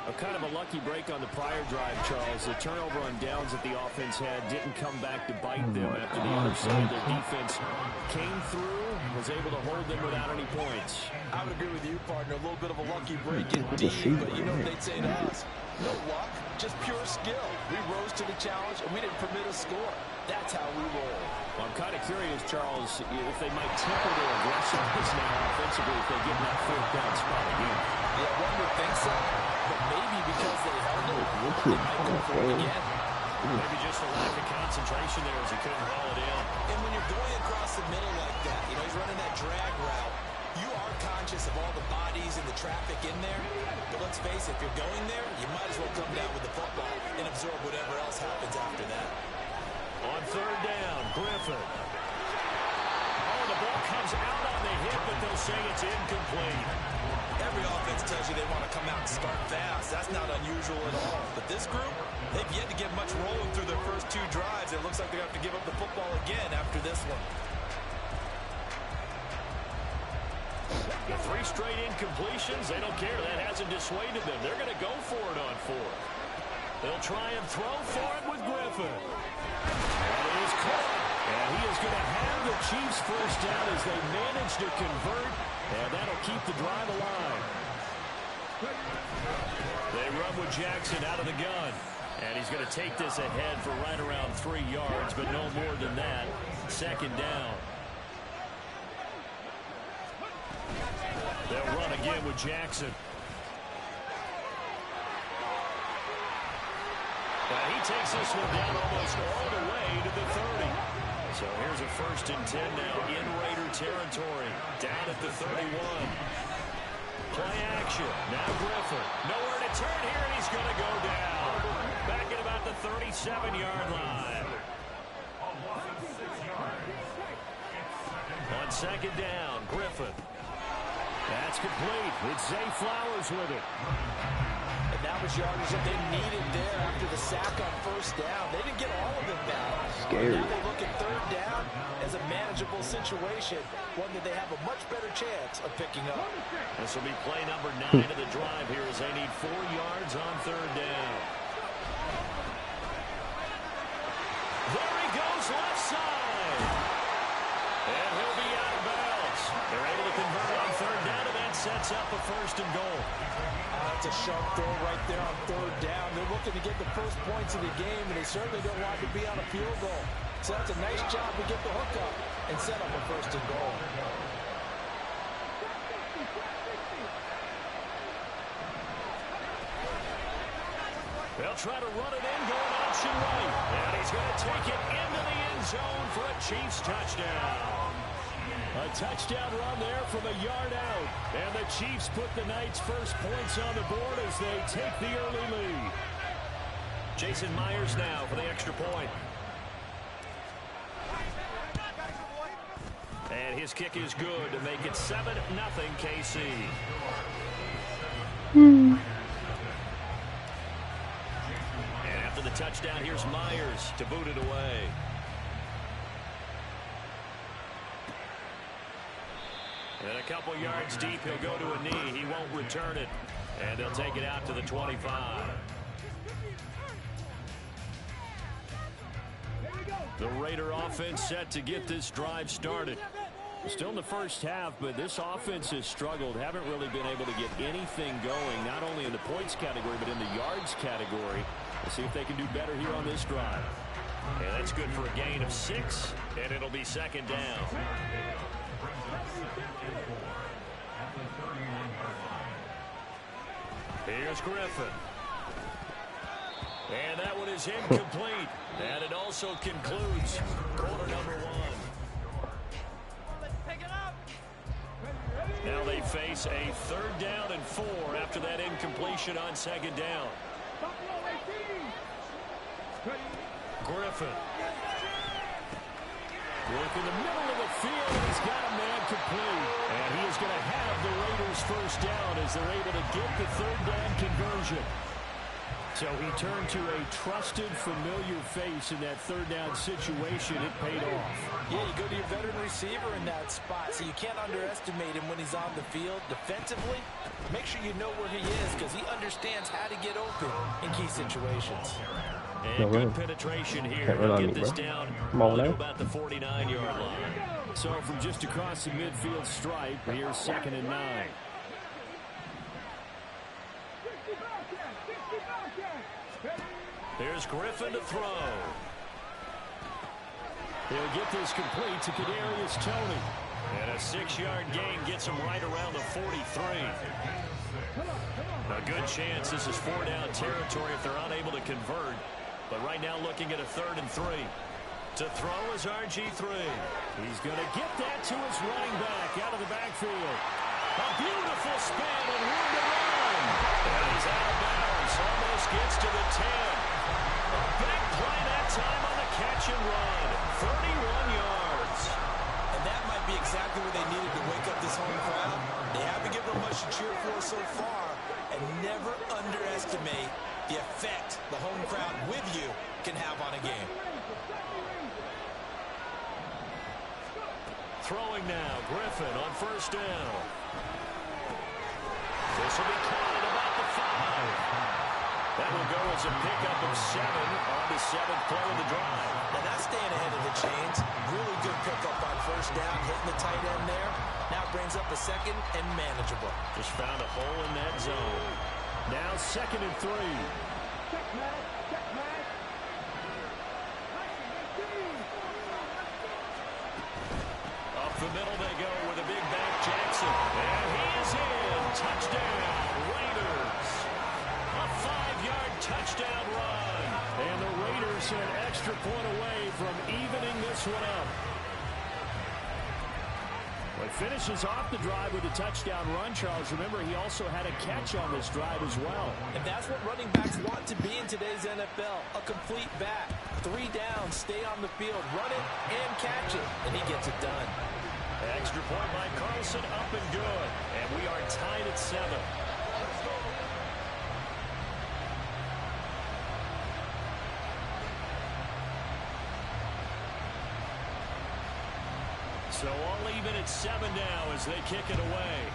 A kind of a lucky break on the prior drive, Charles. The turnover on downs that the offense had didn't come back to bite them after the other side. Their defense came through, was able to hold them without any points. I would agree with you, partner. A little bit of a lucky break indeed, but you know what they'd say to us? No luck, just pure skill. We rose to the challenge, and we didn't permit a score. That's how we roll. Well, I'm kind of curious, Charles, if they might temper their aggressiveness now offensively if they get in that 4th down spot again. Yeah, one would think so, but maybe because they held it, they might go for it again. Maybe just a lack of concentration there as he couldn't haul it in. And when you're going across the middle like that, you know, he's running that drag route, you are conscious of all the bodies and the traffic in there. But let's face it, if you're going there, you might as well come down with the football and absorb whatever else happens after that. On 3rd down, Griffin. Oh, the ball comes out on the hit, but they'll say it's incomplete. Every offense tells you they want to come out and start fast. That's not unusual at all. But this group, they've yet to get much rolling through their first 2 drives. It looks like they're going to have to give up the football again after this one. The 3 straight incompletions, they don't care. That hasn't dissuaded them. They're going to go for it on 4th. They'll try and throw for it with Griffin. That is caught. And he is going to have the Chiefs first down as they manage to convert. And that'll keep the drive alive. They run with Jackson out of the gun. And he's going to take this ahead for right around 3 yards, but no more than that. 2nd down. They'll run again with Jackson. He takes this one down almost all the way to the 30. So here's a 1st and 10 now in Raider territory. Down at the 31. Play action. Now Griffin. Nowhere to turn here, and he's going to go down. Back at about the 37-yard line. On 2nd down, Griffin. That's complete. It's Zay Flowers with it. And that was yardage that they needed there after the sack on 1st down. They didn't get all of it back. Scary. Now they look at 3rd down as a manageable situation, one that they have a much better chance of picking up. This will be play number 9 of the drive here as they need 4 yards on 3rd down. There he goes, left side. And he'll be out of bounds. They're able to convert on 3rd down, and that sets up a 1st and goal. That's a sharp throw right there on 3rd down. They're looking to get the first points of the game, and they certainly don't want to be on a field goal. So that's a nice job to get the hook up and set up a 1st and goal. They'll try to run it in, going option right. And he's going to take it into the end zone for a Chiefs touchdown. A touchdown run there from a yard out. And the Chiefs put the Knights' first points on the board as they take the early lead. Jason Myers now for the extra point. And his kick is good to make it 7-0 KC. And after the touchdown, here's Myers to boot it away. And a couple yards deep, he'll go to a knee. He won't return it. And they'll take it out to the 25. The Raider offense set to get this drive started. Still in the first half, but this offense has struggled. Haven't really been able to get anything going, not only in the points category, but in the yards category. We'll see if they can do better here on this drive. And that's good for a gain of 6, and it'll be 2nd down. Here's Griffin. And that one is incomplete. And it also concludes quarter number 1. Now they face a 3rd down and 4 after that incompletion on 2nd down. Griffin. Work in the middle of the field. He's got a man complete. And he is going to have the Raiders first down as they're able to get the 3rd down conversion. So he turned to a trusted, familiar face in that third down situation. It paid off. Yeah, you go to your veteran receiver in that spot, so you can't underestimate him when he's on the field. Defensively, make sure you know where he is because he understands how to get open in key situations. And good penetration here. They'll get this down to about the 49-yard line. So from just across the midfield stripe, here's 2nd and 9. Here's Griffin to throw. He'll get this complete to Kadarius Toney. And a 6-yard gain gets him right around the 43. A good chance this is 4-down territory if they're unable to convert. But right now looking at a 3rd and 3. To throw is RG3. He's going to get that to his running back out of the backfield. A beautiful spin and room to run. And he's out of bounds. Almost gets to the 10. A big play that time on the catch and run. 31 yards. And that might be exactly what they needed to wake up this home crowd. They haven't given them much to cheer for so far. And never underestimate the effect the home crowd with you can have on a game. Throwing now, Griffin on 1st down. This will be caught at about the 5. That will go as a pickup of 7 on the 7th play of the drive. Now that's staying ahead of the chains. Really good pickup on 1st down, hitting the tight end there. Now brings up a 2nd and manageable. Just found a hole in that zone. Now 2nd and 3. Up the middle they go with a big back Jackson. And he is in. Touchdown, Raiders. A 5-yard touchdown run. And the Raiders an extra point away from evening this one up. Well, he finishes off the drive with a touchdown run, Charles. Remember, he also had a catch on this drive as well. And that's what running backs want to be in today's NFL. A complete back. 3 downs, stay on the field, run it, and catch it. And he gets it done. Extra point by Carlson, up and good. And we are tied at 7. So all even at 7 now as they kick it away.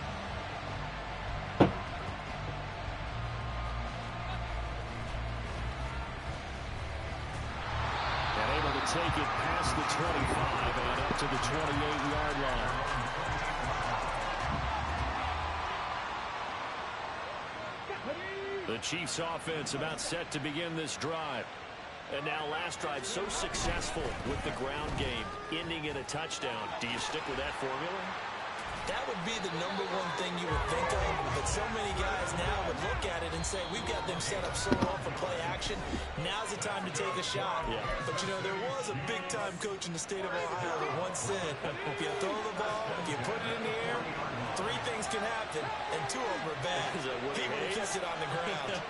And able to take it past the 25 and up to the 28-yard line. The Chiefs offense about set to begin this drive. And now last drive so successful with the ground game, ending in a touchdown. Do you stick with that formula? That would be the #1 thing you would think of, but so many guys now would look at it and say, we've got them set up so well for play action. Now's the time to take a shot. Yeah. But, you know, there was a big-time coach in the state of Ohio who once said, if you throw the ball, if you put it in the air, 3 things can happen, and 2 of them are bad. He would have kept it on the ground.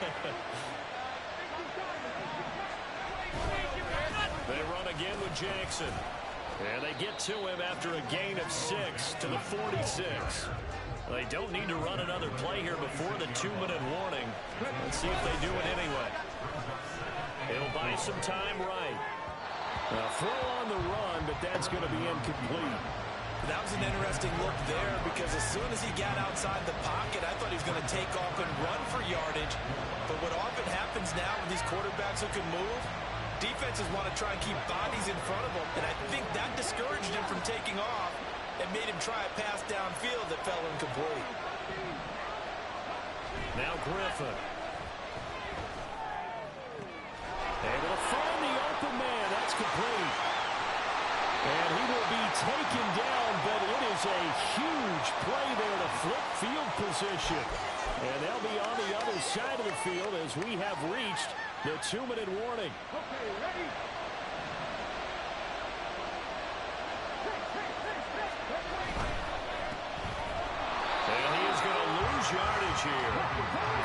They run again with Jackson. And they get to him after a gain of 6 to the 46. They don't need to run another play here before the 2-minute warning. Let's see if they do it anyway. It'll buy some time right. A throw on the run, but that's going to be incomplete. That was an interesting look there because as soon as he got outside the pocket, I thought he was going to take off and run for yardage. But what often happens now with these quarterbacks who can move, defenses want to try and keep bodies in front of them, and I think that discouraged him from taking off and made him try a pass downfield that fell incomplete. Now Griffin. Able to find the open man. That's complete. And he will be taken down, but it is a huge play there to flip field position. And they'll be on the other side of the field as we have reached the 2-minute warning. Okay, ready? And he is going to lose yardage here.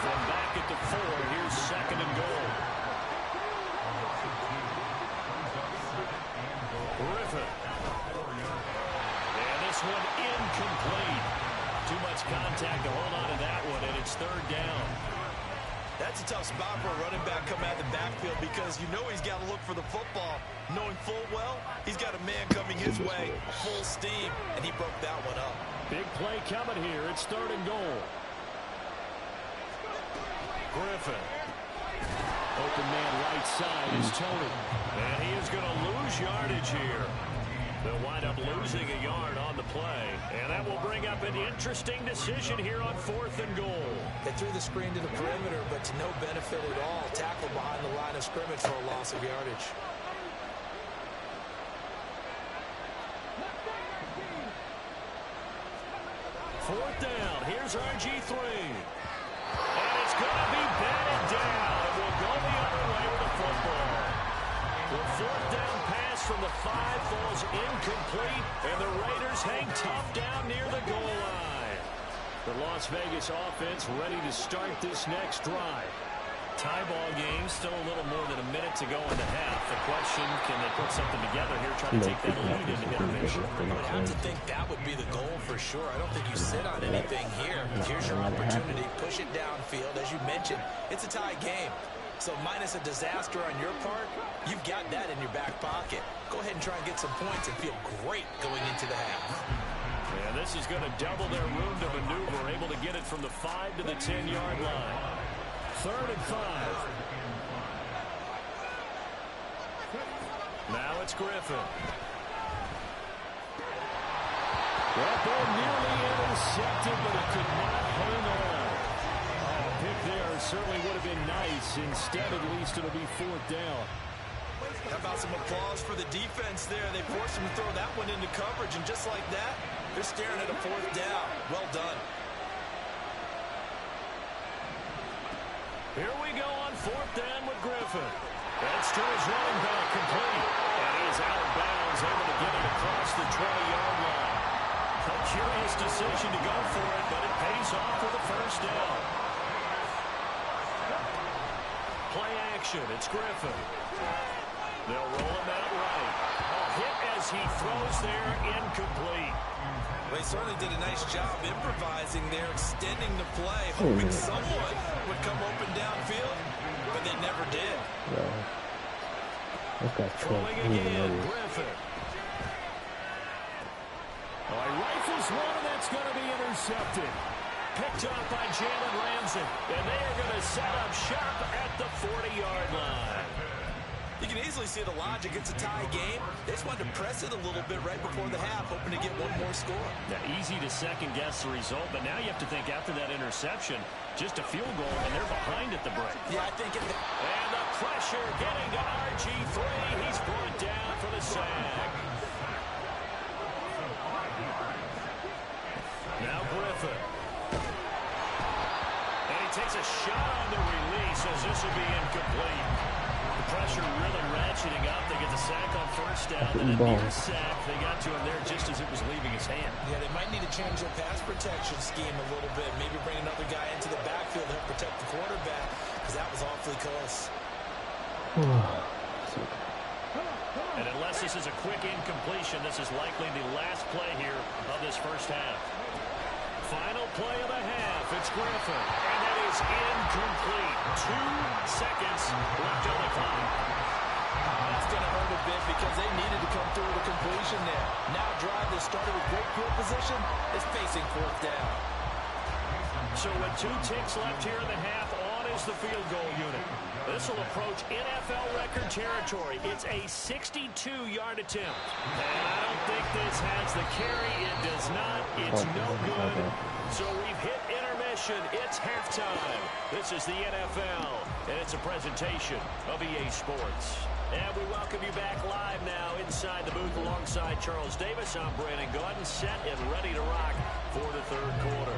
From back at the 4, here's 2nd and goal. Griffin. And this one incomplete. Too much contact to hold on to that one, and it's 3rd down. That's a tough spot for a running back coming out of the backfield because you know he's got to look for the football, knowing full well he's got a man coming his way, full steam, and he broke that one up. Big play coming here. It's 3rd and goal. Griffin. Open man right side is Tony. And he is going to lose yardage here. They'll wind up losing a yard on the play. And that will bring up an interesting decision here on 4th and goal. They threw the screen to the perimeter, but to no benefit at all. Tackle behind the line of scrimmage for a loss of yardage. Fourth down. Here's RG3. And it's going to be batted down. And we'll go the other way with the football. The 4th down pass from the 5 falls incomplete, and the Raiders hang tough down near the goal line. The Las Vegas offense ready to start this next drive. Tie ball game, still a little more than a minute to go in the half. The question, can they put something together here, try to take that lead into intermission? I would have to think that would be the goal for sure. I don't think you sit on anything here. Here's your opportunity. Push it downfield. As you mentioned, it's a tie game. So minus a disaster on your part, you've got that in your back pocket. Go ahead and try and get some points and feel great going into the half. And this is going to double their room to maneuver, able to get it from the 5 to the 10-yard line. 3rd and 5. Now it's Griffin. That ball nearly intercepted, but it could not hang on. Oh, pick there certainly would have been nice. Instead, at least, it'll be 4th down. How about some applause for the defense there? They forced him to throw that one into coverage, and just like that, they're staring at a 4th down. Well done. Here we go on 4th down with Griffin. That's to his running back, complete. And he's out of bounds, able to get it across the 20-yard line. A curious decision to go for it, but it pays off for the 1st down. Play action, it's Griffin. They'll roll him out right. A hit as he throws there, incomplete. They certainly did a nice job improvising there, extending the play, hoping someone would come open downfield, but they never did. Throwing again, Griffin. Oh, he rifles one, and that's going to be intercepted. Picked up by Jalen Ramsey, and they are going to set up shop at the 40-yard line. You can easily see the logic. It's a tie game. They just wanted to press it a little bit right before the half, hoping to get one more score. Now, easy to second-guess the result, but now you have to think after that interception, just a field goal, and they're behind at the break. Yeah, I think it... And the pressure getting to RG3. He's brought down for the sack. Now Griffin. And he takes a shot on the release as this will be incomplete. Pressure really ratcheting up. They get the sack on 1st down, then a near sack. They got to him there just as it was leaving his hand. Yeah, they might need to change their pass protection scheme a little bit. Maybe bring another guy into the backfield to help protect the quarterback, because that was awfully close. And unless this is a quick incompletion, this is likely the last play here of this 1st half. Final play of the half. It's Griffin. And that is incomplete. 2 seconds left on the clock. That's going to hurt a bit because they needed to come through with a completion there. Now drive that started with great field position is facing 4th down. So with 2 ticks left here in the half, on is the field goal unit. This will approach NFL record territory. It's a 62-yard attempt. And I don't think this has the carry. It does not. It's no good. So we've hit intermission. It's halftime. This is the NFL, and it's a presentation of EA Sports. And we welcome you back live now inside the booth alongside Charles Davis. I'm Brandon Gordon, set and ready to rock for the 3rd quarter.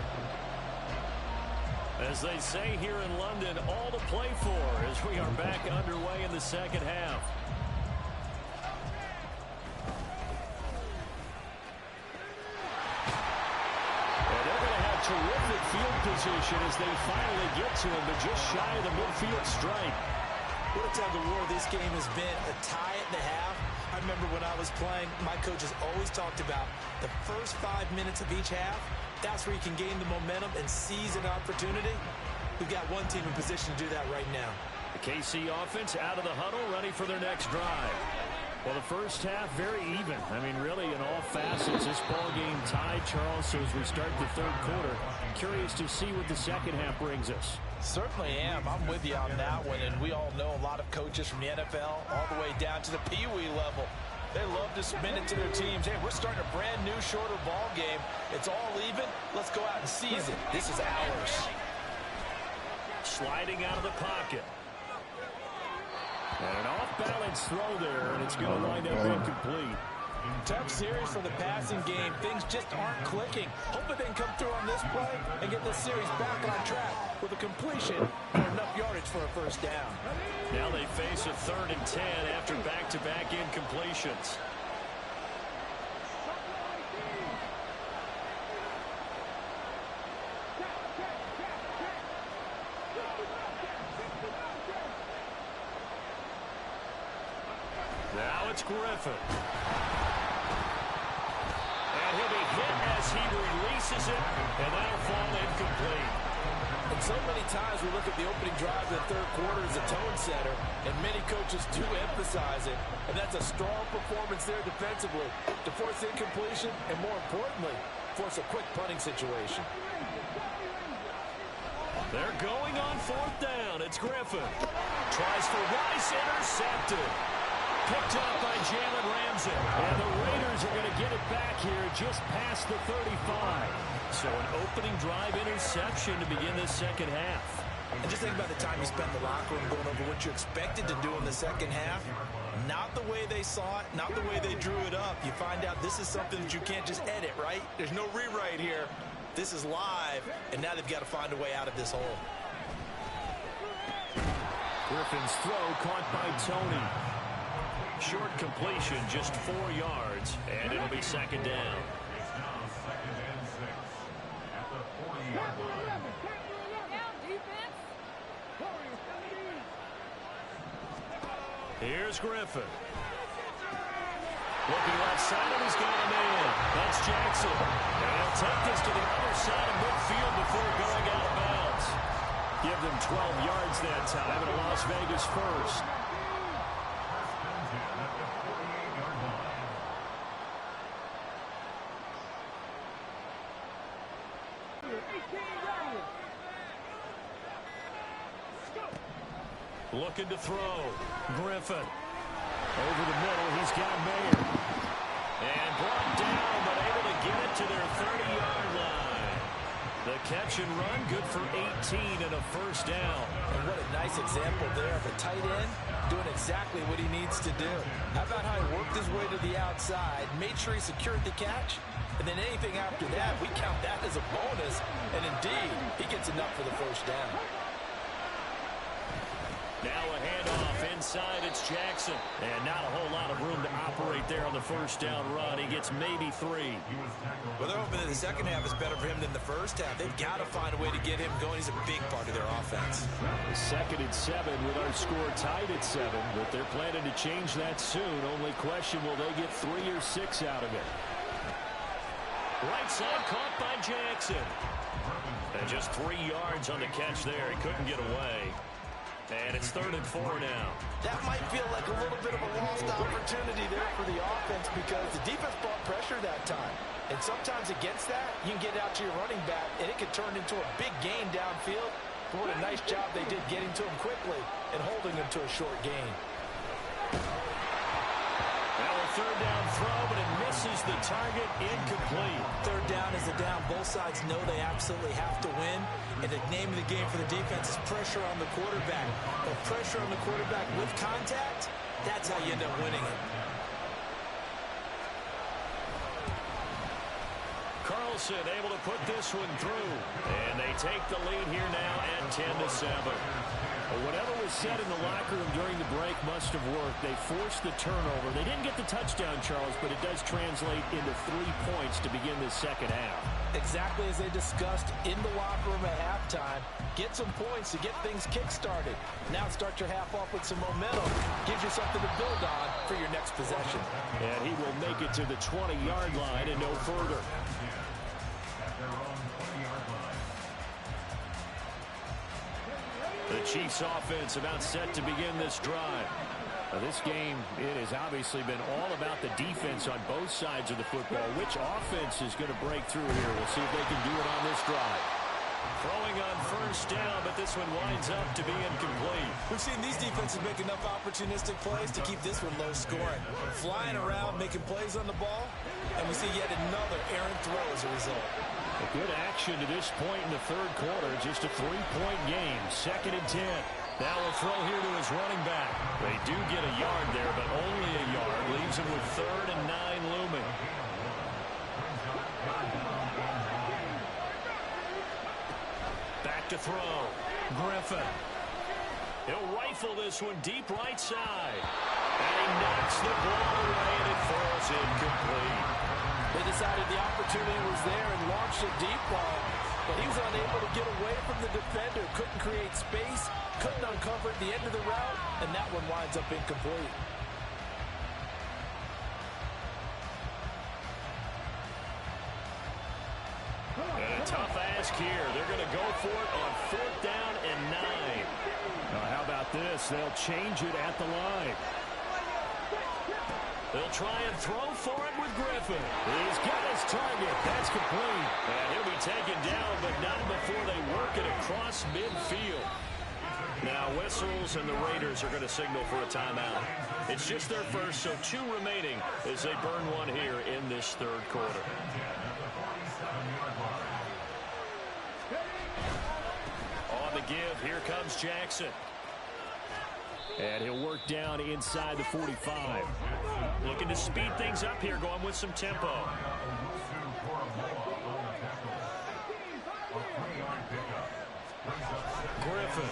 As they say here in London, all to play for as we are back underway in the 2nd half. And they're going to have terrific field position as they finally get to him, but just shy of the midfield stripe. What a tug of war this game has been. A tie at the half. I remember when I was playing, my coaches always talked about the first 5 minutes of each half. That's where you can gain the momentum and seize an opportunity. we've got one team in position to do that right now. The KC offense out of the huddle, ready for their next drive. Well, the first half, very even. I mean, really, in all facets, this ball game tied, Charles. So as we start the third quarter, curious to see what the second half brings us. Certainly am. I'm with you on that one. And we all know a lot of coaches from the NFL all the way down to the Pee-wee level. They love to spin it to their teams. Hey, we're starting a brand new, shorter ball game. It's all even. Let's go out and seize it. This is ours. Sliding out of the pocket. And an off-balance throw there, and it's going to wind up incomplete. Tough series for the passing game. Things just aren't clicking. Hoping they can come through on this play and get this series back on track with a completion for enough yardage for a first down. Now they face a 3rd and 10 after back-to-back incompletions. Now it's Griffin. And he'll be hit as he releases it, and that'll fall incomplete. And so many times we look at the opening drive of the third quarter as a tone setter, and many coaches do emphasize it, and that's a strong performance there defensively to force incompletion and, more importantly, force a quick punting situation. They're going on 4th down. It's Griffin. Tries for Rice, intercepted. Picked up by Jalen Ramsey. And the Raiders are going to get it back here just past the 35. So an opening drive interception to begin this second half. And just think about the time you spent in the locker room going over what you expected to do in the second half. Not the way they saw it, not the way they drew it up. You find out this is something that you can't just edit, right? There's no rewrite here. This is live, and now they've got to find a way out of this hole. Griffin's throw caught by Tony. Short completion, just 4 yards, and it'll be second down. It's now 2nd and 6 at the 40-yard line. Here's Griffin. Looking left side, and he's got a man. That's Jackson. And he'll take this to the other side of midfield before going out of bounds. Give them 12 yards that time, and a Las Vegas first. Looking to throw. Griffin. Over the middle, he's got Mayer. And brought down, but able to get it to their 30-yard line. The catch and run, good for 18 and a first down. And what a nice example there of a tight end doing exactly what he needs to do. How about how he worked his way to the outside, made sure he secured the catch, and then anything after that, we count that as a bonus. And indeed, he gets enough for the first down. Now a handoff inside, it's Jackson. And not a whole lot of room to operate there on the first down run. He gets maybe 3. Well, they're hoping that the second half is better for him than the first half. They've got to find a way to get him going. He's a big part of their offense. 2nd and 7 with our score tied at 7. But they're planning to change that soon. Only question, will they get 3 or 6 out of it? Right side caught by Jackson. And just 3 yards on the catch there. He couldn't get away. And it's 3rd and 4 now. That might feel like a little bit of a lost opportunity there for the offense because the defense brought pressure that time. And sometimes against that, you can get out to your running back, and it could turn into a big gain downfield. But what a nice job they did getting to him quickly and holding him to a short gain. Now a 3rd down throw, but it misses the target, incomplete. 3rd down is a down. Both sides know they absolutely have to win. And the name of the game for the defense is pressure on the quarterback. But pressure on the quarterback with contact, that's how you end up winning it. Carlson able to put this one through. And they take the lead here now at 10-7. Whatever was said in the locker room during the break must have worked. They forced the turnover. They didn't get the touchdown, Charles, but it does translate into 3 points to begin this second half. Exactly as they discussed in the locker room at halftime. Get some points to get things kick-started. Now start your half off with some momentum. Gives you something to build on for your next possession. And he will make it to the 20-yard line and no further. At their own 20-yard line. The Chiefs offense about set to begin this drive. This game, it has obviously been all about the defense on both sides of the football. Which offense is going to break through here? We'll see if they can do it on this drive. Throwing on first down, but this one winds up to be incomplete. We've seen these defenses make enough opportunistic plays to keep this one low scoring. Flying around, making plays on the ball, and we see yet another errant throw as a result. A good action to this point in the third quarter. Just a 3-point game. 2nd and 10. Now we'll throw here to his running back. They do get a yard there, but only a yard. Leaves him with 3rd and 9 looming. Back to throw. Griffin. He'll rifle this one deep right side. And he knocks the ball away, and it falls incomplete. They decided the opportunity was there and launched a deep ball, but he was unable to get away from the defender. Couldn't create space, couldn't uncover at the end of the route, and that one winds up incomplete. And a tough ask here. They're going to go for it on 4th down and 9. Now, how about this? They'll change it at the line. They'll try and throw for it with Griffin. He's got his target. That's complete. And he'll be taken down, but not before they work it across midfield. Now whistles, and the Raiders are going to signal for a timeout. It's just their first, so 2 remaining as they burn one here in this third quarter. On the give, here comes Jackson. And he'll work down inside the 45. Looking to speed things up here, going with some tempo. Griffin.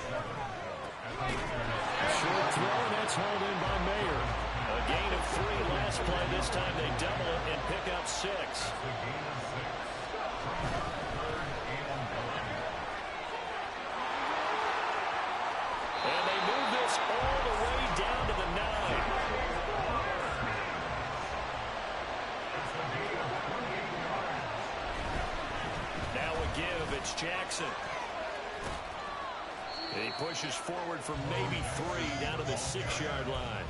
Short throw, and that's hauled in by Mayer. A gain of 3 last play. This time they double it and pick up 6. And they move this all the way down to the 9. Now a give, it's Jackson. He pushes forward for maybe 3 down to the 6-yard line.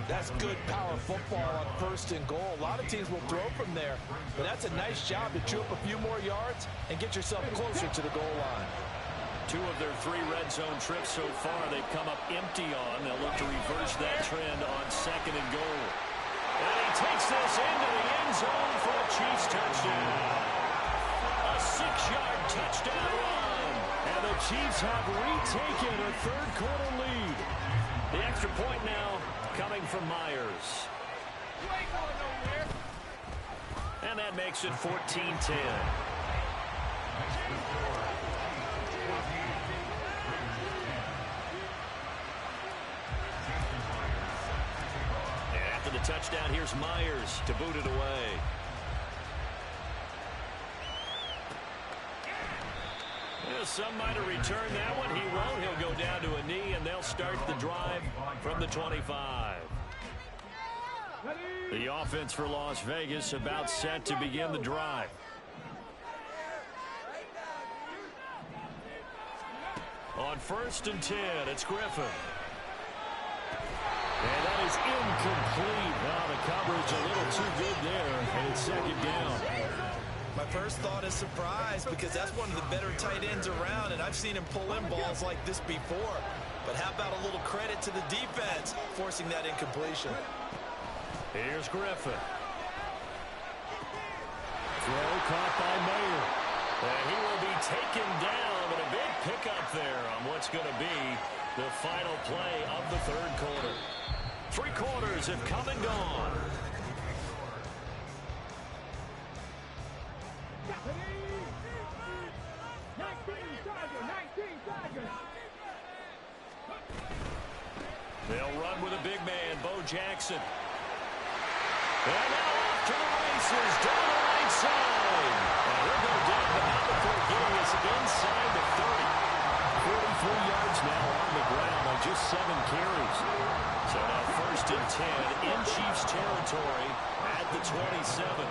That's good power football on 1st and goal. A lot of teams will throw from there, but that's a nice job to chew up a few more yards and get yourself closer to the goal line. 2 of their 3 red zone trips so far they've come up empty on. They'll look to reverse that trend on 2nd and goal. And he takes this into the end zone for a Chiefs touchdown. A 6-yard touchdown run. And the Chiefs have retaken a third quarter lead. The extra point now coming from Myers. And that makes it 14-10. After the touchdown, here's Myers to boot it away. Yeah, some might have returned that one. He won't. He'll go down to a knee, and they'll start the drive from the 25. The offense for Las Vegas about set to begin the drive. On 1st and 10, it's Griffin. And that is incomplete. Well, the coverage a little too good there, and it's 2nd down. My first thought is surprise, because that's one of the better tight ends around, and I've seen him pull in balls like this before. But how about a little credit to the defense forcing that incompletion? Here's Griffin. Throw caught by Mayer. And he will be taken down, but a big pickup there on what's going to be the final play of the third quarter. 3 quarters have come and gone. They'll run with a big man, Bo Jackson. And now off to the races, down the right side. And he'll go down, but not before getting us inside the 30. 43 yards now on the ground on just 7 carries. So now 1st and 10 in Chiefs territory at the 27.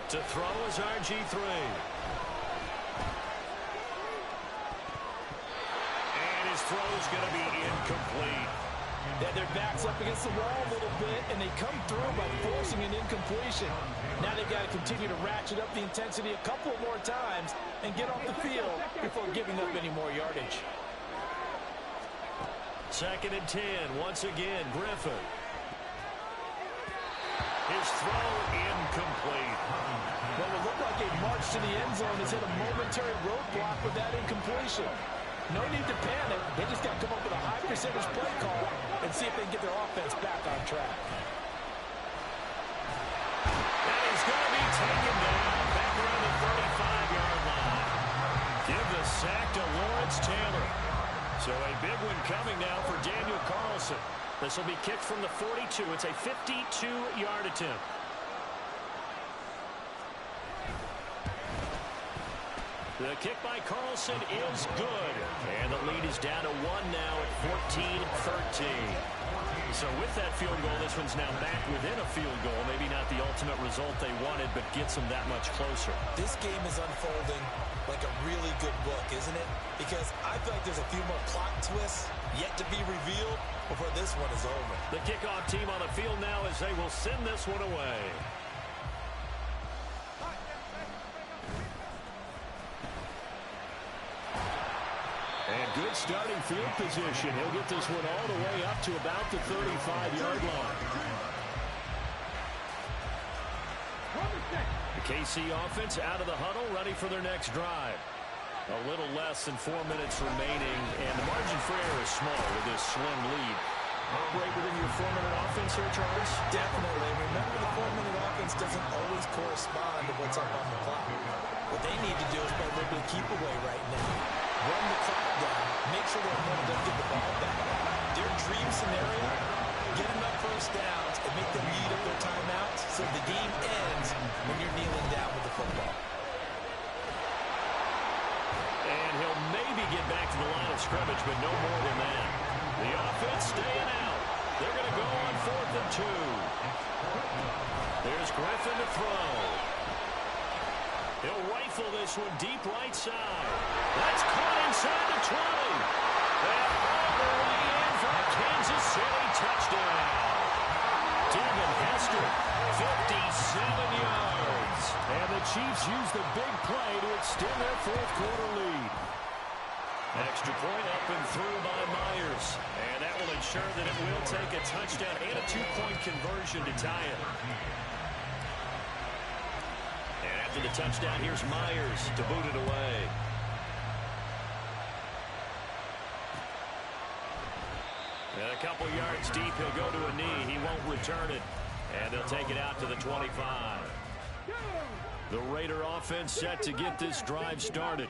To throw is RG3. And his throw is going to be incomplete. Yeah, their back's up against the wall a little bit, and they come through by forcing an incompletion. Now they've got to continue to ratchet up the intensity a couple more times and get off the field before giving up any more yardage. 2nd and 10, once again, Griffin. His throw incomplete. What would look like a march to the end zone has hit a momentary roadblock with that incompletion. No need to panic. They just got to come up with a high percentage play call and see if they can get their offense back on track. And he's going to be taken down back around the 35-yard line. Give the sack to Lawrence Taylor. So a big one coming now for Daniel Carlson. This will be kicked from the 42. It's a 52-yard attempt. The kick by Carlson is good. And the lead is down to 1 now at 14-13. So with that field goal, this one's now back within a field goal. Maybe not the ultimate result they wanted, but gets them that much closer. This game is unfolding like a really good book, isn't it? Because I feel like there's a few more plot twists yet to be revealed before this one is over. The kickoff team on the field now as they will send this one away. And good starting field position. He'll get this one all the way up to about the 35-yard line. The KC offense out of the huddle, ready for their next drive. A little less than 4 minutes remaining, and the margin for error is small with this slim lead. Operate within your 4-minute offense here, Charles? Definitely. Remember, the 4-minute offense doesn't always correspond to what's up on the clock. What they need to do is play a little bit of keep away right now. Run the clock down. Make sure their opponent doesn't get the ball back. Their dream scenario, get enough first downs and make them eat up their timeouts so the game ends when you're kneeling down with the football. And he'll maybe get back to the line of scrimmage, but no more than that. The offense staying out. They're going to go on 4th and 2. There's Griffin to throw. He'll rifle this one deep right side. That's caught inside the 20. And all the way in for a Kansas City touchdown. Devin Hester, 57 yards. And the Chiefs use the big play to extend their 4th quarter lead. Extra point up and through by Myers. And that will ensure that it will take a touchdown and a 2-point conversion to tie it. And after the touchdown, here's Myers to boot it away. And a couple yards deep, he'll go to a knee. He won't return it. And they'll take it out to the 25. The Raider offense set to get this drive started.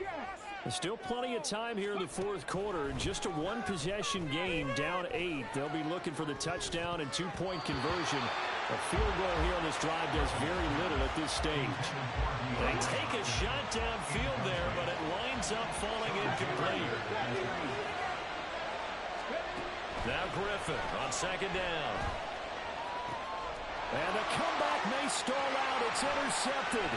There's still plenty of time here in the 4th quarter. Just a 1-possession game, down 8. They'll be looking for the touchdown and 2-point conversion. A field goal here on this drive does very little at this stage. They take a shot downfield there, but it lines up falling incomplete. Now Griffin on 2nd down. And the comeback may stall out. It's intercepted.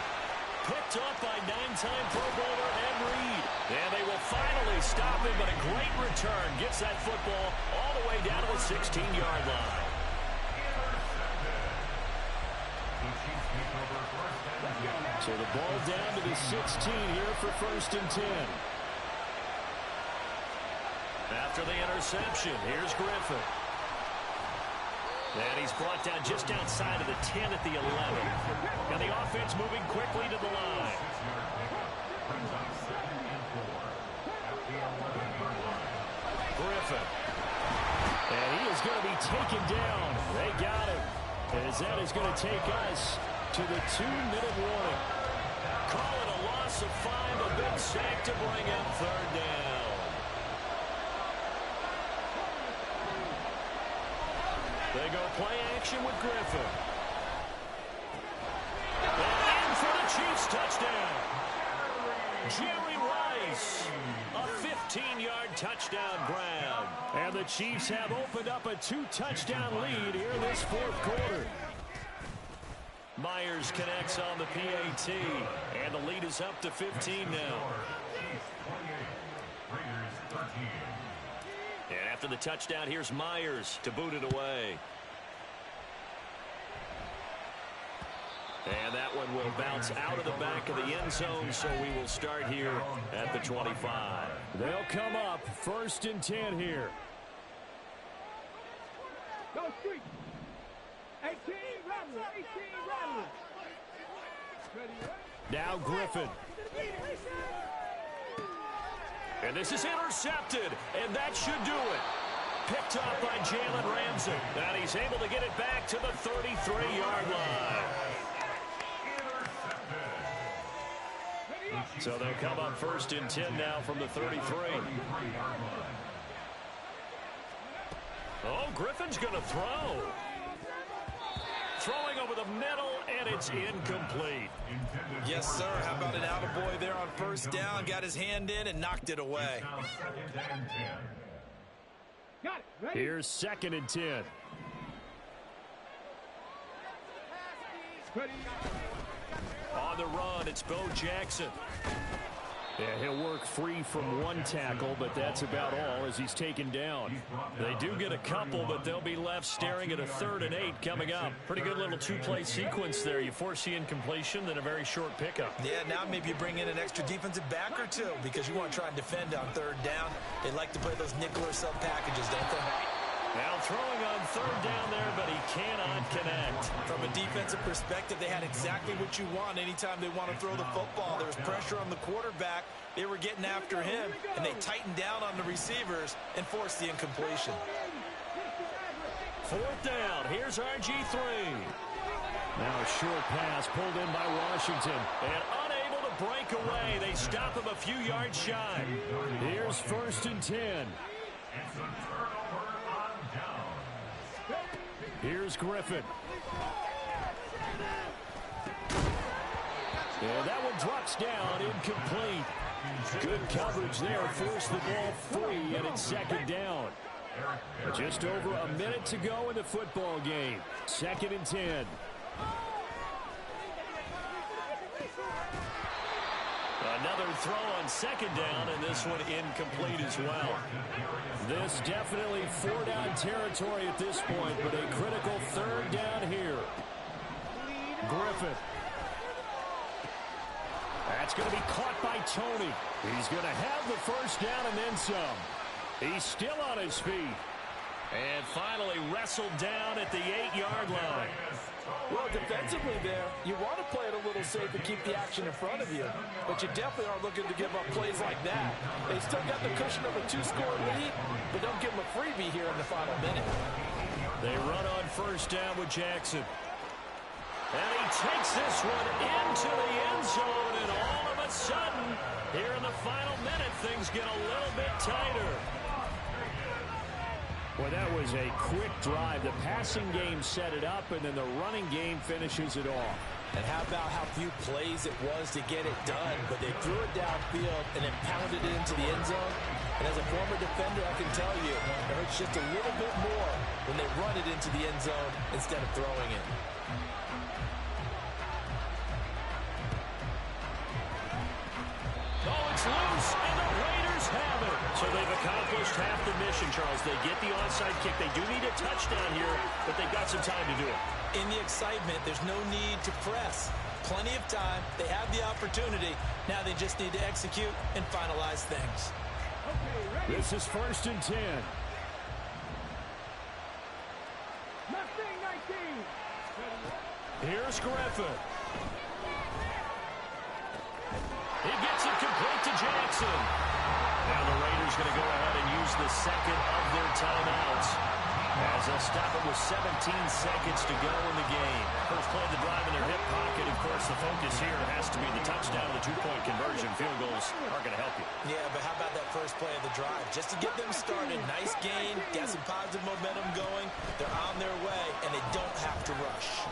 Picked up by 9-time Pro Bowler Ed Reed. And they will finally stop him, but a great return. Gets that football all the way down to the 16-yard line. So the ball down to the 16 here for 1st and 10. After the interception, here's Griffin. And he's brought down just outside of the 10 at the 11. Now the offense moving quickly to the line. Griffin. And he is going to be taken down. They got him. As that is going to take us to the 2-minute warning. Call it a loss of 5, a big sack to bring up 3rd down. They go play action with Griffin. And in for the Chiefs touchdown. Jerry Rice. A 15-yard touchdown grab. And the Chiefs have opened up a 2-touchdown lead here in this 4th quarter. Myers connects on the PAT, and the lead is up to 15 now. And after the touchdown, here's Myers to boot it away. And that one will bounce out of the back of the end zone, so we will start here at the 25. They'll come up 1st and 10 here. Go street. 18, Rattler. 18, Rattler. Now Griffin. And this is intercepted, and that should do it. Picked up by Jalen Ramsey. And he's able to get it back to the 33-yard line. So they'll come up 1st and 10 now from the 33. Oh, Griffin's going to throw. Throwing over the middle, and it's incomplete. Yes, sir. How about an attaboy there on 1st down? Got his hand in and knocked it away. Here's 2nd and 10. On the run, it's Bo Jackson. Yeah, he'll work free from one tackle, but that's about all as he's taken down. They do get a couple, but they'll be left staring at a 3rd and 8 coming up. Pretty good little two-play sequence there. You force the incompletion, then a very short pickup. Yeah, now maybe you bring in an extra defensive back or two because you want to try and defend on 3rd down. They like to play those nickel or sub packages, don't they? Now throwing on 3rd down there, but he cannot connect. From a defensive perspective, they had exactly what you want anytime they want to throw the football. There was pressure on the quarterback. They were getting after him, and they tightened down on the receivers and forced the incompletion. 4th down. Here's RG3. Now a short pass pulled in by Washington. And unable to break away. They stop him a few yards shy. Here's 1st and 10. It's a turnover on down. Here's Griffin. And that one drops down, incomplete. Good coverage there, forced the ball free, and it's 2nd down. Just over a minute to go in the football game. 2nd and 10. Another throw on 2nd down, and this one incomplete as well. This definitely 4-down territory at this point, but a critical 3rd down here. Griffin. That's going to be caught by Tony. He's going to have the 1st down and then some. He's still on his feet. And finally wrestled down at the 8-yard line. Well, defensively there, you want to play it a little safe and keep the action in front of you. But you definitely aren't looking to give up plays like that. They still got the cushion of a 2-score lead, but don't give them a freebie here in the final minute. They run on 1st down with Jackson. And he takes this one into the end zone, and all of a sudden, here in the final minute, things get a little bit tighter. Well, that was a quick drive. The passing game set it up, and then the running game finishes it off. And how about how few plays it was to get it done, but they threw it downfield and then pounded it into the end zone. And as a former defender, I can tell you, it hurts just a little bit more when they run it into the end zone instead of throwing it. Oh, it's loose, and the Raiders have it. So they've accomplished half the mission, Charles. They get the onside kick. They do need a touchdown here, but they've got some time to do it. In the excitement, there's no need to press. Plenty of time. They have the opportunity. Now they just need to execute and finalize things. This is 1st and 10. Here's Griffin. He gets it complete to Jackson. Now the Raiders going to go ahead and use the 2nd of their timeouts as they'll stop it with 17 seconds to go in the game. First play of the drive in their hip pocket. Of course, the focus here has to be the touchdown and the 2-point conversion. Field goals aren't going to help you. Yeah, but how about that first play of the drive? Just to get them started. Nice gain. Got some positive momentum going. They're on their way, and they don't have to rush.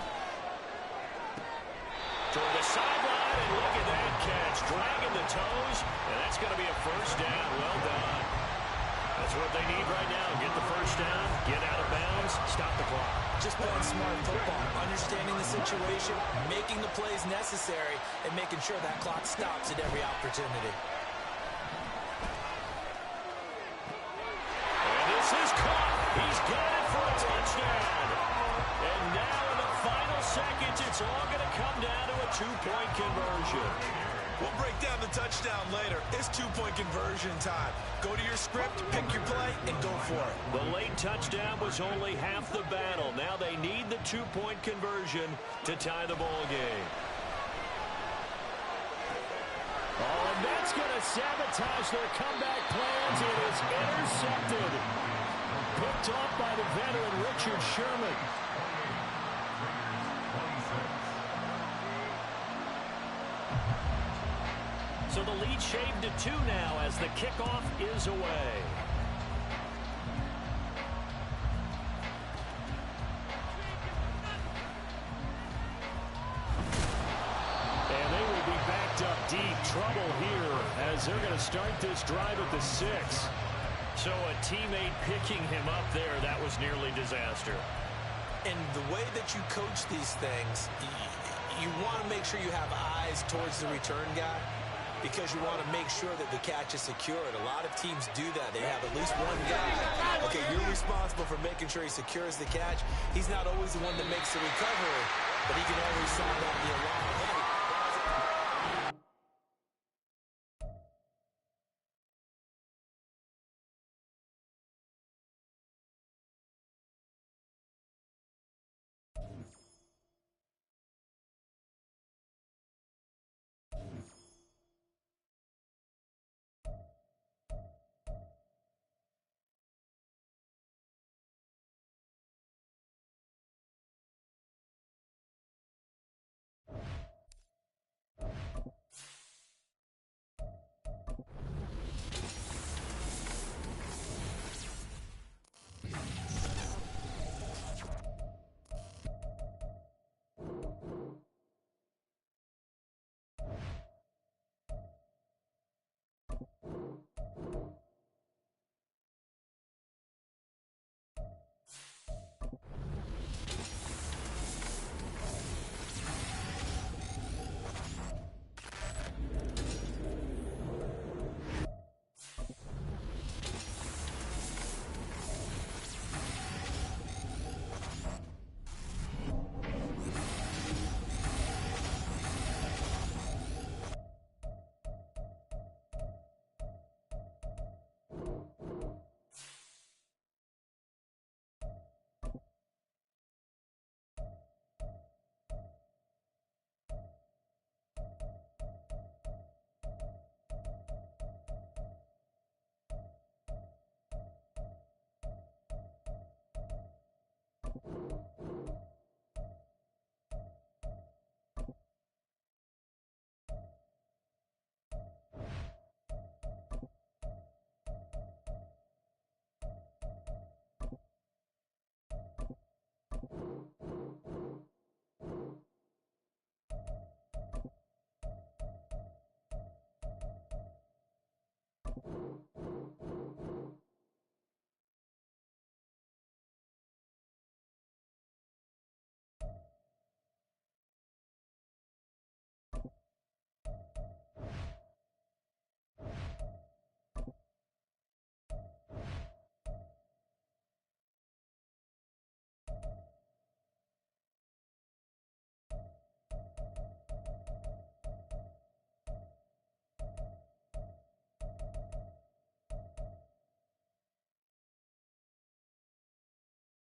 Toward the sideline, and look at that catch. Dragging the toes, and that's going to be a 1st down. Well done. That's what they need right now. Get the 1st down, get out of bounds, stop the clock. Just playing smart football, understanding the situation, making the plays necessary, and making sure that clock stops at every opportunity. And this is caught. He's got it for a touchdown. And now in the final seconds, it's all going to come down to a two-point conversion. We'll break down the touchdown later. It's two-point conversion time. Go to your script, pick your play, and go for it. The late touchdown was only half the battle. Now they need the two-point conversion to tie the ball game. Oh, and that's going to sabotage their comeback plans. It is intercepted. Picked off by the veteran Richard Sherman. So the lead shaved to 2 now as the kickoff is away. And they will be backed up deep. Trouble here as they're going to start this drive at the 6. So a teammate picking him up there, that was nearly disaster. And the way that you coach these things, you want to make sure you have eyes towards the return guy, because you want to make sure that the catch is secured. A lot of teams do that. They have at least one guy. Okay, you're responsible for making sure he secures the catch. He's not always the one that makes the recovery, but he can always sound out the alarm.